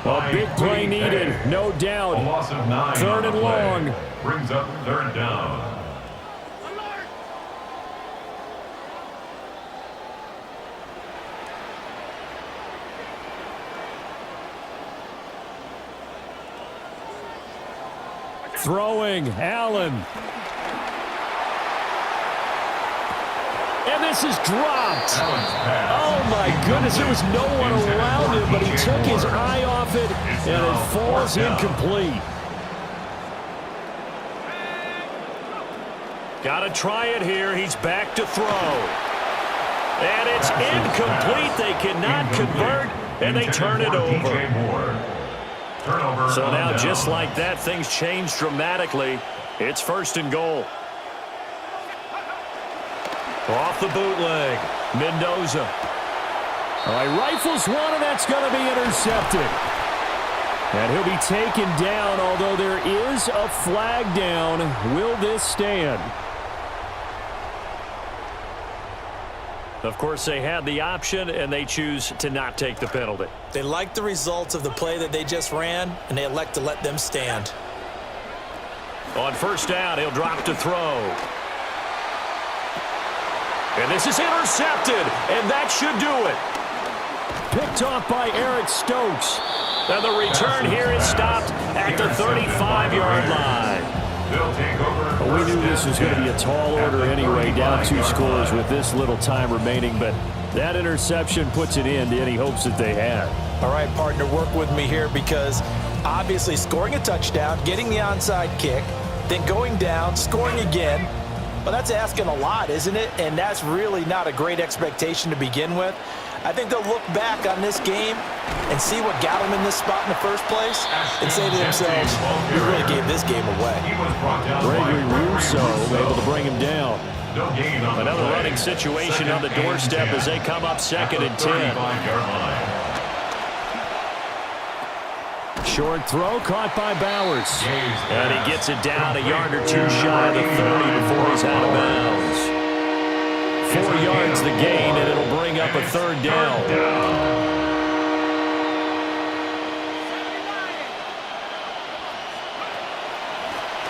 A big play needed, no doubt. A loss of 9 3rd and long. Brings up 3rd down. Throwing, Allen. And this is dropped. Oh, my goodness. There was no one around him, but he took his eye off it, and it falls incomplete. Got to try it here. He's back to throw. And it's incomplete. They cannot convert, and they turn it over. So now, just like that, things change dramatically. It's 1st and goal. Off the bootleg, Mendoza. All right, rifles one, and that's going to be intercepted. And he'll be taken down, although there is a flag down. Will this stand? Of course, they had the option, and they choose to not take the penalty. They like the results of the play that they just ran, and they elect to let them stand. On 1st down, he'll drop to throw. And this is intercepted, and that should do it. Picked off by Eric Stokes. And the return here is stopped at the 35-yard line. Well, we knew this was going to be a tall order anyway, down 2 scores with this little time remaining, but that interception puts an end to any hopes that they had. All right, partner, work with me here because obviously scoring a touchdown, getting the onside kick, then going down, scoring again, well, that's asking a lot, isn't it? And that's really not a great expectation to begin with. I think they'll look back on this game and see what got them in this spot in the first place and say to themselves, we really gave this game away. Gregory Rousseau able to bring him down. Another running situation on the doorstep as they come up 2nd and 10. Short throw caught by Bowers. And he gets it down a yard or 2 shy of the 30 before he's out of bounds. 4 yards the gain, and it'll bring up a 3rd down.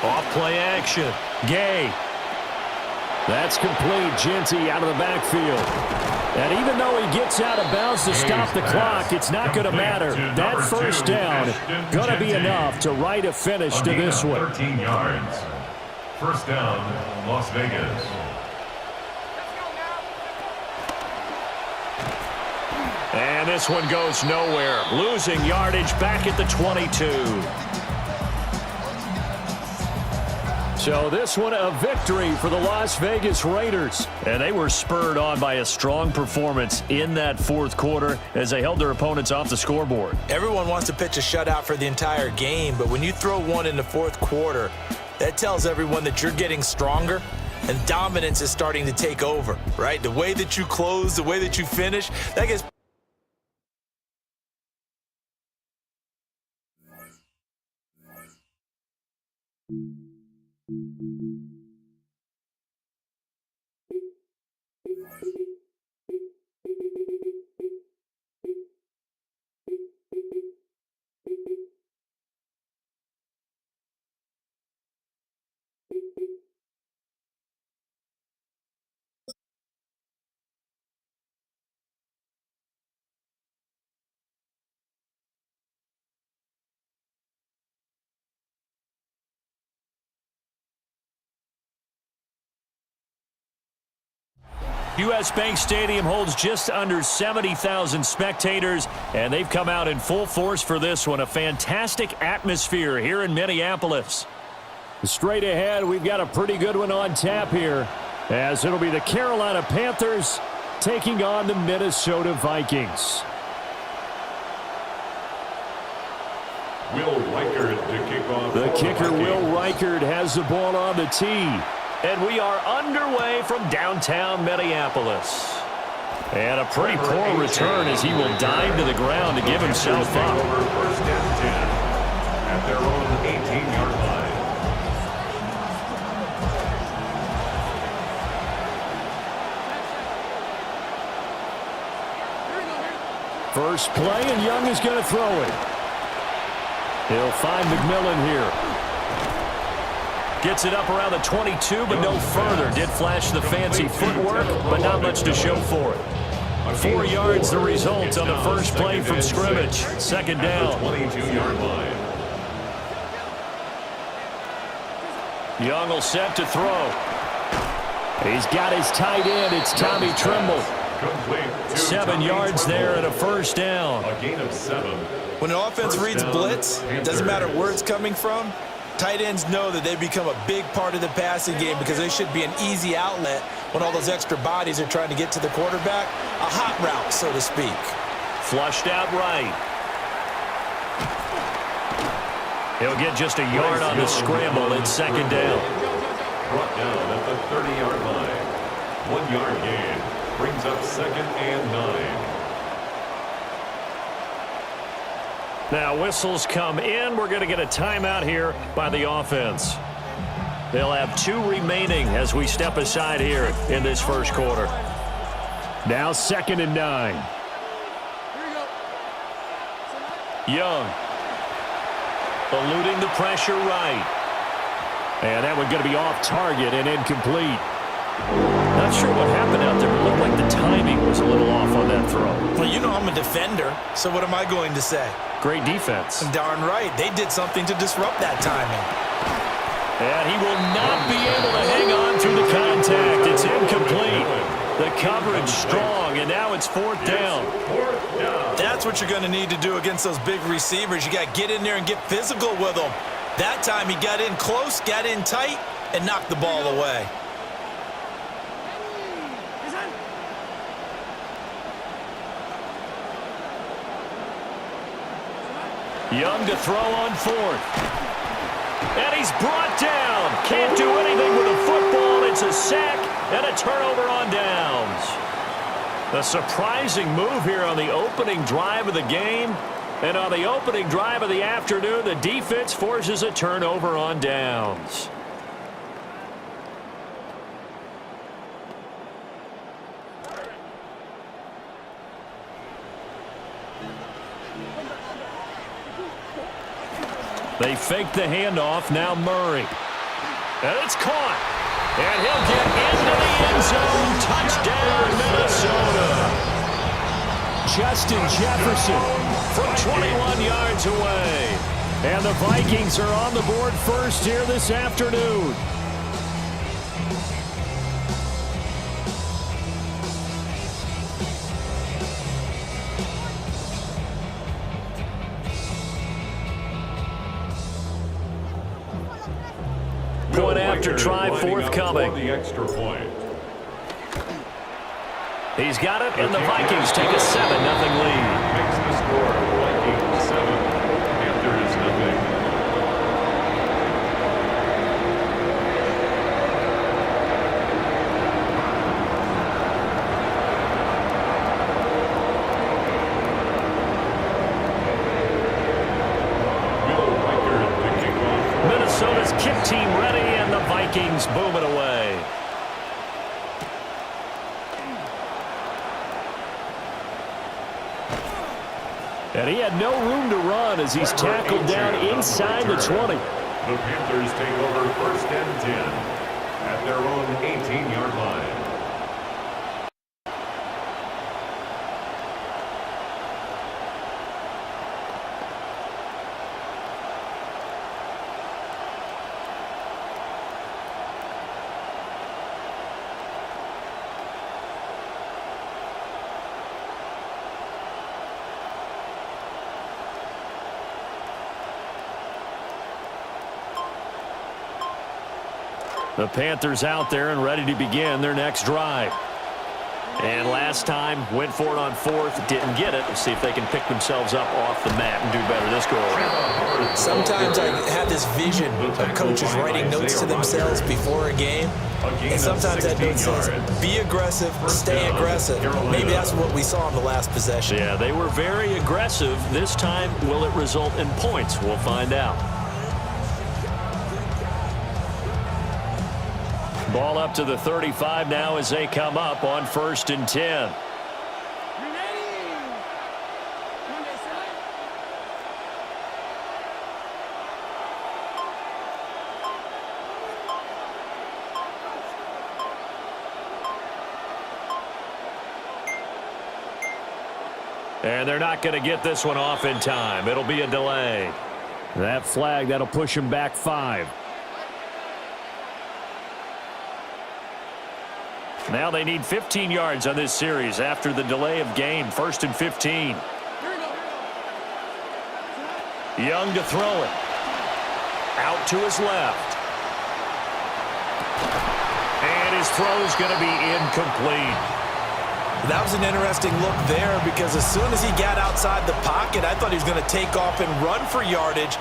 Off play action. Gay. That's complete. Genty out of the backfield. And even though he gets out of bounds to stop the clock, it's not going to matter. That 1st down going to be enough to write a finish to this one. 13 yards. 1st down, Las Vegas. And this one goes nowhere. Losing yardage back at the 22. So this one a victory for the Las Vegas Raiders. And they were spurred on by a strong performance in that 4th quarter as they held their opponents off the scoreboard. Everyone wants to pitch a shutout for the entire game, but when you throw one in the 4th quarter, that tells everyone that you're getting stronger and dominance is starting to take over, right? The way that you close, the way that you finish, that gets U.S. Bank Stadium holds just under 70,000 spectators, and they've come out in full force for this one. A fantastic atmosphere here in Minneapolis. Straight ahead, we've got a pretty good one on tap here, as it'll be the Carolina Panthers taking on the Minnesota Vikings. Will Reichard to kick off. The kicker, Will Reichard, has the ball on the tee. And we are underway from downtown Minneapolis. And a pretty poor return as he will dive to the ground to give himself up. Over first and 10 at their own 18-yard line. First play, and Young is going to throw it. He'll find McMillan here. Gets it up around the 22, but no further. Did flash the fancy footwork, but not much to show for it. 4 yards the result on the first play from scrimmage. Second down. 22-yard line. Young will set to throw. He's got his tight end. It's Tommy Tremble. 7 yards there and a first down. A gain of 7. When an offense reads blitz, it doesn't matter where it's coming from, tight ends know that they become a big part of the passing game because they should be an easy outlet when all those extra bodies are trying to get to the quarterback. A hot route, so to speak. Flushed out right. He'll get just a yard on the scramble. It's second down. Brought down at the 30-yard line. 1 yard gain. Brings up second and 9. Now whistles come in. We're going to get a timeout here by the offense. They'll have 2 remaining as we step aside here in this first quarter. Now second and 9. Young. Eluding the pressure right. And that one going to be off target and incomplete. Not sure what happened out there, but it looked like the timing was a little off on that throw. Well, you know I'm a defender, so what am I going to say? Great defense. Darn right. They did something to disrupt that timing. And he will not be able to hang on through the contact. It's incomplete. The coverage strong, and now it's fourth down. That's what you're going to need to do against those big receivers. You got to get in there and get physical with them. That time he got in close, got in tight, and knocked the ball away. Young to throw on fourth. And he's brought down. Can't do anything with the football. It's a sack and a turnover on downs. A surprising move here on the opening drive of the game. And on the opening drive of the afternoon, the defense forces a turnover on downs. They fake the handoff. Now Murray. And it's caught. And he'll get into the end zone. Touchdown, Minnesota. Justin Jefferson From 21 yards away. And the Vikings are on the board first here this afternoon. Point after try forthcoming. The extra point. He's got it, and the Vikings take a 7-0 lead. Makes the score Vikings 7. Panthers nothing. Minnesota's kick team ready, and the Vikings boom it away. And he had no room to run as he's tackled down inside the 20. The Panthers take over first and 10 at their own 18-yard line. The Panthers out there and ready to begin their next drive. And last time, went for it on fourth, didn't get it. Let's see if they can pick themselves up off the mat and do better this go-around. Sometimes I have this vision of coaches writing notes to themselves before a game. And sometimes that note says, be aggressive, stay aggressive. Maybe that's what we saw in the last possession. Yeah, they were very aggressive. This time, will it result in points? We'll find out. Ball up to the 35 now as they come up on 1st and 10. And they're not going to get this one off in time. It'll be a delay. That flag, that'll push them back 5. Now they need 15 yards on this series after the delay of game. 1st and 15. Young to throw it. Out to his left. And his throw's going to be incomplete. That was an interesting look there because as soon as he got outside the pocket, I thought he was going to take off and run for yardage.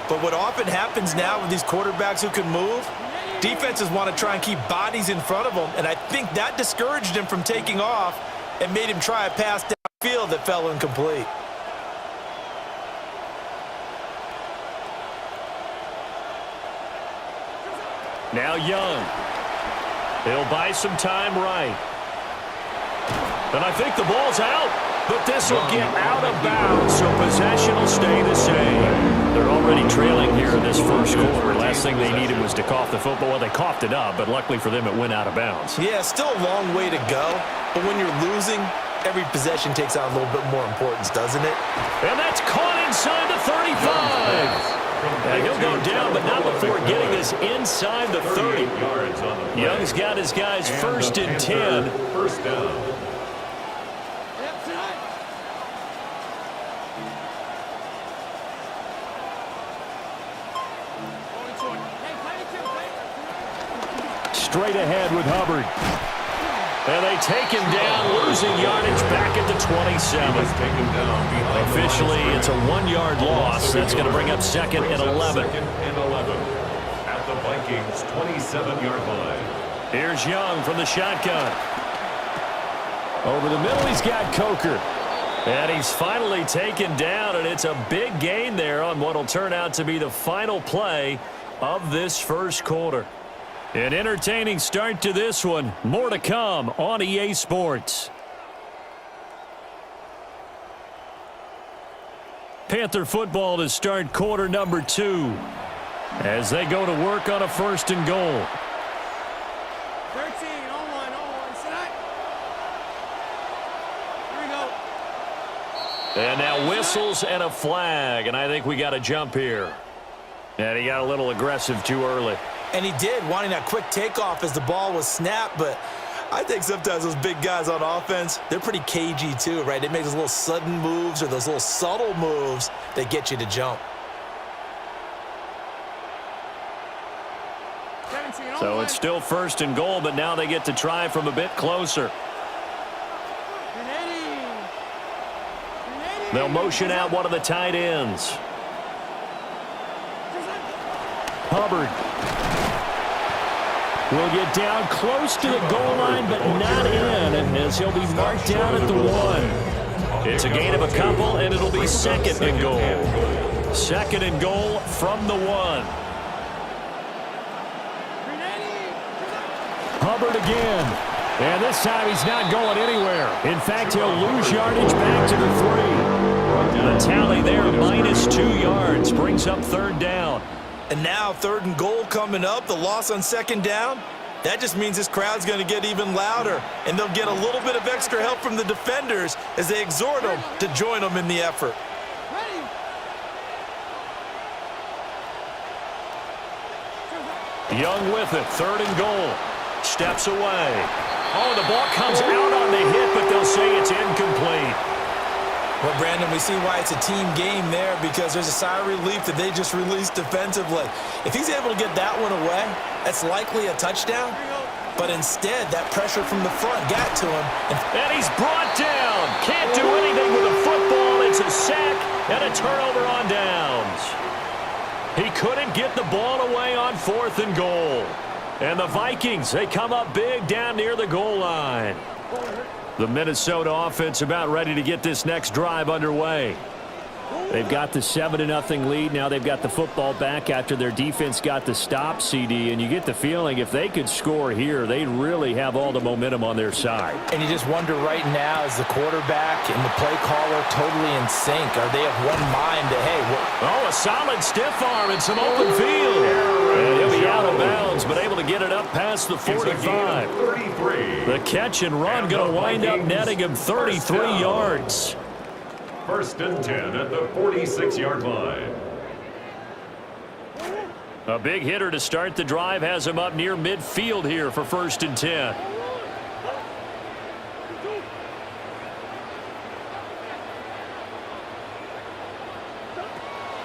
But what often happens now with these quarterbacks who can move, defenses want to try and keep bodies in front of them, and I think that discouraged him from taking off and made him try a pass downfield that fell incomplete. Now Young. He'll buy some time right. And I think the ball's out, but this will get out of bounds, so possession will stay the same. They're already trailing here in this first quarter. Last thing they needed was to cough the football. Well, they coughed it up, but luckily for them, it went out of bounds. Yeah, still a long way to go, but when you're losing, every possession takes on a little bit more importance, doesn't it? And that's caught inside the 35. And he'll go down, but not before getting this inside the 30. Young's got his guys 1st and 10. First down. Straight ahead with Hubbard. And they take him down, losing yardage back at the 27. Officially, it's a 1-yard loss. That's going to bring up 2nd and 11. At the Vikings' 27-yard line. Here's Young from the shotgun. Over the middle, he's got Coker. And he's finally taken down, and it's a big gain there on what will turn out to be the final play of this first quarter. An entertaining start to this one. More to come on EA Sports. Panther football to start quarter number 2 as they go to work on a 1st and goal. 13, 0-1, set. Here we go. And now whistles and a flag, and I think we got a jump here. And he got a little aggressive too early. And he did, wanting that quick takeoff as the ball was snapped, but I think sometimes those big guys on offense, they're pretty cagey too, right? They make those little sudden moves or those little subtle moves that get you to jump. So it's still 1st and goal, but now they get to try from a bit closer. They'll motion out one of the tight ends. Hubbard will get down close to the goal line, but not in, as he'll be marked down at the 1. It's a gain of a couple, and it'll be 2nd and goal. 2nd and goal from the 1. Hubbard again. And this time he's not going anywhere. In fact, he'll lose yardage back to the 3. The tally there, -2 yards, brings up 3rd down. And now 3rd and goal coming up, the loss on 2nd down. That just means this crowd's going to get even louder, and they'll get a little bit of extra help from the defenders as they exhort them to join them in the effort. Young with it, 3rd and goal. Steps away. Oh, the ball comes out on the hit, but they'll say it's incomplete. Well, Brandon, we see why it's a team game there because there's a sigh of relief that they just released defensively. If he's able to get that one away, that's likely a touchdown. But instead, that pressure from the front got to him. And he's brought down. Can't do anything with the football. It's a sack and a turnover on downs. He couldn't get the ball away on 4th and goal. And the Vikings, they come up big down near the goal line. The Minnesota offense about ready to get this next drive underway. They've got the 7-0 lead. Now they've got the football back after their defense got the stop, CD. And you get the feeling if they could score here, they'd really have all the momentum on their side. And you just wonder right now, is the quarterback and the play caller totally in sync? Are they of one mind to, hey, oh, a solid stiff arm and some open field. And he'll be out of bounds, but able to get it up past the 45. The catch and run going to wind up netting him 33 yards. 1st and 10 at the 46-yard line. A big hitter to start the drive has him up near midfield here for 1st and 10.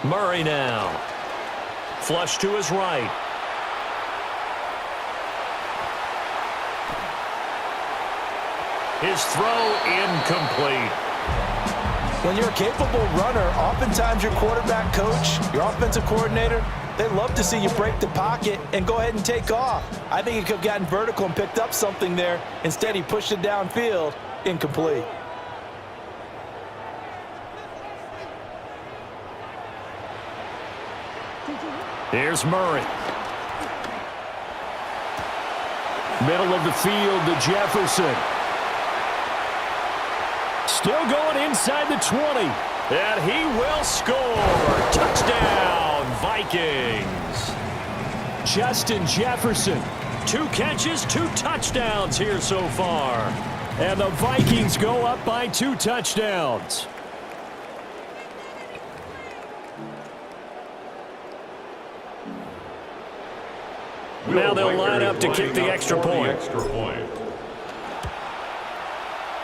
Murray now. Flush to his right. His throw incomplete. when you're a capable runner, oftentimes your quarterback coach, your offensive coordinator, they love to see you break the pocket and go ahead and take off. I think he could have gotten vertical and picked up something there. Instead, he pushed it downfield, incomplete. Here's Murray. Middle of the field to Jefferson. Still going inside the 20. And he will score. Touchdown, Vikings. Justin Jefferson. 2 catches, 2 touchdowns here so far. And the Vikings go up by 2 touchdowns. Now they'll line up to kick the extra point.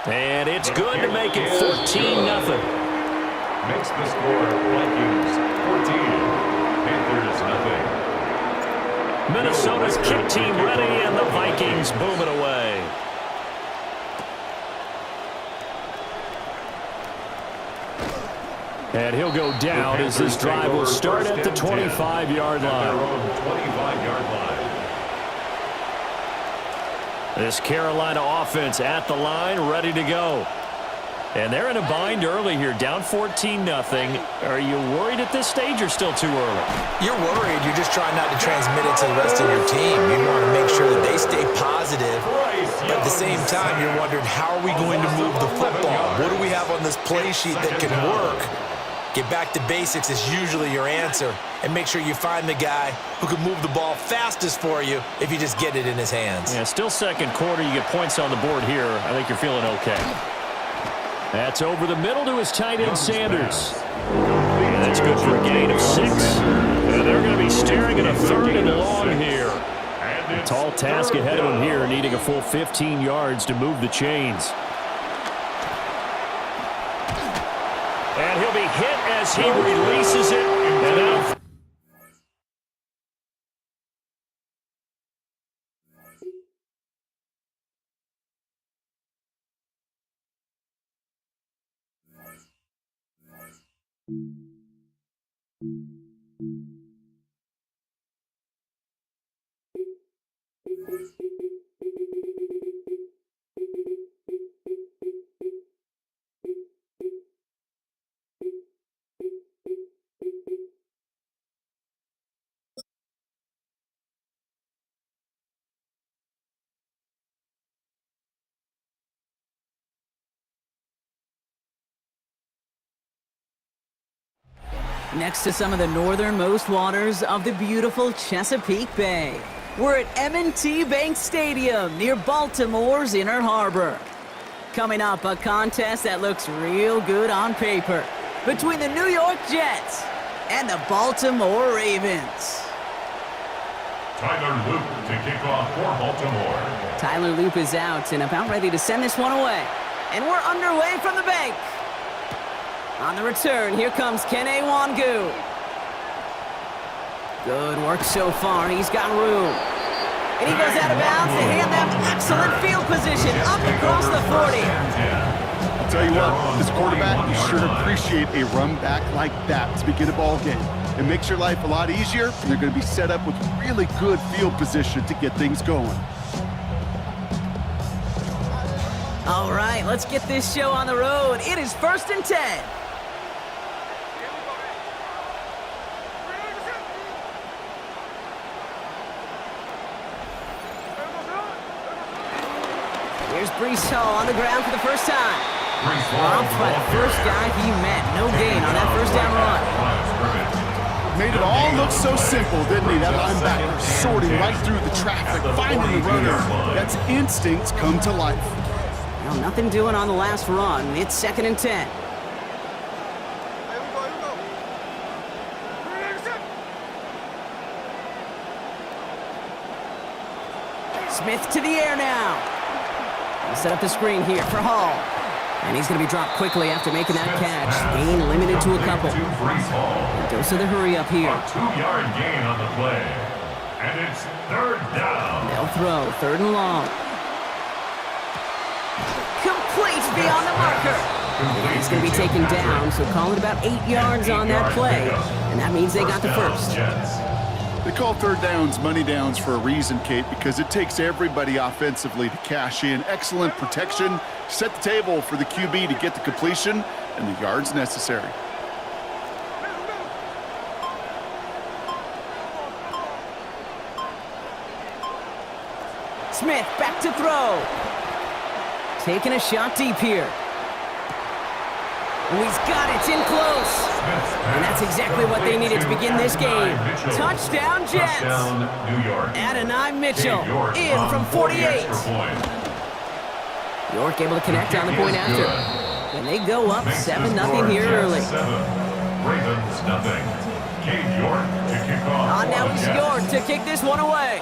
And it's good to make it 14-0. Makes the score Vikings 14, Panthers nothing. Minnesota's kick team ready, and the Vikings boom it away. And he'll go down as this drive will start at the 25-yard line. 25-yard line. This Carolina offense at the line, ready to go. And they're in a bind early here, down 14-0. Are you worried at this stage or still too early? You're worried. You're just trying not to transmit it to the rest of your team. You want to make sure that they stay positive. But at the same time, you're wondering, how are we going to move the football? What do we have on this play sheet that can work? Get back to basics is usually your answer. And make sure you find the guy who can move the ball fastest for you if you just get it in his hands. Yeah, still second quarter. You get points on the board here. I think you're feeling okay. That's over the middle to his tight end, Sanders. And that's good for a gain of 6. And they're going to be staring at a 3rd and long here. A tall task ahead of him here, needing a full 15 yards to move the chains. And he'll be hit as he releases it. And that'll... Next to some of the northernmost waters of the beautiful Chesapeake Bay, we're at M&T Bank Stadium near Baltimore's Inner Harbor. Coming up, a contest that looks real good on paper between the New York Jets and the Baltimore Ravens. Tyler Loop to kick off for Baltimore. Tyler Loop is out and about ready to send this one away. And we're underway from the bank. On the return, here comes Kene Wangu. Good work so far. He's got room. And he goes out of bounds to hand them excellent field position up across the 40. I'll tell you what, this quarterback, you sure appreciate a run back like that to begin a ball game. It makes your life a lot easier, and they're going to be set up with really good field position to get things going. All right, let's get this show on the road. It is 1st and 10. Here's Breece Hall on the ground for the first time. Robbed by the first guy he met. No gain on that first down run. Made it all look so simple, didn't he? That linebacker sorting right through the traffic, finding the runner. That's instincts come to life. Well, nothing doing on the last run. It's 2nd and 10. Smith to the air now. He'll set up the screen here for Hall. And he's going to be dropped quickly after making that catch. Gain limited to a couple. Dose of the hurry up here. A 2-yard gain on the play. And it's 3rd down. They'll throw 3rd and long. Complete beyond the marker. And he's going to be taken down, so call it about 8 yards on that play. And that means they got the first. They call 3rd downs money downs for a reason, Kate, because it takes everybody offensively to cash in. Excellent protection, set the table for the QB to get the completion and the yards necessary. Smith back to throw. Taking a shot deep here. Oh, he's got it. It's in close. And that's exactly what they needed to begin this game. Touchdown, Jets. New York. Adonai Mitchell in from 48. York able to connect on the point after. And they go up 7-0 here early. Ravens nothing. Cade York to kick off. Now it's York to kick this one away.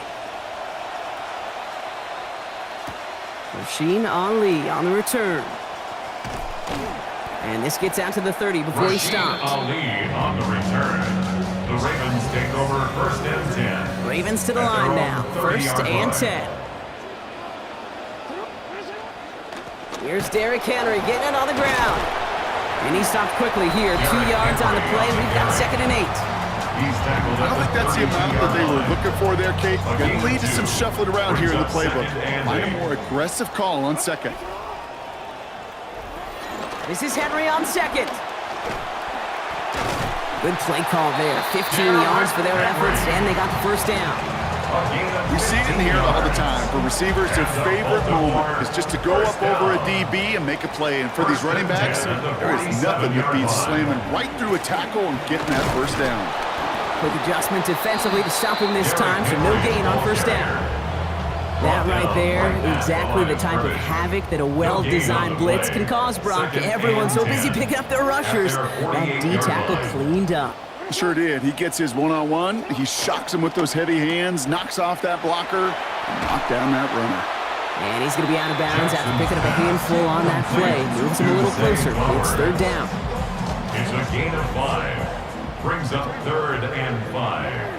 Rasheen Ali on the return. And this gets out to the 30 before he stops. Ali on the return. The Ravens take over 1st and 10. Ravens to the line now. 1st and 10. Here's Derrick Henry getting it on the ground. And he stopped quickly here. 2 yards on the play. We've got 2nd and 8. I don't think that's the amount that they were looking for there, Kate. Going to lead to some shuffling around here in the playbook. Find a more aggressive call on 2nd. This is Henry on 2nd. Good play call there. 15 yards for their efforts, and they got the first down. We see it in here all the time. For receivers, their favorite moment is just to go up over a DB and make a play. And for these running backs, there is nothing that beats slamming right through a tackle and getting that first down. Quick adjustment defensively to stop him this time, so no gain on first down. That right there, exactly the type of havoc that a well-designed blitz can cause, Brock. Everyone's so busy picking up their rushers. That D-tackle cleaned up. Sure did. He gets his one-on-one. He shocks him with those heavy hands, knocks off that blocker, and knocks down that runner. And he's going to be out of bounds after picking up a handful on that play. Moves him a little closer. It's 3rd down. It's a gain of 5. Brings up 3rd and 5.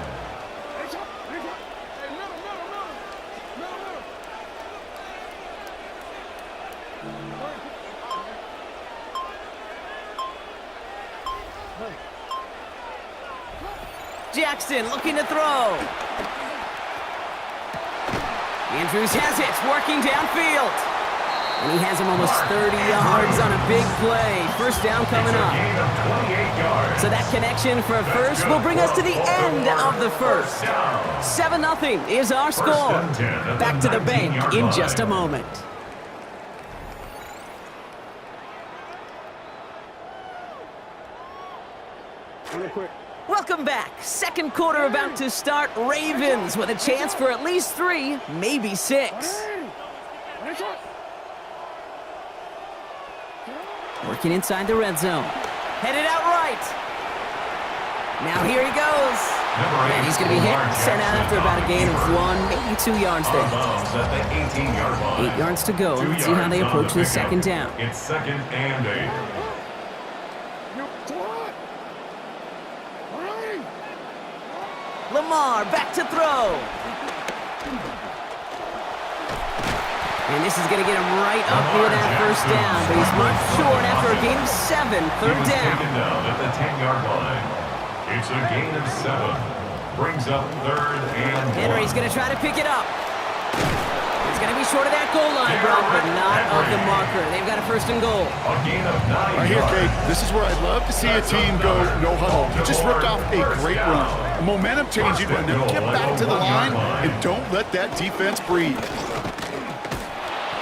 Jackson looking to throw. Andrews has it, working downfield. And he has him almost 30 yards on a big play. First down coming up. So that connection for a first will bring us to the end of the first. 7-0 is our score. Back to the bank in just a moment. Welcome back. 2nd quarter about to start. Ravens with a chance for at least 3, maybe 6. Working inside the red zone. Headed out right. Now here he goes. And he's going to be hit. Sent out after about a gain of 1, maybe 2 yards there. 8 yards to go. Let's see how they approach the 2nd down. It's 2nd and 8. Lamar back to throw. And this is going to get him right up near that first down, but he's moved short after a gain of 7, third down. Taken down at the 10-yard line. It's a gain of 7. Brings up third and 1. Henry's going to try to pick it up. He's going to be short of that goal line, Brock, but not of the marker. They've got a first and goal. A gain of 9 Right here, Kate, this is where I'd love to see a team go no huddle. You just ripped off a great run. A momentum changing run. Now get back to the line and don't let that defense breathe.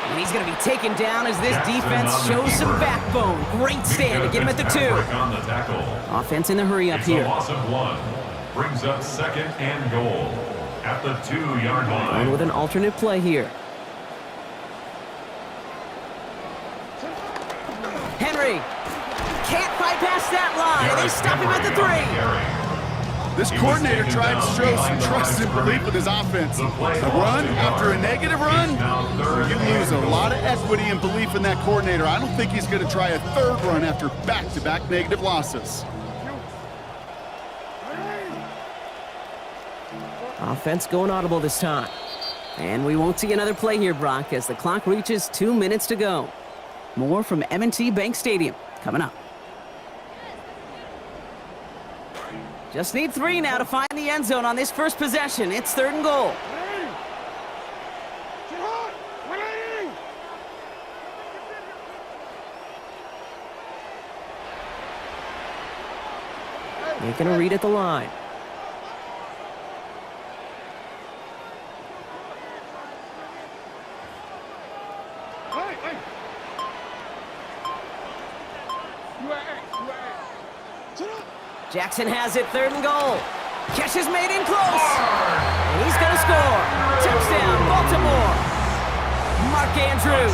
And he's going to be taken down as this defense shows some backbone. Great stand to get him at the 2. On the tackle. Offense in the hurry up It's a here. loss of 1. Brings up second and goal at the 2-yard On line. with an alternate play here. Henry can't bypass that line. They stop him at the 3. This coordinator tried to show some trust and belief with his offense. A run after a negative run, you lose a lot of equity and belief in that coordinator. I don't think he's going to try a third run after back-to-back negative losses. Offense going audible this time. And we won't see another play here, Brock, as the clock reaches 2 minutes to go. More from M&T Bank Stadium coming up. Just need 3 now to find the end zone on this first possession. It's third and goal. Making a read at the line. Jackson has it, third and goal. Catch is made in close. And he's going to score. Touchdown, Baltimore. Mark Andrews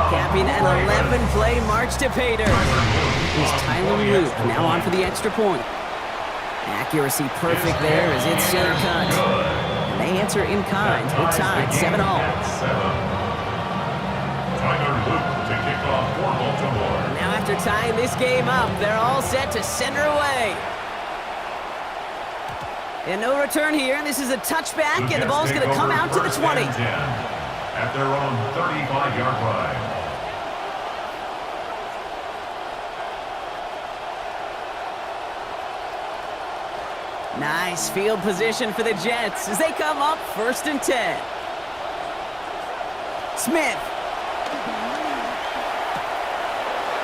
capping an 11-play march to pay dirt. Here's Tyler Luke now on for the extra point. Accuracy perfect there as it's center cut. And they answer in kind. We're tied 7-all. Tyler Luke to kick off for Baltimore. Now after tying this game up, they're all set to send her away. And no return here. This is a touchback, and the ball's going to come out to the 20. At their own 35-yard line. Nice field position for the Jets as they come up first and 10. Smith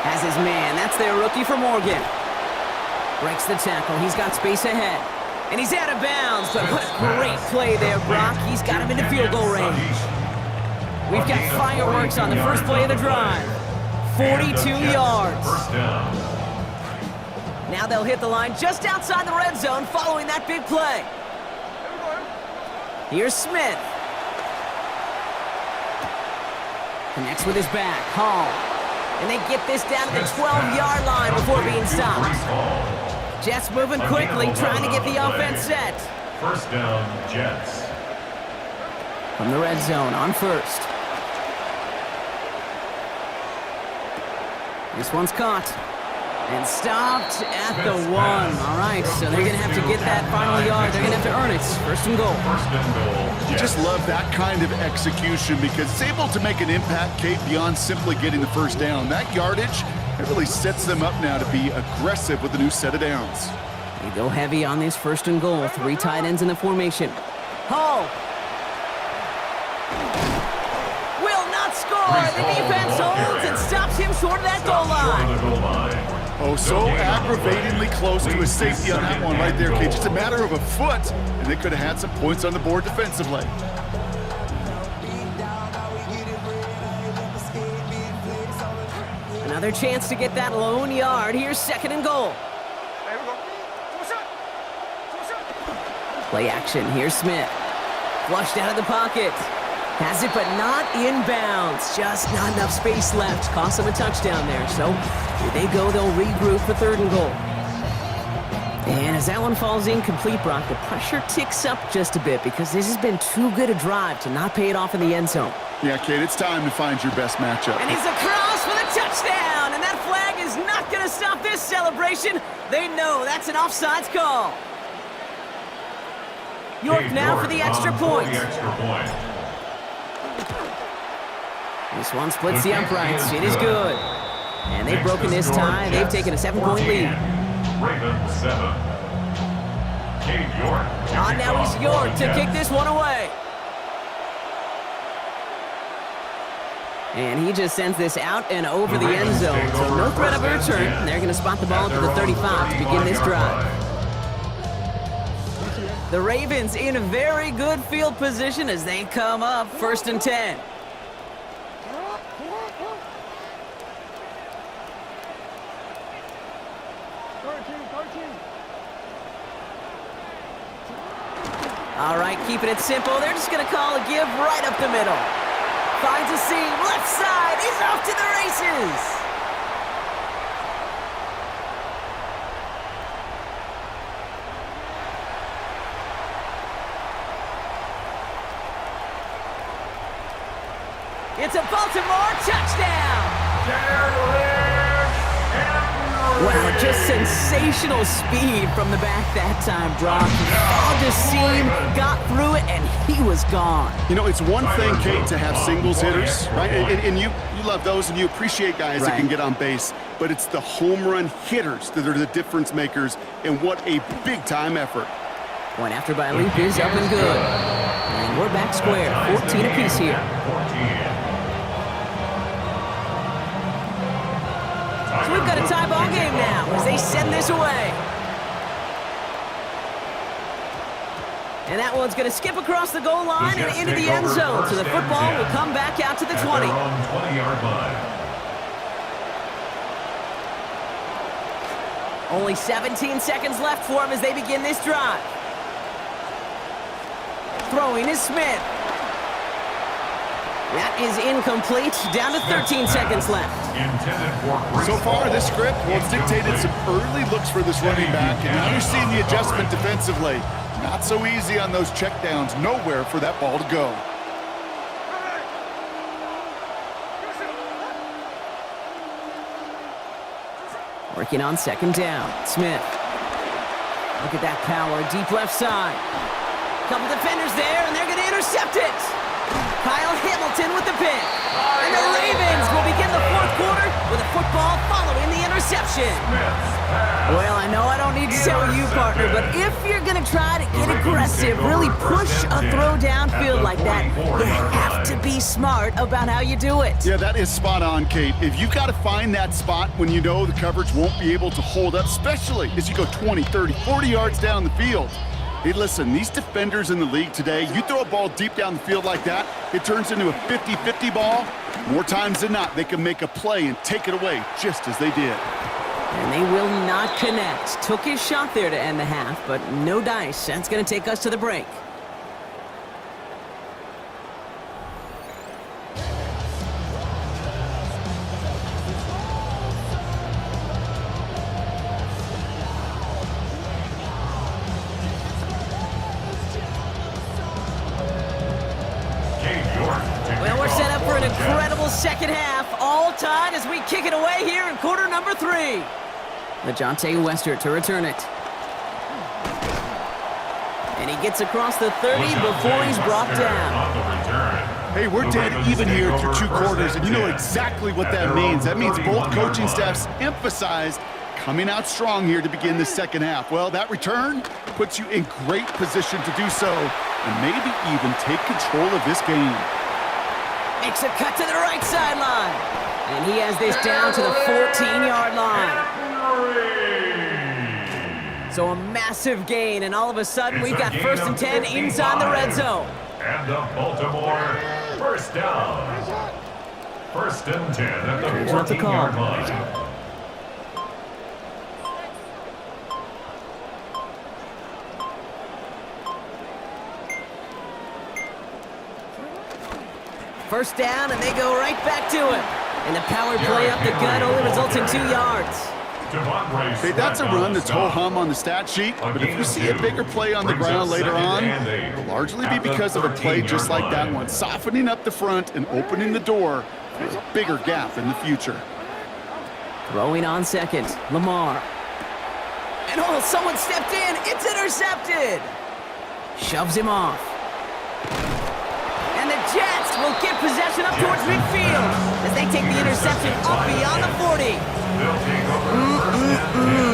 has his man. That's their rookie from Oregon. Breaks the tackle. He's got space ahead. And he's out of bounds, but what a great play there, Brock. He's got him into field goal range. We've got fireworks on the first play of the drive. 42 yards. First down. Now they'll hit the line just outside the red zone following that big play. Here's Smith. Connects with his back. Hall. And they get this down to the 12-yard line before being stopped. Jets moving quickly, trying to get the offense set. First down, Jets. From the red zone on first. This one's caught. And stopped at the 1. All right, so they're going to have to get that final yard. They're going to have to earn it. First and goal. First and goal. You just love that kind of execution because it's able to make an impact, Kate, beyond simply getting the first down. That yardage, it really sets them up now to be aggressive with a new set of downs. They go heavy on this first and goal. 3 tight ends in the formation. Hall. Will not score. The defense holds and stops him short of that goal line. Oh, so aggravatingly close to a safety on that one right there, Kate. Just a matter of a foot, and they could have had some points on the board defensively. Another chance to get that lone yard. Here's second and goal. Play action. Here's Smith. Flushed out of the pocket. Has it, but not inbounds. Just not enough space left. Cost them a touchdown there. So here they go. They'll regroup for third and goal. And as that one falls incomplete, Brock, the pressure ticks up just a bit because this has been too good a drive to not pay it off in the end zone. Yeah, Kate, it's time to find your best matchup. And he's across for the touchdown. And that flag is not going to stop this celebration. They know that's an offsides call. York now for the extra point. This one splits the uprights. It is good. And they've broken this tie. They've taken a 7-point lead. Ravens 7. Cade York. On now is York to kick this one away. And he just sends this out and over the end zone. So no threat of a return. They're going to spot the ball to the 35 to begin this drive. The Ravens in a very good field position as they come up 1st and 10. All right, keeping it simple. They're just going to call a give right up the middle. Finds a seam, left side. He's off to the races. It's a Baltimore touchdown. Wow, just sensational speed from the back that time, Brock. Found a seam, got through it, and he was gone. You know, it's one thing, Kate, to have singles hitters, right? And you love those, and you appreciate guys that can get on base. But it's the home run hitters that are the difference makers, and what a big-time effort. Point after by Leap is up and good. And we're back square, 14 apiece here. So we've got a tie ball game now as they send this away. And that one's going to skip across the goal line and into the end zone. So the football will come back out to the 20. 20-yard line. Only 17 seconds left for him as they begin this drive. Throwing is Smith. That is incomplete. Down to 13 seconds left. So far, this script, well, it's dictated some early looks for this running back, and now you're seeing the adjustment defensively. Not so easy on those checkdowns. Nowhere for that ball to go. Working on 2nd down. Smith. Look at that power. Deep left side. Couple defenders there, and they're going to intercept it. Kyle Hamilton with the pick. And the Ravens will begin the 4th quarter with a football following the interception. Well, I know I don't need to tell you, partner, but if you're going to try to get aggressive, really push a throw downfield like that, you have to be smart about how you do it. Yeah, that is spot on, Kate. If you've got to find that spot when you know the coverage won't be able to hold up, especially as you go 20, 30, 40 yards down the field. Hey, listen, these defenders in the league today, you throw a ball deep down the field like that, it turns into a 50-50 ball. More times than not, they can make a play and take it away just as they did. And they will not connect. Took his shot there to end the half, but no dice. That's going to take us to the break. Well, we're set up for an incredible second half. All tied as we kick it away here in quarter number 3. LeJontay Wester to return it. And he gets across the 30 before he's brought down. Hey, we're dead even here through 2 quarters, and you know exactly what that means. That means both coaching staffs emphasized coming out strong here to begin the second half. Well, that return puts you in great position to do so, and maybe even take control of this game. Makes a cut to the right sideline. And he has this down to the 14-yard line. So a massive gain, and all of a sudden we've got 1st and 10 inside the red zone. And the Baltimore first down. 1st and 10 at the 14-yard line. First down, and they go right back to him. And the power play up the gut only results in 2 yards. Hey, that's a run that's ho-hum on the stat sheet, but if you see a bigger play on the ground later on, it'll largely be because of a play just like that one, softening up the front and opening the door for a bigger gap in the future. Throwing on second, Lamar. And oh, someone stepped in. It's intercepted. Shoves him off. And the Jets will get possession up towards midfield as they take the interception up beyond the 40.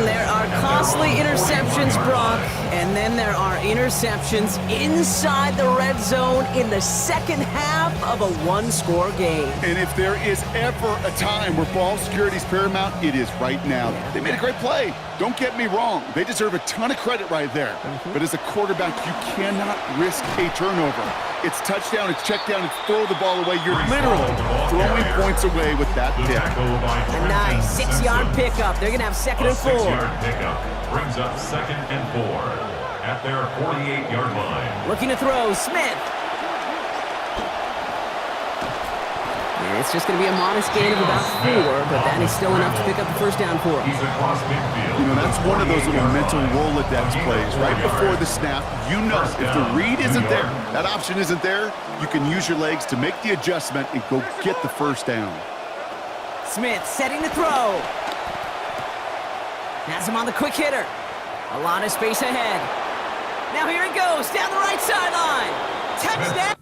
There are costly interceptions, Brock, and then there are interceptions inside the red zone in the second half of a one-score game. And if there is ever a time where ball security is paramount, it is right now. They made a great play. Don't get me wrong. They deserve a ton of credit right there. But as a quarterback, you cannot risk a turnover. It's touchdown, it's check down, it's throw the ball away. You're literally throwing points away with that pick. A nice 6-yard pickup. They're going to have second and 4. 6-yard pickup brings up second and 4 at their 48-yard line. Looking to throw, Smith. And it's just going to be a modest gain of about 4, but that is still enough to pick up the first down for him. He's across midfield. You know, that's one of those little mental Rolodex plays. Right before the snap, you know if the read isn't there, that option isn't there, you can use your legs to make the adjustment and go get the first down. Smith setting the throw. Has him on the quick hitter. A lot of space ahead. Now here it goes, down the right sideline. Touchdown!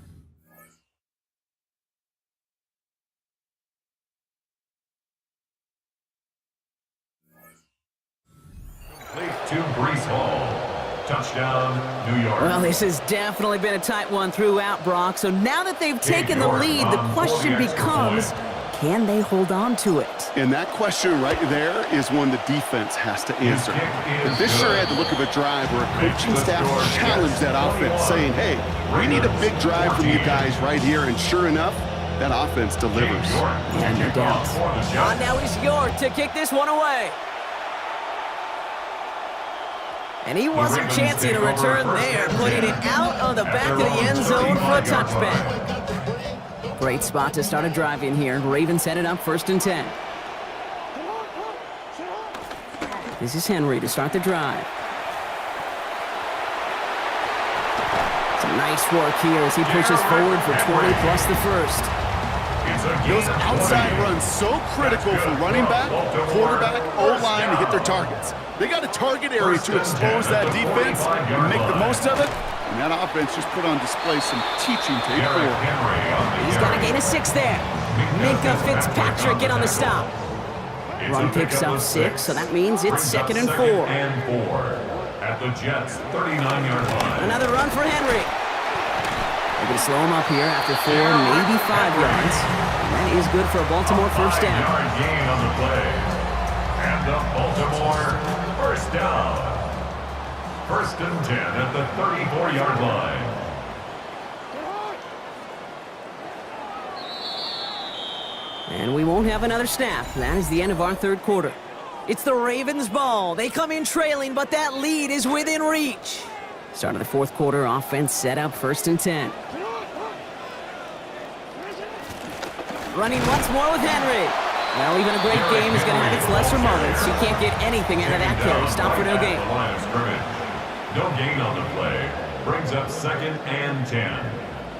To Breece Hall. Touchdown, New York. Well, this has definitely been a tight one throughout, Brock. So now that they've taken the lead, the question becomes, can they hold on to it? And that question right there is one the defense has to answer. But this sure had the look of a drive where a coaching staff challenged that offense, saying, hey, we need a big drive from you guys right here. And sure enough, that offense delivers. Yeah, no doubt. Now it's York to kick this one away. And he wasn't chancing a return there, putting it out of the back of the end zone for a touchback. Great spot to start a drive in here. Ravens set it up 1st and 10. This is Henry to start the drive. Some nice work here as he pushes forward for 20 plus the first. Those outside runs so critical for running back, quarterback, O-line to hit their targets. They got a target area to expose that defense and make the most of it. And that offense just put on display some teaching tape for him. He's got a gain of 6 there. Minkah Fitzpatrick in on the stop. Run picks up 6, so that means it's 2nd and 4. At the Jets' 39-yard line. Another run for Henry. They're going to slow him up here after 4, maybe 5 yards. And that is good for a Baltimore first down. 5-yard gain on the play. And the Baltimore first down. 1st and 10 at the 34-yard line. And we won't have another snap. That is the end of our 3rd quarter. It's the Ravens' ball. They come in trailing, but that lead is within reach. Start of the 4th quarter, offense set up 1st and 10. Running once more with Henry. Well, even a great game is going to have its lesser moments. You can't get anything out of that carry. Stop for no gain. Line of scrimmage. No gain on the play. Brings up 2nd and 10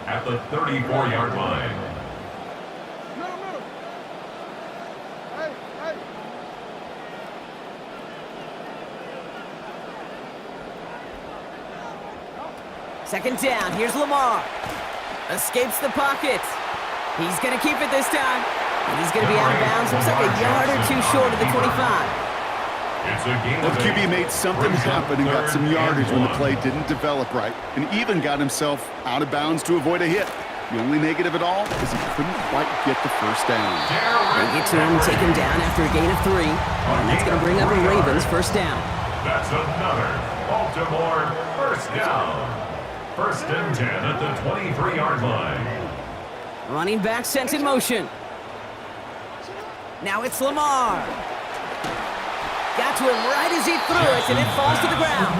at the 34-yard line. Second down, here's Lamar. Escapes the pocket. He's going to keep it this time. And he's going to be out of bounds. Looks like a yard or 2 short of the 25. Well, the QB made something happen and got some yardage when the play didn't develop right, and even got himself out of bounds to avoid a hit. The only negative at all is he couldn't quite get the first down. They get to him and take him down after a gain of 3. And that's going to bring up a Ravens first down. That's another Baltimore first down. 1st and 10 at the 23-yard line. Running back sent in motion. Now it's Lamar. Got to him right as he threw it, and it falls to the ground.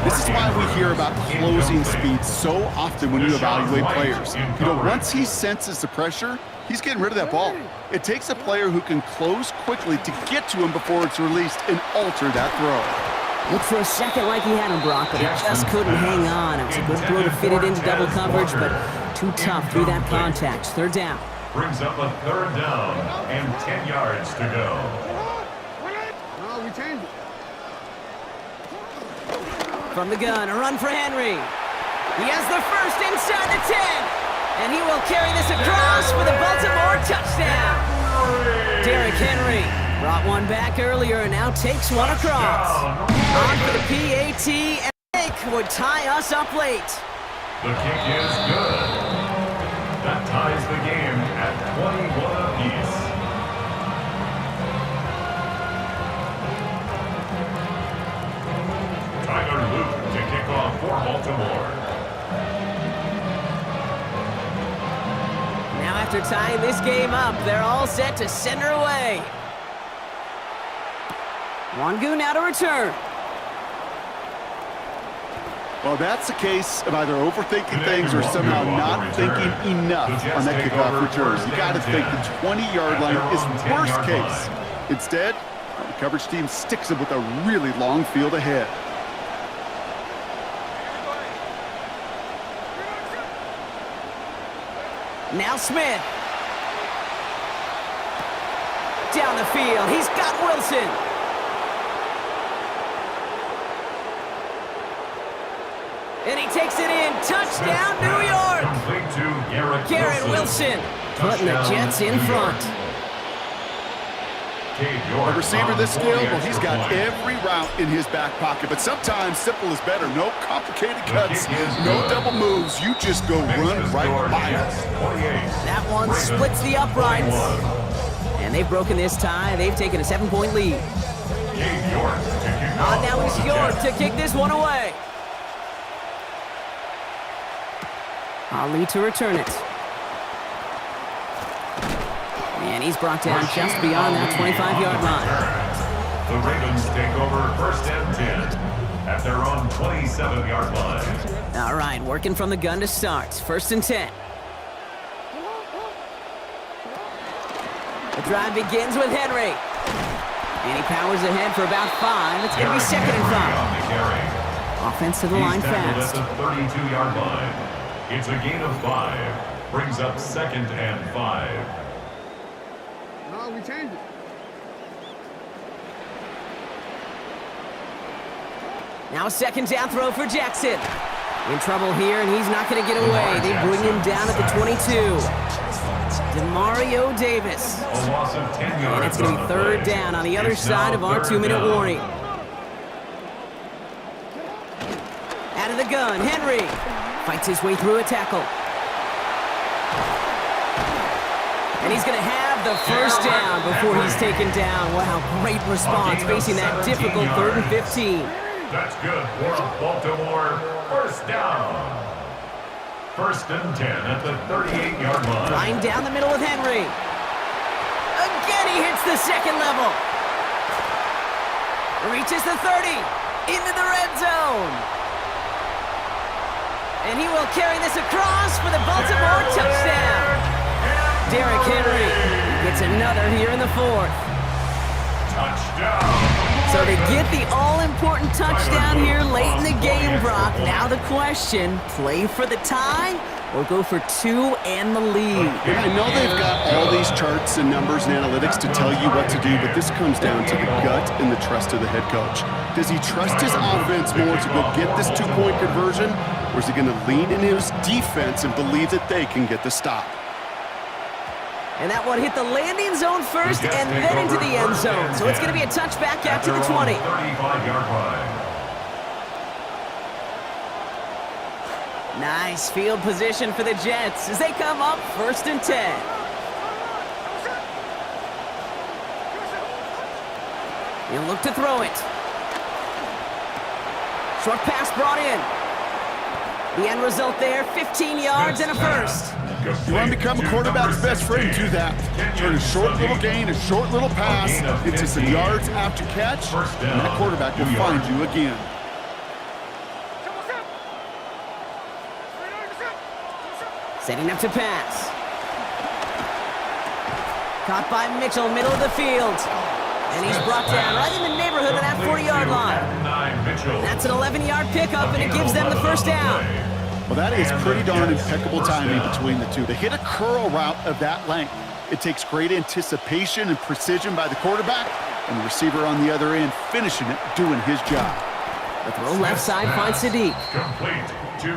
This is why we hear about closing speed so often when you evaluate players. You know, once he senses the pressure, he's getting rid of that ball. It takes a player who can close quickly to get to him before it's released and alter that throw. Looked for a second like he had him, Brock, but he just couldn't hang on. It was a good throw to fit it into double coverage, but too tough through that contact. 3rd down. brings up a 3rd down and 10 yards to go. No, we changed it. From the gun, a run for Henry. He has the first inside the 10. And he will carry this across for the Baltimore touchdown. Derrick Henry brought one back earlier and now takes one across. On for the PAT, and Nick would tie us up late. The kick is good. That ties the game at 21 apiece. Tyler Luke to kick off for Baltimore. Now after tying this game up, they're all set to send her away. Wangu now to return. Well, that's a case of either overthinking things or somehow not thinking enough on that kickoff return. You got to think the 20-yard line is worst case. Instead, the coverage team sticks it with a really long field ahead. Now Smith. Down the field, he's got Wilson. And he takes it in. Touchdown, New York! Complete to Garrett Wilson putting the Jets in front. A receiver this skilled, well, he's got every route in his back pocket. But sometimes simple is better. No complicated cuts, no double moves. You just go run right by us. That one splits the uprights. And they've broken this tie. They've taken a 7-point lead. Now it's York to kick this one away. Ali to return it. And he's brought down just beyond that 25-yard line. The Ravens take over 1st and 10 at their own 27-yard line. All right, working from the gun to start. 1st and 10. The drive begins with Henry. And he powers ahead for about 5. It's going to be 2nd and 5. Offense to the line fast. At the 32-yard line. It's a gain of 5. Brings up 2nd and 5. No, we changed it. Now a 2nd down throw for Jackson. In trouble here, and he's not going to get away. They bring him down at the 22. Demario Davis. A loss of 10 yards. And it's going to be 3rd down on the other side of our 2-minute warning. Out of the gun, Henry. Fights his way through a tackle. And he's going to have the 1st down before he's taken down. Wow, great response facing that difficult 3rd and 15. That's good for Baltimore. 1st down. 1st and 10 at the 38-yard line. Line down the middle with Henry. Again, he hits the 2nd level. Reaches the 30. Into the red zone. And he will carry this across for the Baltimore touchdown. Derrick Henry gets another here in the 4th. Touchdown. So to get the all-important touchdown here late in the game, Brock, now the question, play for the tie or go for 2 and the lead? And I know they've got all these charts and numbers and analytics to tell you what to do, but this comes down to the gut and the trust of the head coach. Does he trust his offense more to go get this 2-point conversion, or is he going to lean in his defense and believe that they can get the stop? And that one hit the landing zone first and then into the end zone. So it's going to be a touchback after the 20. 35-yard line. Nice field position for the Jets as they come up 1st and 10. He'll look to throw it. Short pass brought in. The end result there, 15 yards and a 1st. You want to become a quarterback's best friend, do that. Turn a short little gain, a short little pass into some yards after catch, and that quarterback will find you again. Setting up to pass. Caught by Mitchell, middle of the field. And he's brought down right in the neighborhood of that 40-yard line. That's an 11-yard pickup, and it gives them the 1st down. Well, that is pretty darn impeccable timing between the two. They hit a curl route of that length. It takes great anticipation and precision by the quarterback, and the receiver on the other end finishing it, doing his job. The throw left side finds Sadiq. Complete.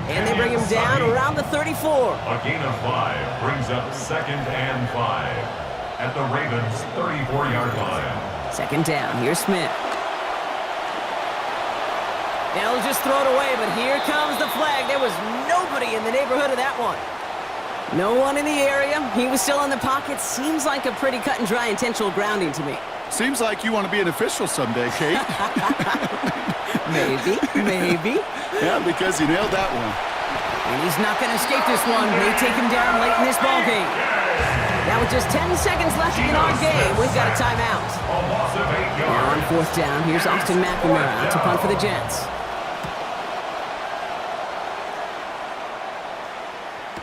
And they bring him down around the 34. A gain of 5 brings up 2nd and 5 at the Ravens' 34-yard line. Second down. Here's Smith. They'll just throw it away, but here comes the flag. There was nobody in the neighborhood of that one. No one in the area. He was still in the pocket. Seems like a pretty cut and dry intentional grounding to me. Seems like you want to be an official someday, Kate. Maybe. Yeah, because you nailed that one. And he's not going to escape this one. May take him down late in this ballgame. Now with just 10 seconds left in our game, we've got a timeout. A loss of 8 yards. Now on 4th down, here's Austin McNamara to punt for the Jets.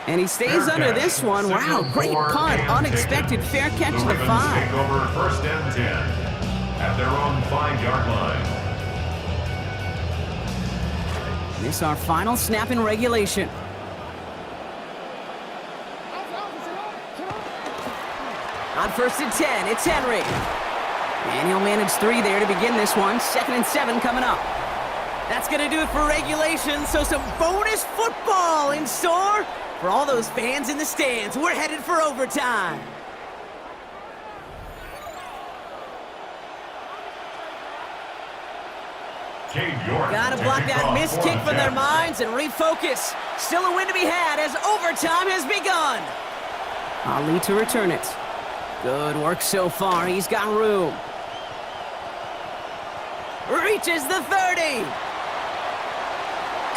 And he stays under this one. Wow, great punt. Unexpected fair catch to the 5. Take over 1st and 10 at their own 5-yard line. This is our final snap in regulation. On 1st and 10, it's Henry. And he'll manage 3 there to begin this one. 2nd and 7 coming up. That's going to do it for regulation, so some bonus football in store for all those fans in the stands. We're headed for overtime. Got to block that missed kick from their minds and refocus. Still a win to be had as overtime has begun. Ali to return it. Good work so far. He's got room. Reaches the 30.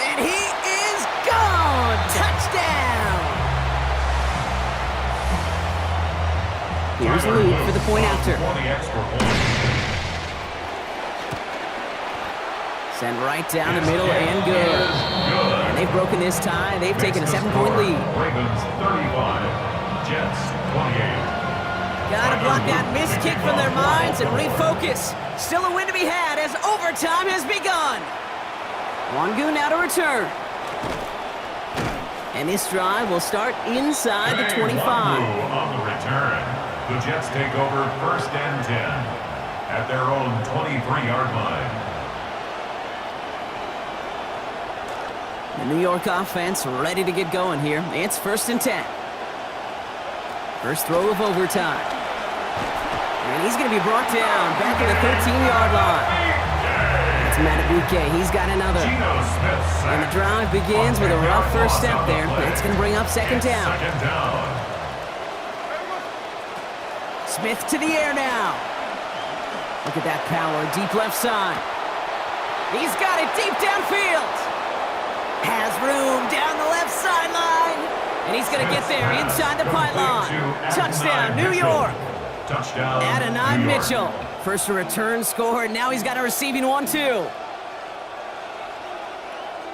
And he is gone. Touchdown. Here's Luke for the point after. Send right down the middle and good. And they've broken this tie. They've taken a 7-point lead. Ravens 35, Jets 28. Gotta block that missed kick from their minds and refocus. Still a win to be had as overtime has begun. Wangu now to return. And this drive will start inside the 25. On the return, the Jets take over 1st and 10 at their own 23-yard line. The New York offense ready to get going here. It's 1st and 10. First throw of overtime. And he's going to be brought down back at the 13-yard line. It's Madubuike. He's got another. And the drive begins with a rough first step there. That's going to bring up 2nd down. Smith to the air now. Look at that power. Deep left side. He's got it deep downfield. Has room down the left sideline. And he's going to get there inside the pylon. Touchdown, New York. Touchdown, Adonai Mitchell. First a return score, and now he's got a receiving one, too.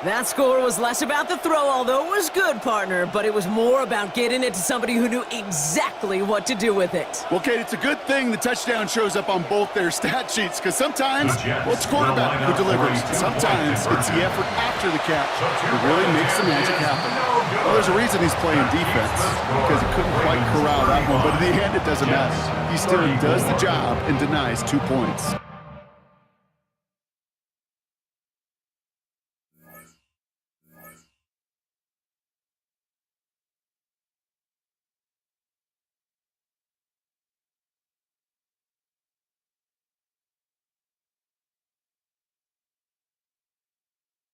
That score was less about the throw, although it was good, partner, but it was more about getting it to somebody who knew exactly what to do with it. Well, Kate, it's a good thing the touchdown shows up on both their stat sheets, because sometimes, well, it's quarterback who delivers. Sometimes it's the effort after the catch that really makes the magic happen. Well, there's a reason he's playing defense, because he couldn't quite corral that one, but in the end, it doesn't matter. He still does the job and denies 2 points.